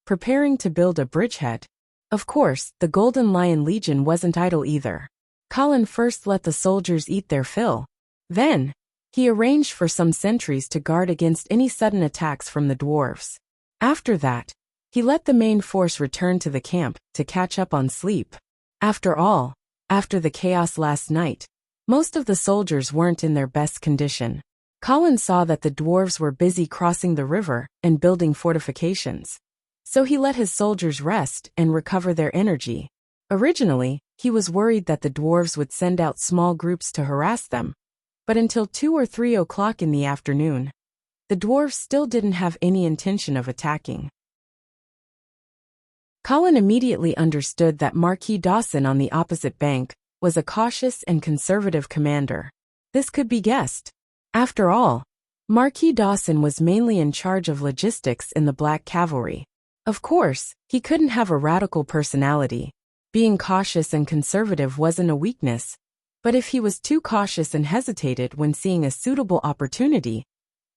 preparing to build a bridgehead. Of course, the Golden Lion Legion wasn't idle either. Colin first let the soldiers eat their fill. Then, he arranged for some sentries to guard against any sudden attacks from the dwarves. After that, he let the main force return to the camp to catch up on sleep. After all, after the chaos last night, most of the soldiers weren't in their best condition. Colin saw that the dwarves were busy crossing the river and building fortifications. So he let his soldiers rest and recover their energy. Originally, he was worried that the dwarves would send out small groups to harass them, but until 2 or 3 o'clock in the afternoon, the dwarves still didn't have any intention of attacking. Colin immediately understood that Marquis Dawson on the opposite bank was a cautious and conservative commander. This could be guessed. After all, Marquis Dawson was mainly in charge of logistics in the Black Cavalry. Of course, he couldn't have a radical personality. Being cautious and conservative wasn't a weakness, But if he was too cautious and hesitated when seeing a suitable opportunity,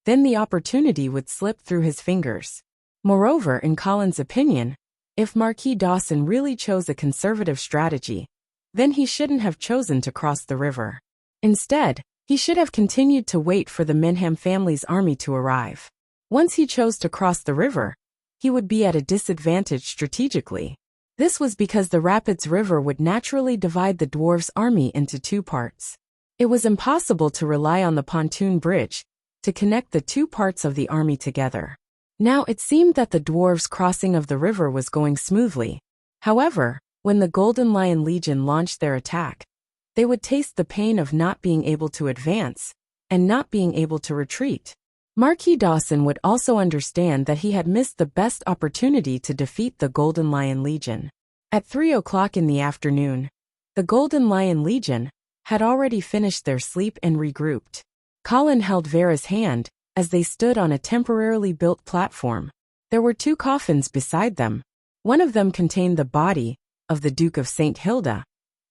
then the opportunity would slip through his fingers. Moreover, in Colin's opinion, if Marquis Dawson really chose a conservative strategy, then he shouldn't have chosen to cross the river. Instead, he should have continued to wait for the Menham family's army to arrive. Once he chose to cross the river, he would be at a disadvantage strategically. This was because the Rapids River would naturally divide the dwarves' army into two parts. It was impossible to rely on the pontoon bridge to connect the two parts of the army together. Now it seemed that the dwarves' crossing of the river was going smoothly. However, when the Golden Lion Legion launched their attack, they would taste the pain of not being able to advance and not being able to retreat. Marquis Dawson would also understand that he had missed the best opportunity to defeat the Golden Lion Legion. At 3 o'clock in the afternoon, the Golden Lion Legion had already finished their sleep and regrouped. Colin held Vera's hand as they stood on a temporarily built platform. There were two coffins beside them. One of them contained the body of the Duke of St. Hilda,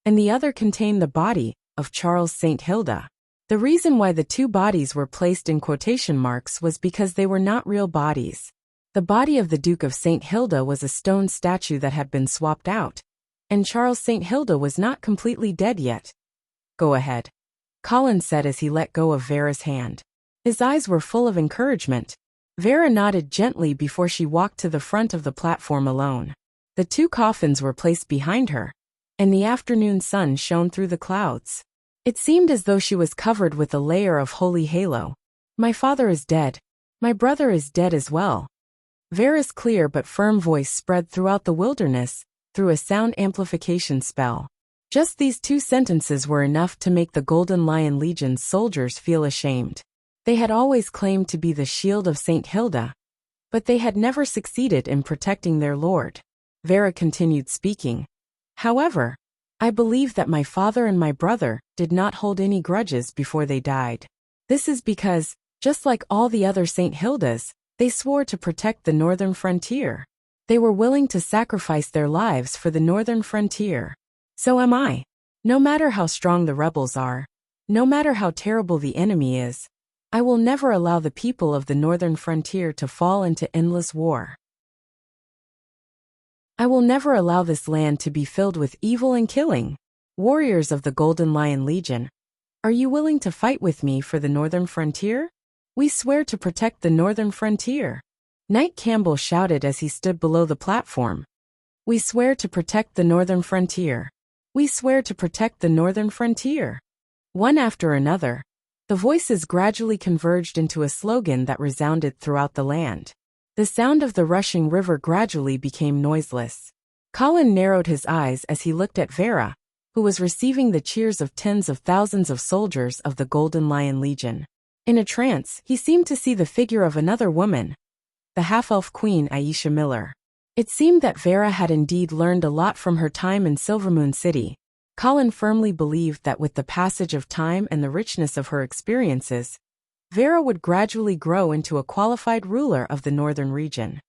and the other contained the body of Charles St. Hilda. The reason why the two bodies were placed in quotation marks was because they were not real bodies. The body of the Duke of St. Hilda was a stone statue that had been swapped out, and Charles St. Hilda was not completely dead yet. "Go ahead," Colin said as he let go of Vera's hand. His eyes were full of encouragement. Vera nodded gently before she walked to the front of the platform alone. The two coffins were placed behind her, and the afternoon sun shone through the clouds. It seemed as though she was covered with a layer of holy halo. "My father is dead. My brother is dead as well." Vera's clear but firm voice spread throughout the wilderness through a sound amplification spell. Just these two sentences were enough to make the Golden Lion Legion's soldiers feel ashamed. They had always claimed to be the shield of St. Hilda, but they had never succeeded in protecting their lord. Vera continued speaking. "However, I believe that my father and my brother did not hold any grudges before they died. This is because, just like all the other St. Hildas, they swore to protect the northern frontier. They were willing to sacrifice their lives for the northern frontier. So am I. No matter how strong the rebels are, no matter how terrible the enemy is, I will never allow the people of the northern frontier to fall into endless war. I will never allow this land to be filled with evil and killing. Warriors of the Golden Lion Legion, are you willing to fight with me for the northern frontier? We swear to protect the northern frontier." Knight Campbell shouted as he stood below the platform. "We swear to protect the northern frontier. We swear to protect the northern frontier." One after another, the voices gradually converged into a slogan that resounded throughout the land. The sound of the rushing river gradually became noiseless. Colin narrowed his eyes as he looked at Vera, who was receiving the cheers of tens of thousands of soldiers of the Golden Lion Legion. In a trance, he seemed to see the figure of another woman, the half-elf queen Aisha Miller. It seemed that Vera had indeed learned a lot from her time in Silvermoon City. Colin firmly believed that with the passage of time and the richness of her experiences, Vera would gradually grow into a qualified ruler of the northern region.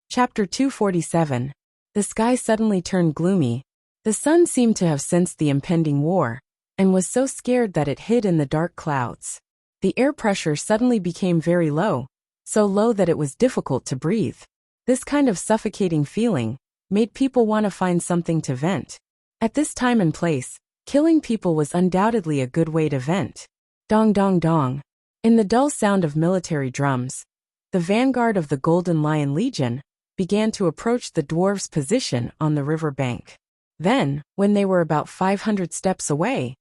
Chapter 247. The sky suddenly turned gloomy. The sun seemed to have sensed the impending war, and was so scared that it hid in the dark clouds. The air pressure suddenly became very low, so low that it was difficult to breathe. This kind of suffocating feeling made people want to find something to vent. At this time and place, killing people was undoubtedly a good way to vent. Dong dong dong. In the dull sound of military drums, the vanguard of the Golden Lion Legion began to approach the dwarves' position on the river bank. Then, when they were about 500 steps away,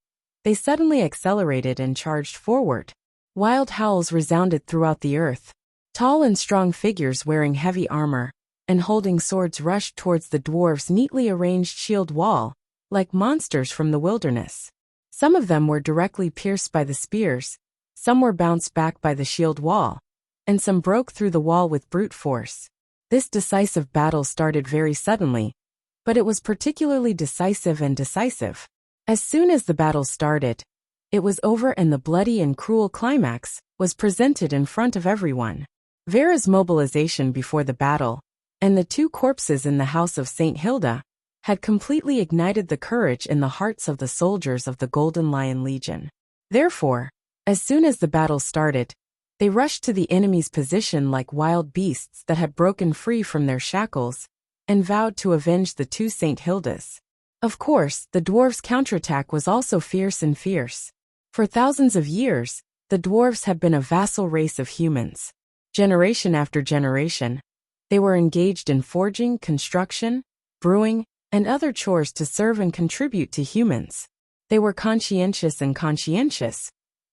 they suddenly accelerated and charged forward. Wild howls resounded throughout the earth. Tall and strong figures wearing heavy armor and holding swords rushed towards the dwarves' neatly arranged shield wall, like monsters from the wilderness. Some of them were directly pierced by the spears, some were bounced back by the shield wall, and some broke through the wall with brute force. This decisive battle started very suddenly, but it was particularly decisive. As soon as the battle started, it was over and the bloody and cruel climax was presented in front of everyone. Vera's mobilization before the battle, and the two corpses in the house of St. Hilda, had completely ignited the courage in the hearts of the soldiers of the Golden Lion Legion. Therefore, as soon as the battle started, they rushed to the enemy's position like wild beasts that had broken free from their shackles and vowed to avenge the two St. Hildas. Of course, the dwarves' counterattack was also fierce and fierce. For thousands of years, the dwarves had been a vassal race of humans. Generation after generation, they were engaged in forging, construction, brewing, and other chores to serve and contribute to humans. They were conscientious,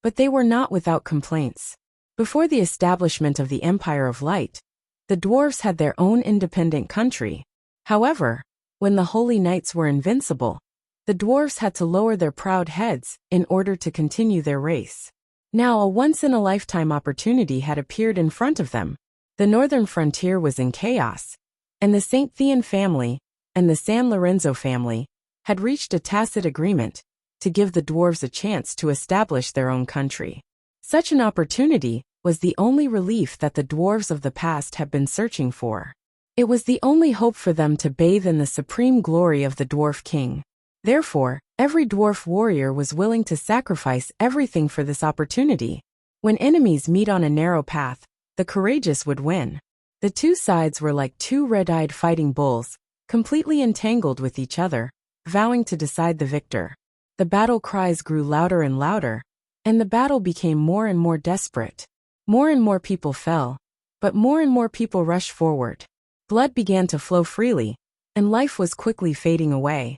but they were not without complaints. Before the establishment of the Empire of Light, the dwarves had their own independent country. However, when the Holy Knights were invincible, the dwarves had to lower their proud heads in order to continue their race. Now a once-in-a-lifetime opportunity had appeared in front of them. The northern frontier was in chaos, and the St. Thean family and the San Lorenzo family had reached a tacit agreement to give the dwarves a chance to establish their own country. Such an opportunity was the only relief that the dwarves of the past had been searching for. It was the only hope for them to bathe in the supreme glory of the dwarf king. Therefore, every dwarf warrior was willing to sacrifice everything for this opportunity. When enemies meet on a narrow path, the courageous would win. The two sides were like two red-eyed fighting bulls, completely entangled with each other, vowing to decide the victor. The battle cries grew louder and louder, and the battle became more and more desperate. More and more people fell, but more and more people rushed forward. Blood began to flow freely, and life was quickly fading away.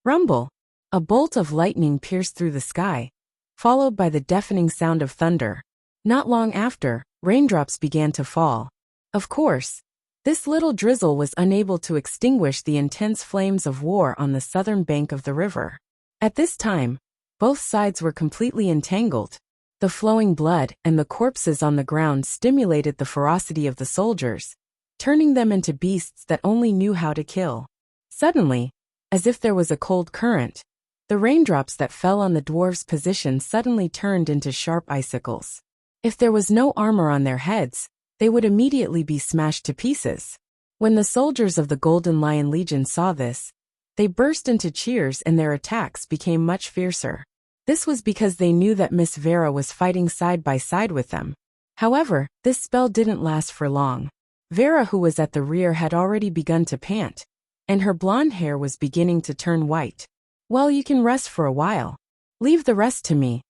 Rumble! A bolt of lightning pierced through the sky, followed by the deafening sound of thunder. Not long after, raindrops began to fall. Of course, this little drizzle was unable to extinguish the intense flames of war on the southern bank of the river. At this time, both sides were completely entangled. The flowing blood and the corpses on the ground stimulated the ferocity of the soldiers, turning them into beasts that only knew how to kill. Suddenly, as if there was a cold current, the raindrops that fell on the dwarves' position suddenly turned into sharp icicles. If there was no armor on their heads, they would immediately be smashed to pieces. When the soldiers of the Golden Lion Legion saw this, they burst into cheers and their attacks became much fiercer. This was because they knew that Miss Vera was fighting side by side with them. However, this spell didn't last for long. Vera, who was at the rear, had already begun to pant, and her blonde hair was beginning to turn white. "Well, you can rest for a while. Leave the rest to me,"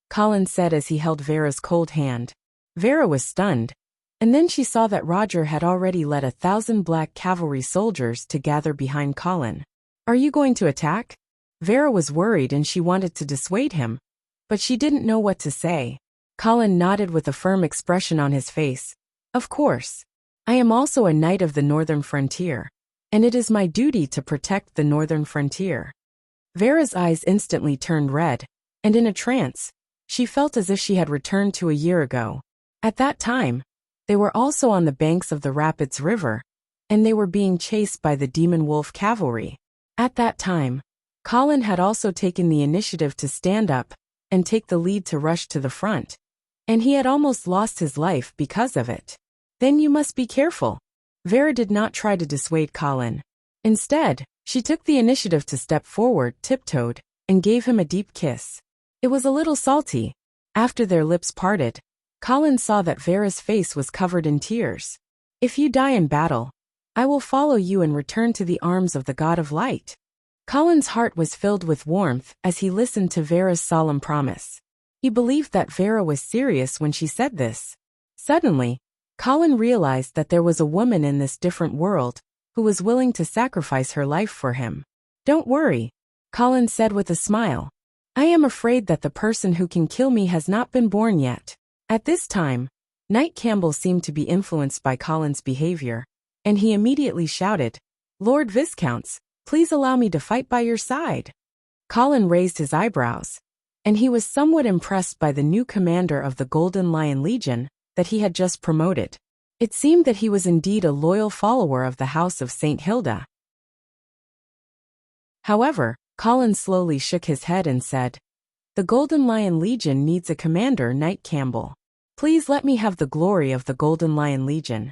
Colin said as he held Vera's cold hand. Vera was stunned, and then she saw that Roger had already led 1,000 black cavalry soldiers to gather behind Colin. "Are you going to attack?" Vera was worried and she wanted to dissuade him, but she didn't know what to say. Colin nodded with a firm expression on his face. "Of course. I am also a knight of the northern frontier, and it is my duty to protect the northern frontier." Vera's eyes instantly turned red, and in a trance, she felt as if she had returned to a year ago. At that time, they were also on the banks of the Rapids River, and they were being chased by the Demon Wolf cavalry. At that time, Colin had also taken the initiative to stand up and take the lead to rush to the front, and he had almost lost his life because of it. "Then you must be careful." Vera did not try to dissuade Colin. Instead, she took the initiative to step forward, tiptoed, and gave him a deep kiss. It was a little salty. After their lips parted, Colin saw that Vera's face was covered in tears. "If you die in battle, I will follow you and return to the arms of the God of Light." Colin's heart was filled with warmth as he listened to Vera's solemn promise. He believed that Vera was serious when she said this. Suddenly, Colin realized that there was a woman in this different world who was willing to sacrifice her life for him. "Don't worry," Colin said with a smile. "I am afraid that the person who can kill me has not been born yet." At this time, Knight Campbell seemed to be influenced by Colin's behavior, and he immediately shouted, "Lord Viscounts, please allow me to fight by your side." Colin raised his eyebrows, and he was somewhat impressed by the new commander of the Golden Lion Legion that he had just promoted. It seemed that he was indeed a loyal follower of the House of St. Hilda. However, Colin slowly shook his head and said, "The Golden Lion Legion needs a commander, Knight Campbell. Please let me have the glory of the Golden Lion Legion."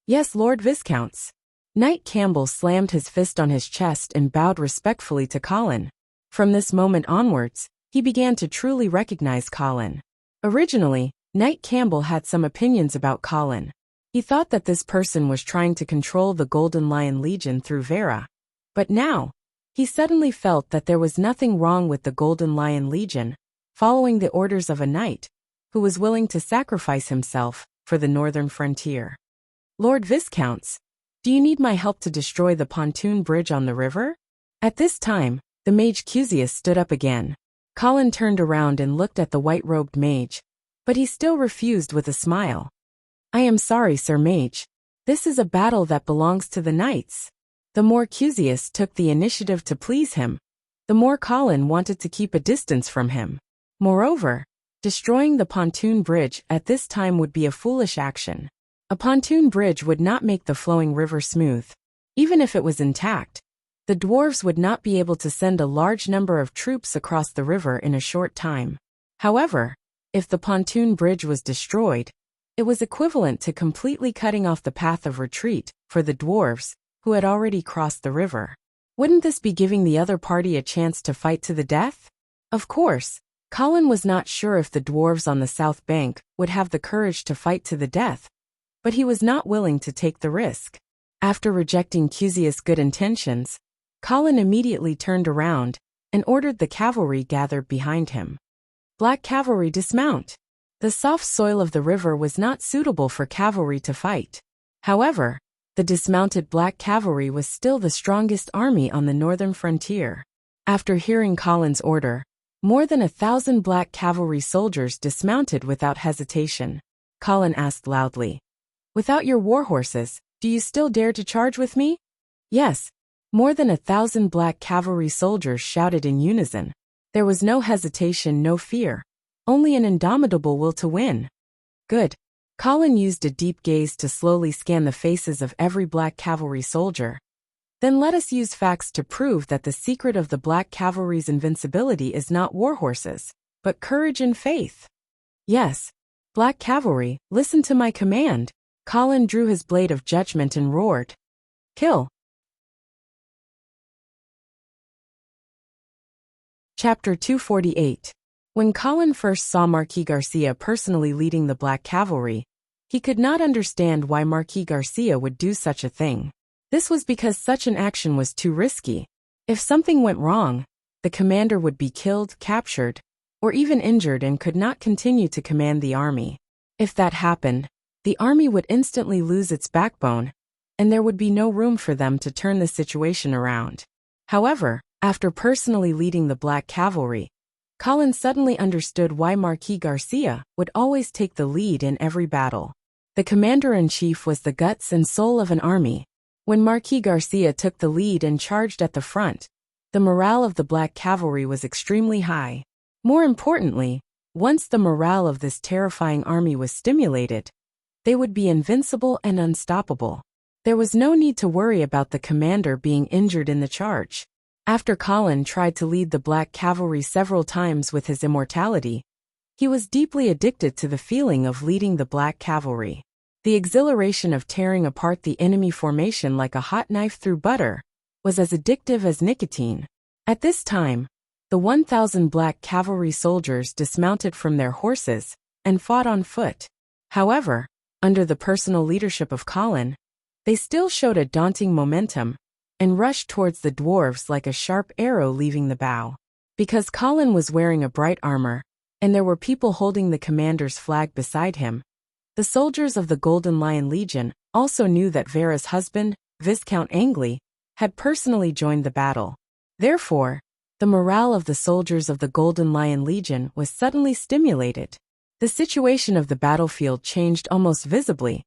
"Yes, Lord Viscounts." Knight Campbell slammed his fist on his chest and bowed respectfully to Colin. From this moment onwards, he began to truly recognize Colin. Originally, Knight Campbell had some opinions about Colin. He thought that this person was trying to control the Golden Lion Legion through Vera. But now, he suddenly felt that there was nothing wrong with the Golden Lion Legion, following the orders of a knight, who was willing to sacrifice himself for the northern frontier. Lord Viscounts, do you need my help to destroy the pontoon bridge on the river? At this time, the mage Cusius stood up again. Colin turned around and looked at the white-robed mage, but he still refused with a smile. I am sorry, Sir Mage. This is a battle that belongs to the knights. The more Cusius took the initiative to please him, the more Colin wanted to keep a distance from him. Moreover, destroying the pontoon bridge at this time would be a foolish action. A pontoon bridge would not make the flowing river smooth. Even if it was intact, the dwarves would not be able to send a large number of troops across the river in a short time. However, if the pontoon bridge was destroyed, it was equivalent to completely cutting off the path of retreat for the dwarves, who had already crossed the river. Wouldn't this be giving the other party a chance to fight to the death? Of course, Colin was not sure if the dwarves on the south bank would have the courage to fight to the death, but he was not willing to take the risk. After rejecting Cusius' good intentions, Colin immediately turned around and ordered the cavalry gathered behind him. Black cavalry dismount. The soft soil of the river was not suitable for cavalry to fight. However, the dismounted black cavalry was still the strongest army on the northern frontier. After hearing Colin's order, more than 1,000 black cavalry soldiers dismounted without hesitation. Colin asked loudly, "Without your war horses, do you still dare to charge with me?" Yes. More than 1,000 black cavalry soldiers shouted in unison. There was no hesitation, no fear. Only an indomitable will to win. Good. Colin used a deep gaze to slowly scan the faces of every black cavalry soldier. Then let us use facts to prove that the secret of the black cavalry's invincibility is not war horses, but courage and faith. Yes. Black cavalry, listen to my command. Colin drew his blade of judgment and roared. Kill. Chapter 248. When Colin first saw Marquis Garcia personally leading the black cavalry, he could not understand why Marquis Garcia would do such a thing. This was because such an action was too risky. If something went wrong, the commander would be killed, captured, or even injured and could not continue to command the army. If that happened, the army would instantly lose its backbone, and there would be no room for them to turn the situation around. However, after personally leading the black cavalry, Colin suddenly understood why Marquis Garcia would always take the lead in every battle. The commander-in-chief was the guts and soul of an army. When Marquis Garcia took the lead and charged at the front, the morale of the black cavalry was extremely high. More importantly, once the morale of this terrifying army was stimulated, they would be invincible and unstoppable. There was no need to worry about the commander being injured in the charge. After Colin tried to lead the black cavalry several times with his immortality, he was deeply addicted to the feeling of leading the black cavalry. The exhilaration of tearing apart the enemy formation like a hot knife through butter was as addictive as nicotine. At this time, the 1,000 black cavalry soldiers dismounted from their horses and fought on foot. However, under the personal leadership of Colin, they still showed a daunting momentum and rushed towards the dwarves like a sharp arrow leaving the bow. Because Colin was wearing a bright armor, and there were people holding the commander's flag beside him, the soldiers of the Golden Lion Legion also knew that Vera's husband, Viscount Angley, had personally joined the battle. Therefore, the morale of the soldiers of the Golden Lion Legion was suddenly stimulated. The situation of the battlefield changed almost visibly,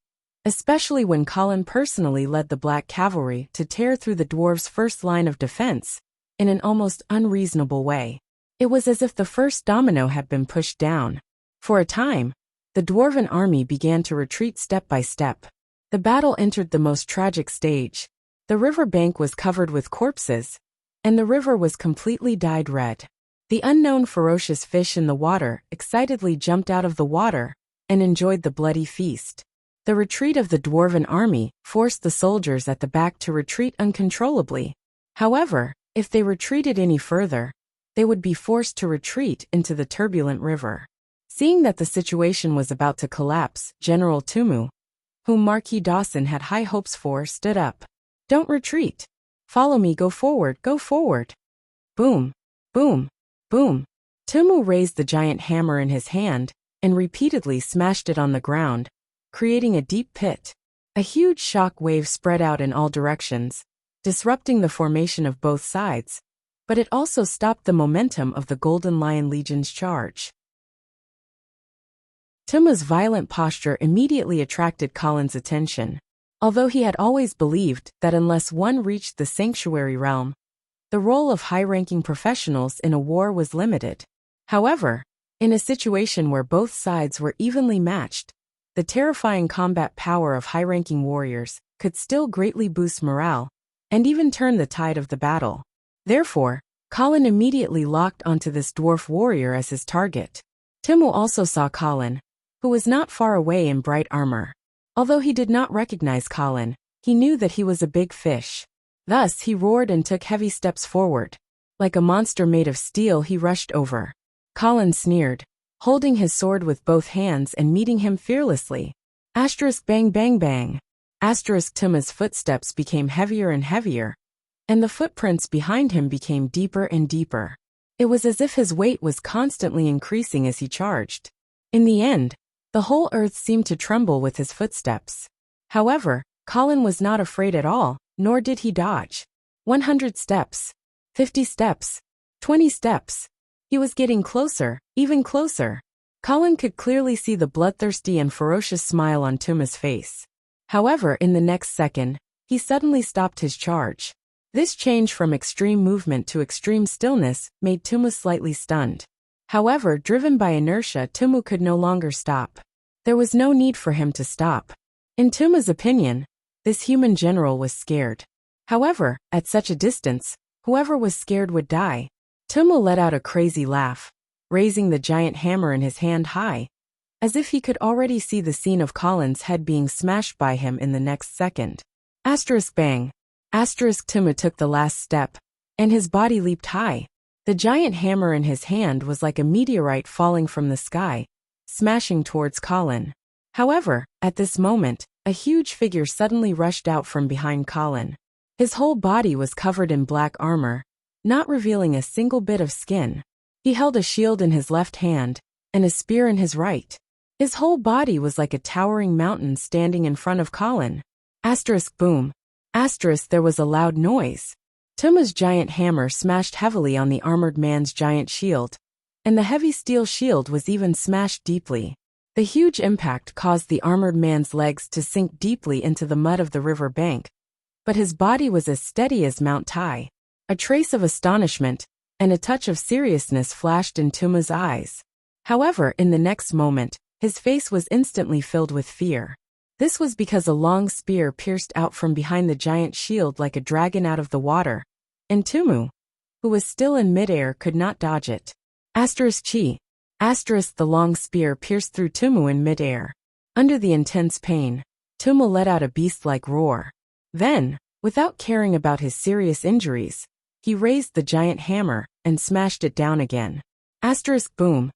especially when Colin personally led the black cavalry to tear through the dwarves' first line of defense in an almost unreasonable way. It was as if the first domino had been pushed down. For a time, the dwarven army began to retreat step by step. The battle entered the most tragic stage. The river bank was covered with corpses, and the river was completely dyed red. The unknown ferocious fish in the water excitedly jumped out of the water and enjoyed the bloody feast. The retreat of the dwarven army forced the soldiers at the back to retreat uncontrollably. However, if they retreated any further, they would be forced to retreat into the turbulent river. Seeing that the situation was about to collapse, General Tumu, whom Marquis Dawson had high hopes for, stood up. "Don't retreat. Follow me, go forward, go forward." Boom, boom, boom. Tumu raised the giant hammer in his hand and repeatedly smashed it on the ground, creating a deep pit. A huge shock wave spread out in all directions, disrupting the formation of both sides, but it also stopped the momentum of the Golden Lion Legion's charge. Tumu's violent posture immediately attracted Colin's attention. Although he had always believed that unless one reached the sanctuary realm, the role of high-ranking professionals in a war was limited. However, in a situation where both sides were evenly matched, the terrifying combat power of high-ranking warriors could still greatly boost morale and even turn the tide of the battle. Therefore, Colin immediately locked onto this dwarf warrior as his target. Tumu also saw Colin, who was not far away in bright armor. Although he did not recognize Colin, he knew that he was a big fish. Thus, he roared and took heavy steps forward. Like a monster made of steel, he rushed over. Colin sneered, holding his sword with both hands and meeting him fearlessly. Asterisk bang bang bang. Asterisk Tumu's footsteps became heavier and heavier, and the footprints behind him became deeper and deeper. It was as if his weight was constantly increasing as he charged. In the end, the whole earth seemed to tremble with his footsteps. However, Colin was not afraid at all, nor did he dodge. 100 steps, 50 steps, 20 steps. He was getting closer, even closer. Colin could clearly see the bloodthirsty and ferocious smile on Tumu's face. However, in the next second, he suddenly stopped his charge. This change from extreme movement to extreme stillness made Tumu slightly stunned. However, driven by inertia, Tumu could no longer stop. There was no need for him to stop. In Tumu's opinion, this human general was scared. However, at such a distance, whoever was scared would die. Tumu let out a crazy laugh, raising the giant hammer in his hand high, as if he could already see the scene of Colin's head being smashed by him in the next second. Asterisk bang. Asterisk Tumu took the last step, and his body leaped high. The giant hammer in his hand was like a meteorite falling from the sky, smashing towards Colin. However, at this moment, a huge figure suddenly rushed out from behind Colin. His whole body was covered in black armor, not revealing a single bit of skin. He held a shield in his left hand, and a spear in his right. His whole body was like a towering mountain standing in front of Colin. Asterisk boom. Asterisk there was a loud noise. Tumu's giant hammer smashed heavily on the armored man's giant shield, and the heavy steel shield was even smashed deeply. The huge impact caused the armored man's legs to sink deeply into the mud of the river bank, but his body was as steady as Mount Tai. A trace of astonishment and a touch of seriousness flashed in Tumu's eyes. However, in the next moment, his face was instantly filled with fear. This was because a long spear pierced out from behind the giant shield like a dragon out of the water, and Tumu, who was still in midair, could not dodge it. Asterisk chi. Asterisk the long spear pierced through Tumu in midair. Under the intense pain, Tumu let out a beast-like roar. Then, without caring about his serious injuries, he raised the giant hammer and smashed it down again. Asterisk boom.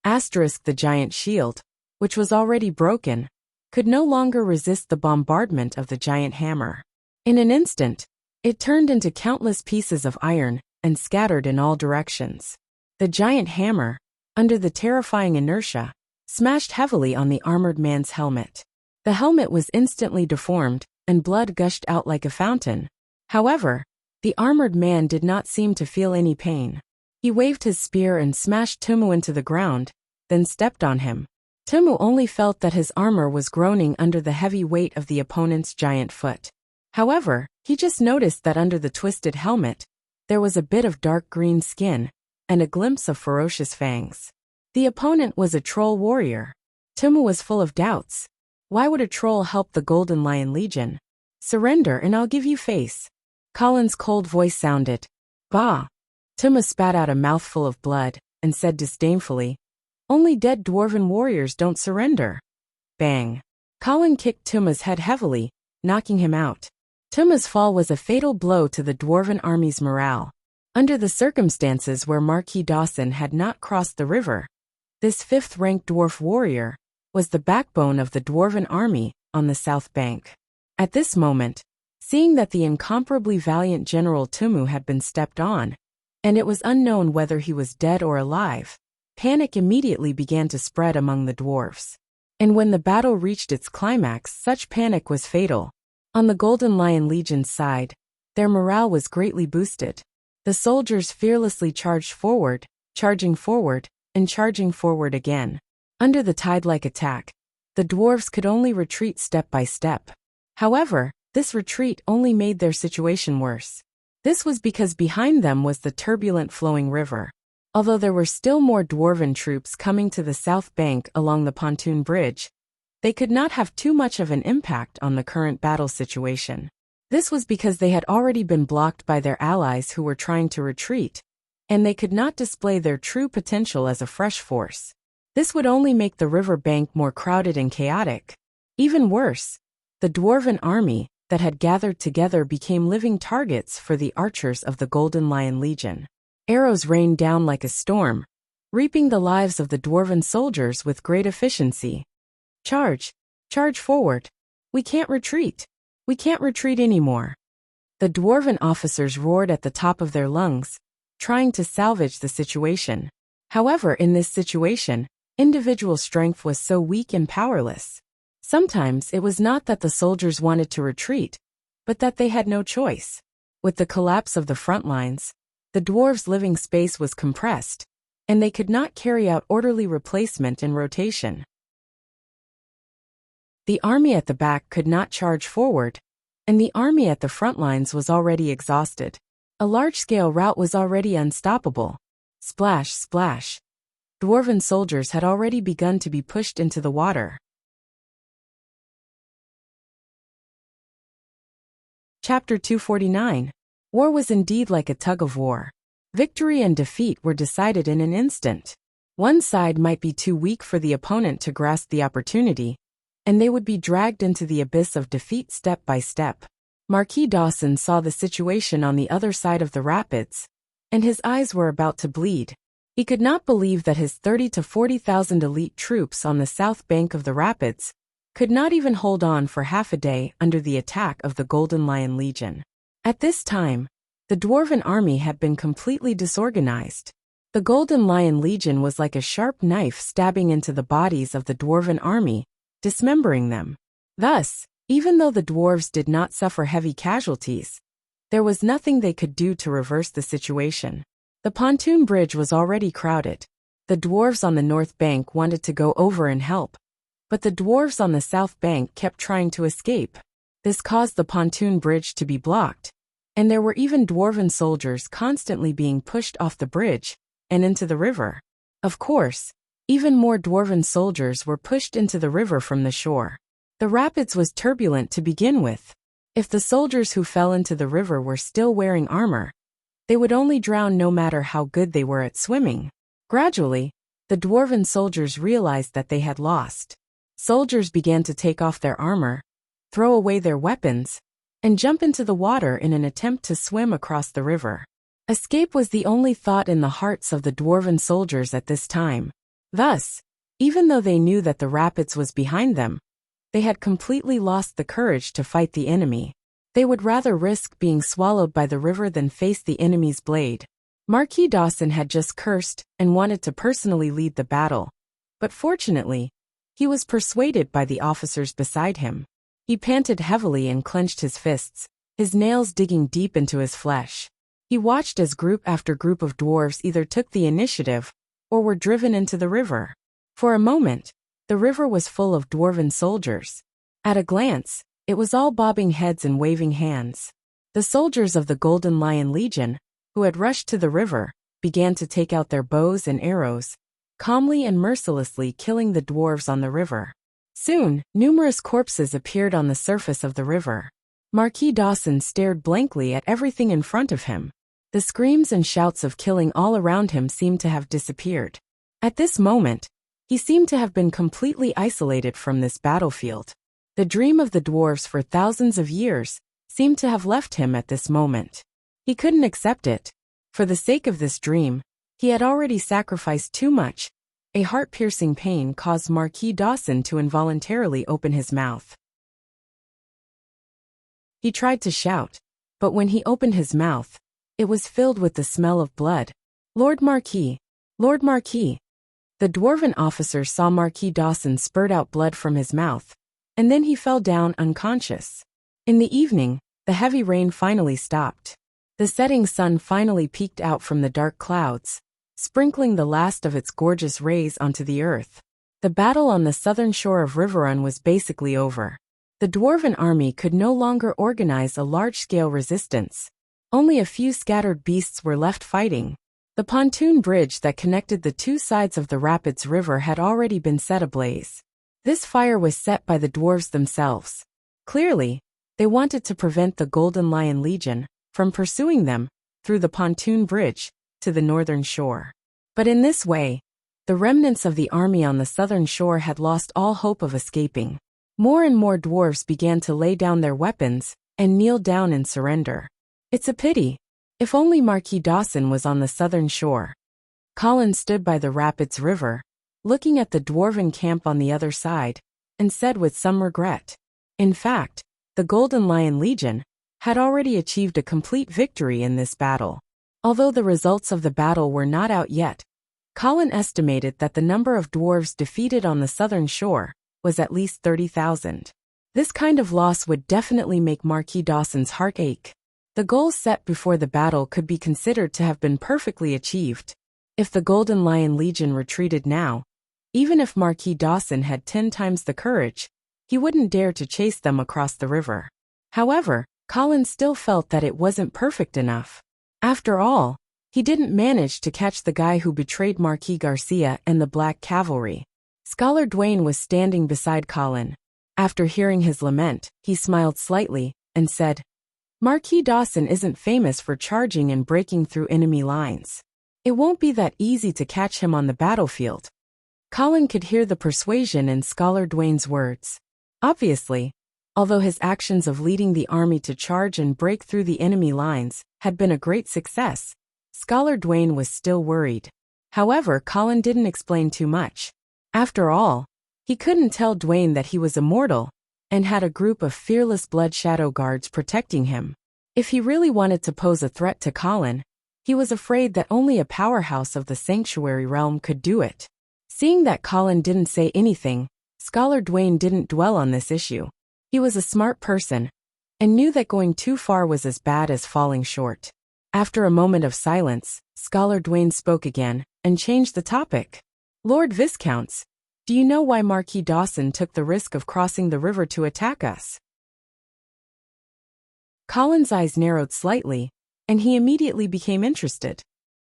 Asterisk the giant shield, which was already broken, could no longer resist the bombardment of the giant hammer. In an instant, it turned into countless pieces of iron and scattered in all directions. The giant hammer, under the terrifying inertia, smashed heavily on the armored man's helmet. The helmet was instantly deformed, and blood gushed out like a fountain. However, the armored man did not seem to feel any pain. He waved his spear and smashed Tumu into the ground, then stepped on him. Tumu only felt that his armor was groaning under the heavy weight of the opponent's giant foot. However, he just noticed that under the twisted helmet, there was a bit of dark green skin, and a glimpse of ferocious fangs. The opponent was a troll warrior. Tumu was full of doubts. Why would a troll help the Golden Lion Legion? Surrender and I'll give you face. Colin's cold voice sounded. Bah! Tumu spat out a mouthful of blood, and said disdainfully, only dead dwarven warriors don't surrender. Bang! Colin kicked Tuma's head heavily, knocking him out. Tuma's fall was a fatal blow to the dwarven army's morale. Under the circumstances where Marquis Dawson had not crossed the river, this fifth-ranked dwarf warrior was the backbone of the dwarven army on the south bank. At this moment, seeing that the incomparably valiant General Tumu had been stepped on, and it was unknown whether he was dead or alive, panic immediately began to spread among the dwarves. And when the battle reached its climax, such panic was fatal. On the Golden Lion Legion's side, their morale was greatly boosted. The soldiers fearlessly charged forward, charging forward, and charging forward again. Under the tide-like attack, the dwarves could only retreat step by step. However, this retreat only made their situation worse. This was because behind them was the turbulent flowing river. Although there were still more dwarven troops coming to the south bank along the pontoon bridge, they could not have too much of an impact on the current battle situation. This was because they had already been blocked by their allies who were trying to retreat, and they could not display their true potential as a fresh force. This would only make the river bank more crowded and chaotic. Even worse, the dwarven army that had gathered together became living targets for the archers of the Golden Lion Legion. Arrows rained down like a storm, reaping the lives of the dwarven soldiers with great efficiency. Charge! Charge forward! We can't retreat! We can't retreat anymore! The dwarven officers roared at the top of their lungs, trying to salvage the situation. However, in this situation, individual strength was so weak and powerless. Sometimes it was not that the soldiers wanted to retreat, but that they had no choice. With the collapse of the front lines, the dwarves' living space was compressed, and they could not carry out orderly replacement and rotation. The army at the back could not charge forward, and the army at the front lines was already exhausted. A large-scale rout was already unstoppable. Splash, splash. Dwarven soldiers had already begun to be pushed into the water. Chapter 249. War was indeed like a tug-of-war. Victory and defeat were decided in an instant. One side might be too weak for the opponent to grasp the opportunity, and they would be dragged into the abyss of defeat step by step. Marquis Dawson saw the situation on the other side of the rapids, and his eyes were about to bleed. He could not believe that his 30,000 to 40,000 elite troops on the south bank of the rapids could not even hold on for half a day under the attack of the Golden Lion Legion. At this time, the dwarven army had been completely disorganized. The Golden Lion Legion was like a sharp knife stabbing into the bodies of the dwarven army, dismembering them. Thus, even though the dwarves did not suffer heavy casualties, there was nothing they could do to reverse the situation. The pontoon bridge was already crowded. The dwarves on the north bank wanted to go over and help, but the dwarves on the south bank kept trying to escape. This caused the pontoon bridge to be blocked, and there were even dwarven soldiers constantly being pushed off the bridge and into the river. Of course, even more dwarven soldiers were pushed into the river from the shore. The rapids was turbulent to begin with. If the soldiers who fell into the river were still wearing armor, they would only drown no matter how good they were at swimming. Gradually, the dwarven soldiers realized that they had lost. Soldiers began to take off their armor, throw away their weapons, and jump into the water in an attempt to swim across the river. Escape was the only thought in the hearts of the dwarven soldiers at this time. Thus, even though they knew that the rapids was behind them, they had completely lost the courage to fight the enemy. They would rather risk being swallowed by the river than face the enemy's blade. Marquis Dawson had just cursed and wanted to personally lead the battle, but fortunately, he was persuaded by the officers beside him. He panted heavily and clenched his fists, his nails digging deep into his flesh. He watched as group after group of dwarves either took the initiative or were driven into the river. For a moment, the river was full of dwarven soldiers. At a glance, it was all bobbing heads and waving hands. The soldiers of the Golden Lion Legion, who had rushed to the river, began to take out their bows and arrows, calmly and mercilessly killing the dwarves on the river. Soon, numerous corpses appeared on the surface of the river. Marquis Dawson stared blankly at everything in front of him. The screams and shouts of killing all around him seemed to have disappeared. At this moment, He seemed to have been completely isolated from this battlefield. The dream of the dwarves for thousands of years seemed to have left him at this moment. He couldn't accept it. For the sake of this dream, he had already sacrificed too much. A heart-piercing pain caused Marquis Dawson to involuntarily open his mouth. He tried to shout, but when he opened his mouth, it was filled with the smell of blood. Lord Marquis! Lord Marquis! The dwarven officer saw Marquis Dawson spurt out blood from his mouth, and then he fell down unconscious. In the evening, the heavy rain finally stopped. The setting sun finally peeked out from the dark clouds, sprinkling the last of its gorgeous rays onto the earth. The battle on the southern shore of Riverrun was basically over. The dwarven army could no longer organize a large-scale resistance. Only a few scattered beasts were left fighting. The pontoon bridge that connected the two sides of the Rapids River had already been set ablaze. This fire was set by the dwarves themselves. Clearly, they wanted to prevent the Golden Lion Legion from pursuing them through the pontoon bridge to the northern shore. But in this way, the remnants of the army on the southern shore had lost all hope of escaping. More and more dwarves began to lay down their weapons and kneel down in surrender. It's a pity. If only Marquis Dawson was on the southern shore. Colin stood by the Rapids River, looking at the dwarven camp on the other side, and said with some regret. In fact, the Golden Lion Legion had already achieved a complete victory in this battle. Although the results of the battle were not out yet, Colin estimated that the number of dwarves defeated on the southern shore was at least 30,000. This kind of loss would definitely make Marquis Dawson's heart ache. The goals set before the battle could be considered to have been perfectly achieved. If the Golden Lion Legion retreated now, even if Marquis Dawson had 10 times the courage, he wouldn't dare to chase them across the river. However, Colin still felt that it wasn't perfect enough. After all, he didn't manage to catch the guy who betrayed Marquis Garcia and the Black Cavalry. Scholar Dwayne was standing beside Colin. After hearing his lament, he smiled slightly and said, Marquis Dawson isn't famous for charging and breaking through enemy lines. It won't be that easy to catch him on the battlefield. Colin could hear the persuasion in Scholar Dwayne's words. Obviously, although his actions of leading the army to charge and break through the enemy lines had been a great success, Scholar Dwayne was still worried. However, Colin didn't explain too much. After all, he couldn't tell Dwayne that he was immortal and had a group of fearless Blood Shadow guards protecting him. If he really wanted to pose a threat to Colin, he was afraid that only a powerhouse of the Sanctuary realm could do it. Seeing that Colin didn't say anything, Scholar Dwayne didn't dwell on this issue. He was a smart person and knew that going too far was as bad as falling short. After a moment of silence, Scholar Dwayne spoke again and changed the topic. Lord Viscounts, do you know why Marquis Dawson took the risk of crossing the river to attack us? Colin's eyes narrowed slightly, and he immediately became interested.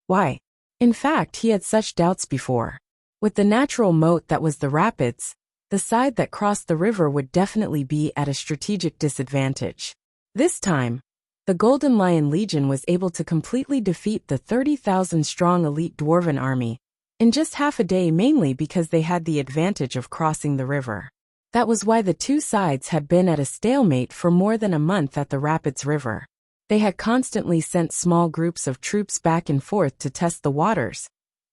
Why? In fact, he had such doubts before. With the natural moat that was the rapids, the side that crossed the river would definitely be at a strategic disadvantage. This time, the Golden Lion Legion was able to completely defeat the 30,000-strong elite dwarven army in just half a day, mainly because they had the advantage of crossing the river. That was why the two sides had been at a stalemate for more than a month at the Rapids River. They had constantly sent small groups of troops back and forth to test the waters,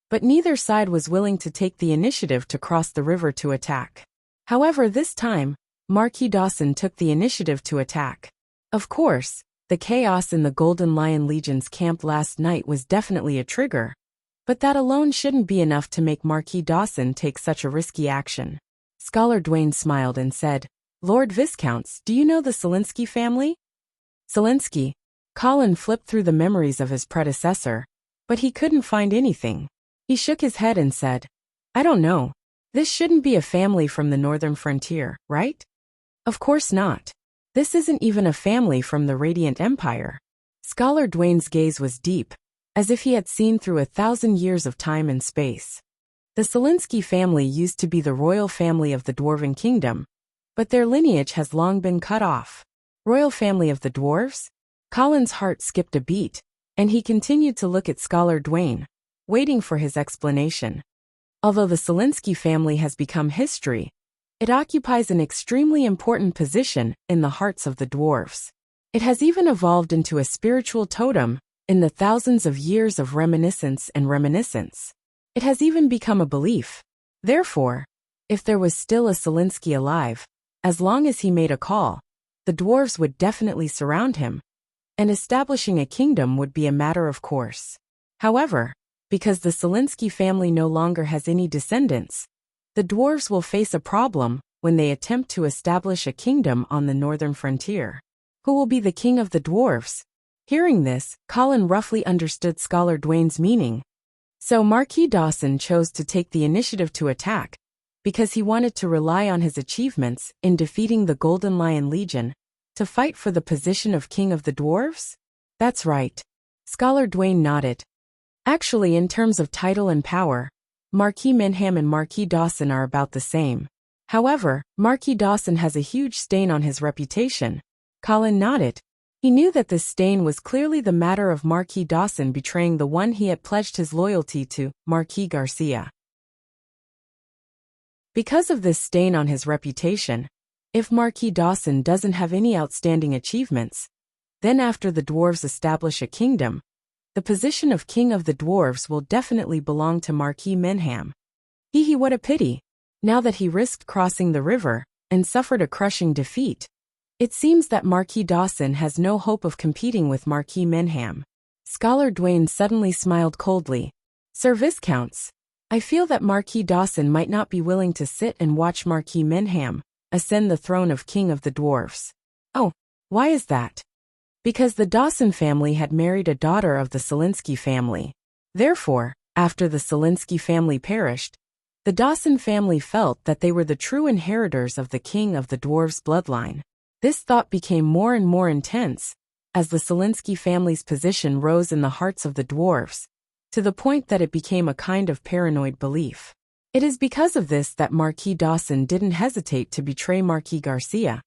but neither side was willing to take the initiative to cross the river to attack. However, this time, Marquis Dawson took the initiative to attack. Of course, the chaos in the Golden Lion Legion's camp last night was definitely a trigger, but that alone shouldn't be enough to make Marquis Dawson take such a risky action. Scholar Dwayne smiled and said, Lord Viscounts, do you know the Selinsky family? Selinsky. Colin flipped through the memories of his predecessor, but he couldn't find anything. He shook his head and said, I don't know. This shouldn't be a family from the northern frontier, right? Of course not. This isn't even a family from the Radiant Empire. Scholar Dwayne's gaze was deep, as if he had seen through 1,000 years of time and space. The Selinsky family used to be the royal family of the Dwarven Kingdom, but their lineage has long been cut off. Royal family of the dwarves? Colin's heart skipped a beat, and he continued to look at Scholar Dwayne, waiting for his explanation. Although the Selinsky family has become history, it occupies an extremely important position in the hearts of the dwarves. It has even evolved into a spiritual totem in the thousands of years of reminiscence and reminiscence. It has even become a belief. Therefore, if there was still a Selinsky alive, as long as he made a call, the dwarves would definitely surround him, and establishing a kingdom would be a matter of course. However, because the Selinsky family no longer has any descendants, the dwarves will face a problem when they attempt to establish a kingdom on the northern frontier. Who will be the king of the dwarves? Hearing this, Colin roughly understood Scholar Dwayne's meaning. So Marquis Dawson chose to take the initiative to attack, because he wanted to rely on his achievements in defeating the Golden Lion Legion to fight for the position of king of the dwarves? That's right. Scholar Dwayne nodded. Actually, in terms of title and power, Marquis Minham and Marquis Dawson are about the same. However, Marquis Dawson has a huge stain on his reputation. Colin nodded. He knew that this stain was clearly the matter of Marquis Dawson betraying the one he had pledged his loyalty to, Marquis Garcia. Because of this stain on his reputation, if Marquis Dawson doesn't have any outstanding achievements, then after the dwarves establish a kingdom, the position of king of the dwarves will definitely belong to Marquis Minham. What a pity. Now that he risked crossing the river and suffered a crushing defeat, it seems that Marquis Dawson has no hope of competing with Marquis Minham. Scholar Dwayne suddenly smiled coldly. Sir Viscounts, I feel that Marquis Dawson might not be willing to sit and watch Marquis Minham ascend the throne of King of the Dwarfs. Oh, why is that? Because the Dawson family had married a daughter of the Selinsky family. Therefore, after the Selinsky family perished, the Dawson family felt that they were the true inheritors of the King of the Dwarves bloodline. This thought became more and more intense as the Selinsky family's position rose in the hearts of the dwarves, to the point that it became a kind of paranoid belief. It is because of this that Marquis Dawson didn't hesitate to betray Marquis Garcia,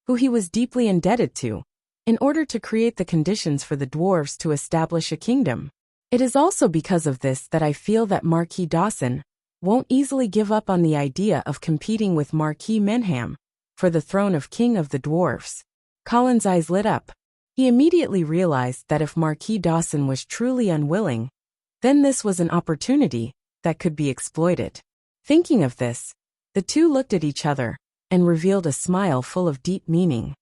who he was deeply indebted to, in order to create the conditions for the dwarves to establish a kingdom. It is also because of this that I feel that Marquis Dawson won't easily give up on the idea of competing with Marquis Minham for the throne of King of the Dwarves. Colin's eyes lit up. He immediately realized that if Marquis Dawson was truly unwilling, then this was an opportunity that could be exploited. Thinking of this, the two looked at each other and revealed a smile full of deep meaning.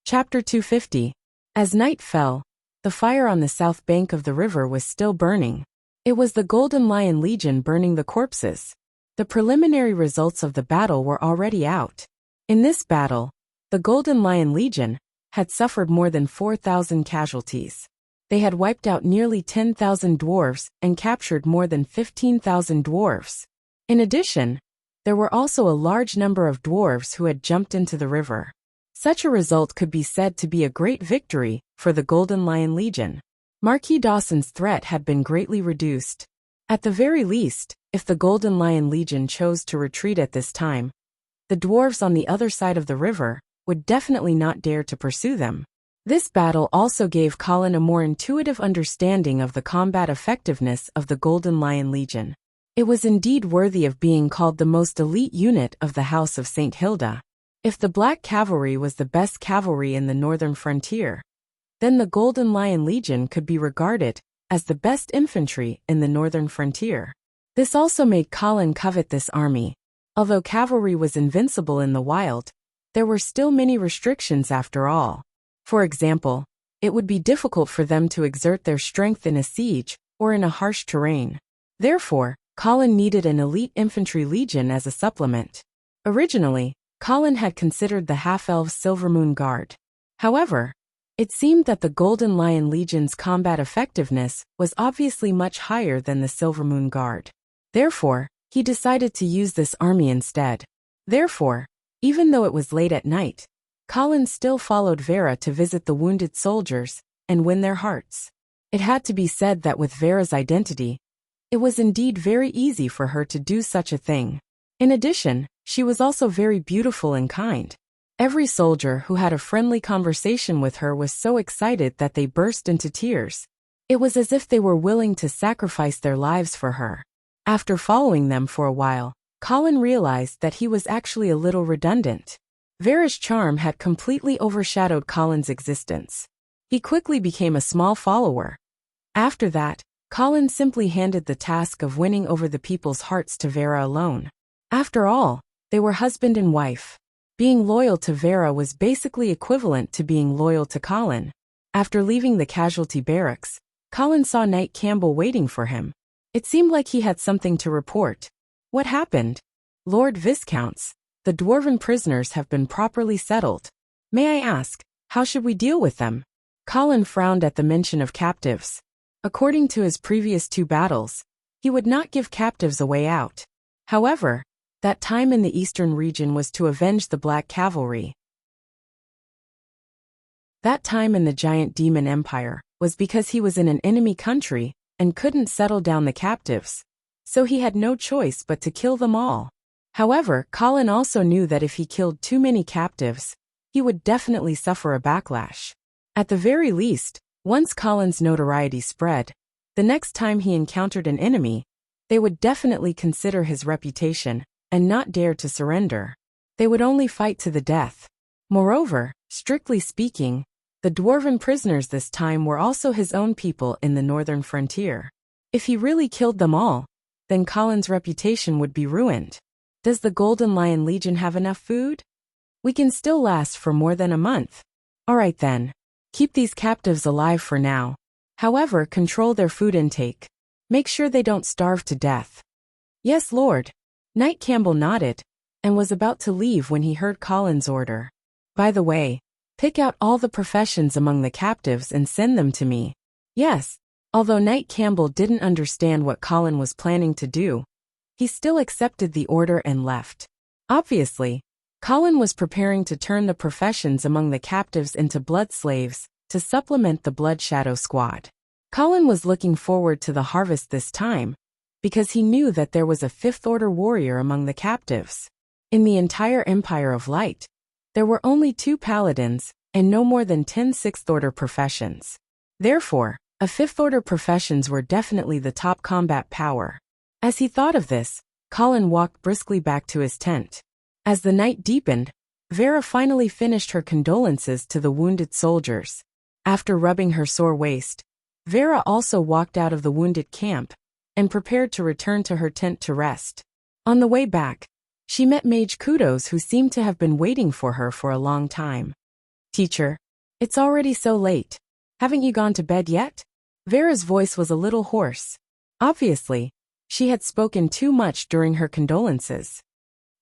Chapter 250. As night fell, the fire on the south bank of the river was still burning. It was the Golden Lion Legion burning the corpses. The preliminary results of the battle were already out. In this battle, the Golden Lion Legion had suffered more than 4,000 casualties. They had wiped out nearly 10,000 dwarves and captured more than 15,000 dwarves. In addition, there were also a large number of dwarves who had jumped into the river. Such a result could be said to be a great victory for the Golden Lion Legion. Marquis Dawson's threat had been greatly reduced. At the very least, if the Golden Lion Legion chose to retreat at this time, the dwarves on the other side of the river would definitely not dare to pursue them. This battle also gave Colin a more intuitive understanding of the combat effectiveness of the Golden Lion Legion. It was indeed worthy of being called the most elite unit of the House of St. Hilda. If the Black Cavalry was the best cavalry in the northern frontier, then the Golden Lion Legion could be regarded as the best infantry in the northern frontier. This also made Colin covet this army. Although cavalry was invincible in the wild, there were still many restrictions after all. For example, it would be difficult for them to exert their strength in a siege or in a harsh terrain. Therefore, Colin needed an elite infantry legion as a supplement. Originally, Colin had considered the half-elves Silvermoon Guard. However, it seemed that the Golden Lion Legion's combat effectiveness was obviously much higher than the Silvermoon Guard. Therefore, he decided to use this army instead. Therefore, even though it was late at night, Colin still followed Vera to visit the wounded soldiers and win their hearts. It had to be said that with Vera's identity, it was indeed very easy for her to do such a thing. In addition, she was also very beautiful and kind. Every soldier who had a friendly conversation with her was so excited that they burst into tears. It was as if they were willing to sacrifice their lives for her. After following them for a while, Colin realized that he was actually a little redundant. Vera's charm had completely overshadowed Colin's existence. He quickly became a small follower. After that, Colin simply handed the task of winning over the people's hearts to Vera alone. After all, they were husband and wife. Being loyal to Vera was basically equivalent to being loyal to Colin. After leaving the casualty barracks, Colin saw Knight Campbell waiting for him. It seemed like he had something to report. What happened? Lord Viscounts, the dwarven prisoners have been properly settled. May I ask, how should we deal with them? Colin frowned at the mention of captives. According to his previous 2 battles, he would not give captives a way out. However, that time in the eastern region was to avenge the Black Cavalry. That time in the giant demon empire was because he was in an enemy country and couldn't settle down the captives, so he had no choice but to kill them all. However, Colin also knew that if he killed too many captives, he would definitely suffer a backlash. At the very least, once Colin's notoriety spread, the next time he encountered an enemy, they would definitely consider his reputation and not dare to surrender. They would only fight to the death. Moreover, strictly speaking, the dwarven prisoners this time were also his own people in the northern frontier. If he really killed them all, then Colin's reputation would be ruined. Does the Golden Lion Legion have enough food? We can still last for more than a month. Alright then. Keep these captives alive for now. However, control their food intake. Make sure they don't starve to death. Yes, Lord. Knight Campbell nodded, and was about to leave when he heard Colin's order. By the way, pick out all the professions among the captives and send them to me. Yes. Although Knight Campbell didn't understand what Colin was planning to do, he still accepted the order and left. Obviously, Colin was preparing to turn the professions among the captives into blood slaves to supplement the Blood Shadow Squad. Colin was looking forward to the harvest this time, because he knew that there was a 5th Order warrior among the captives. In the entire Empire of Light, there were only 2 paladins and no more than 10 6th Order professions. Therefore, a 5th Order professions were definitely the top combat power. As he thought of this, Colin walked briskly back to his tent. As the night deepened, Vera finally finished her condolences to the wounded soldiers. After rubbing her sore waist, Vera also walked out of the wounded camp and prepared to return to her tent to rest. On the way back, she met Mage Kudos, who seemed to have been waiting for her for a long time. Teacher, it's already so late. Haven't you gone to bed yet? Vera's voice was a little hoarse. Obviously, she had spoken too much during her condolences.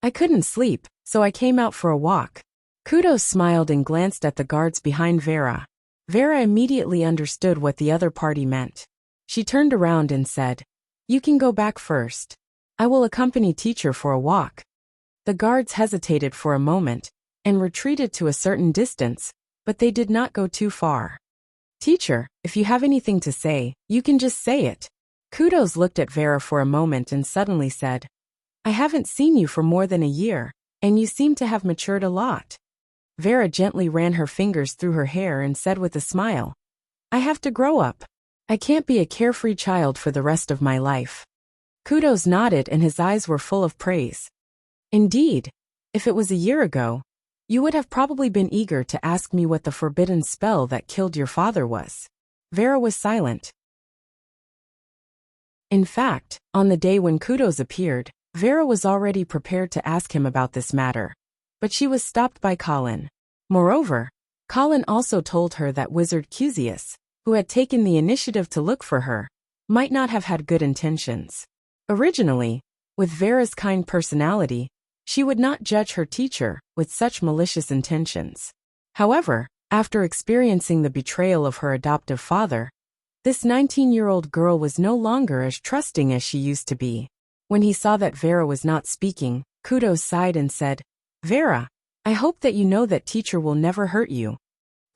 I couldn't sleep, so I came out for a walk. Kudos smiled and glanced at the guards behind Vera. Vera immediately understood what the other party meant. She turned around and said, "You can go back first. I will accompany teacher for a walk." The guards hesitated for a moment and retreated to a certain distance, but they did not go too far. Teacher, if you have anything to say, you can just say it. Kudos looked at Vera for a moment and suddenly said, I haven't seen you for more than a year, and you seem to have matured a lot. Vera gently ran her fingers through her hair and said with a smile, I have to grow up. I can't be a carefree child for the rest of my life. Kudos nodded and his eyes were full of praise. Indeed, if it was a year ago, you would have probably been eager to ask me what the forbidden spell that killed your father was. Vera was silent. In fact, on the day when Kudos appeared, Vera was already prepared to ask him about this matter, but she was stopped by Colin. Moreover, Colin also told her that Wizard Cusius, who had taken the initiative to look for her, might not have had good intentions. Originally, with Vera's kind personality, she would not judge her teacher with such malicious intentions. However, after experiencing the betrayal of her adoptive father, this 19-year-old girl was no longer as trusting as she used to be. When he saw that Vera was not speaking, Kudos sighed and said, Vera, I hope that you know that teacher will never hurt you.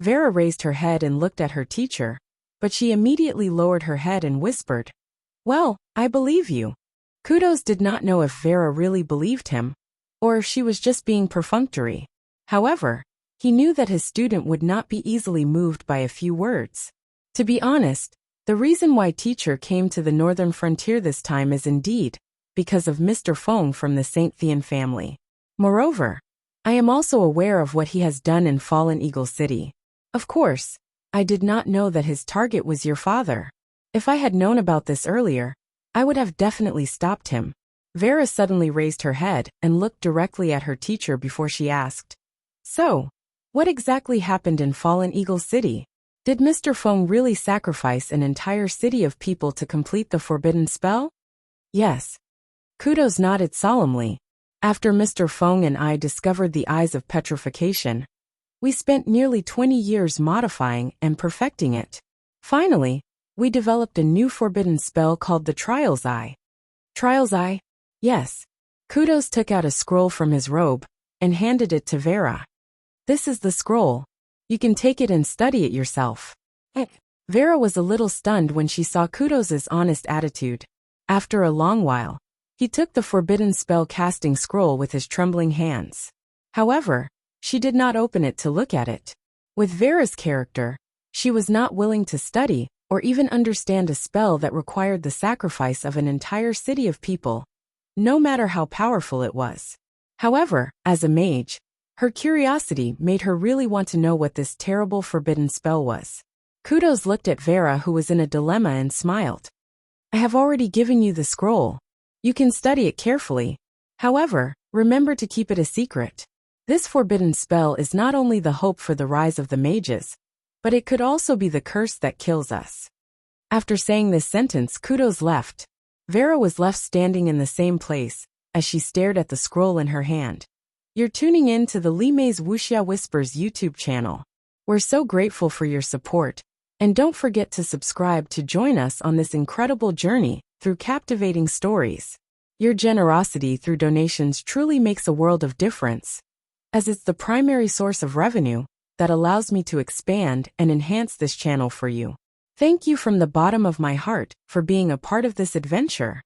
Vera raised her head and looked at her teacher, but she immediately lowered her head and whispered, Well, I believe you. Kudos did not know if Vera really believed him, or if she was just being perfunctory. However, he knew that his student would not be easily moved by a few words. To be honest, The reason why teacher came to the northern frontier this time is indeed because of Mr. Feng from the Saint Thean family. Moreover, I am also aware of what he has done in Fallen Eagle City. Of course, I did not know that his target was your father. If I had known about this earlier, I would have definitely stopped him. Vera suddenly raised her head and looked directly at her teacher before she asked, "So, what exactly happened in Fallen Eagle City? Did Mr. Feng really sacrifice an entire city of people to complete the forbidden spell?" "Yes." Kudos nodded solemnly. "After Mr. Feng and I discovered the eyes of petrification, we spent nearly 20 years modifying and perfecting it. Finally, we developed a new forbidden spell called the Trial's Eye." "Trial's Eye?" "Yes." Kudos took out a scroll from his robe and handed it to Vera. "This is the scroll. You can take it and study it yourself." Vera was a little stunned when she saw Kudos's honest attitude. After a long while, he took the forbidden spell casting scroll with his trembling hands. However, she did not open it to look at it. With Vera's character, she was not willing to study or even understand a spell that required the sacrifice of an entire city of people, no matter how powerful it was. However, as a mage, her curiosity made her really want to know what this terrible forbidden spell was. Kudos looked at Vera, who was in a dilemma, and smiled. "I have already given you the scroll. You can study it carefully. However, remember to keep it a secret. This forbidden spell is not only the hope for the rise of the mages, but it could also be the curse that kills us." After saying this sentence, Kudos left. Vera was left standing in the same place as she stared at the scroll in her hand. You're tuning in to the Limei's Wuxia Whispers YouTube channel. We're so grateful for your support, and don't forget to subscribe to join us on this incredible journey through captivating stories. Your generosity through donations truly makes a world of difference, as it's the primary source of revenue that allows me to expand and enhance this channel for you. Thank you from the bottom of my heart for being a part of this adventure.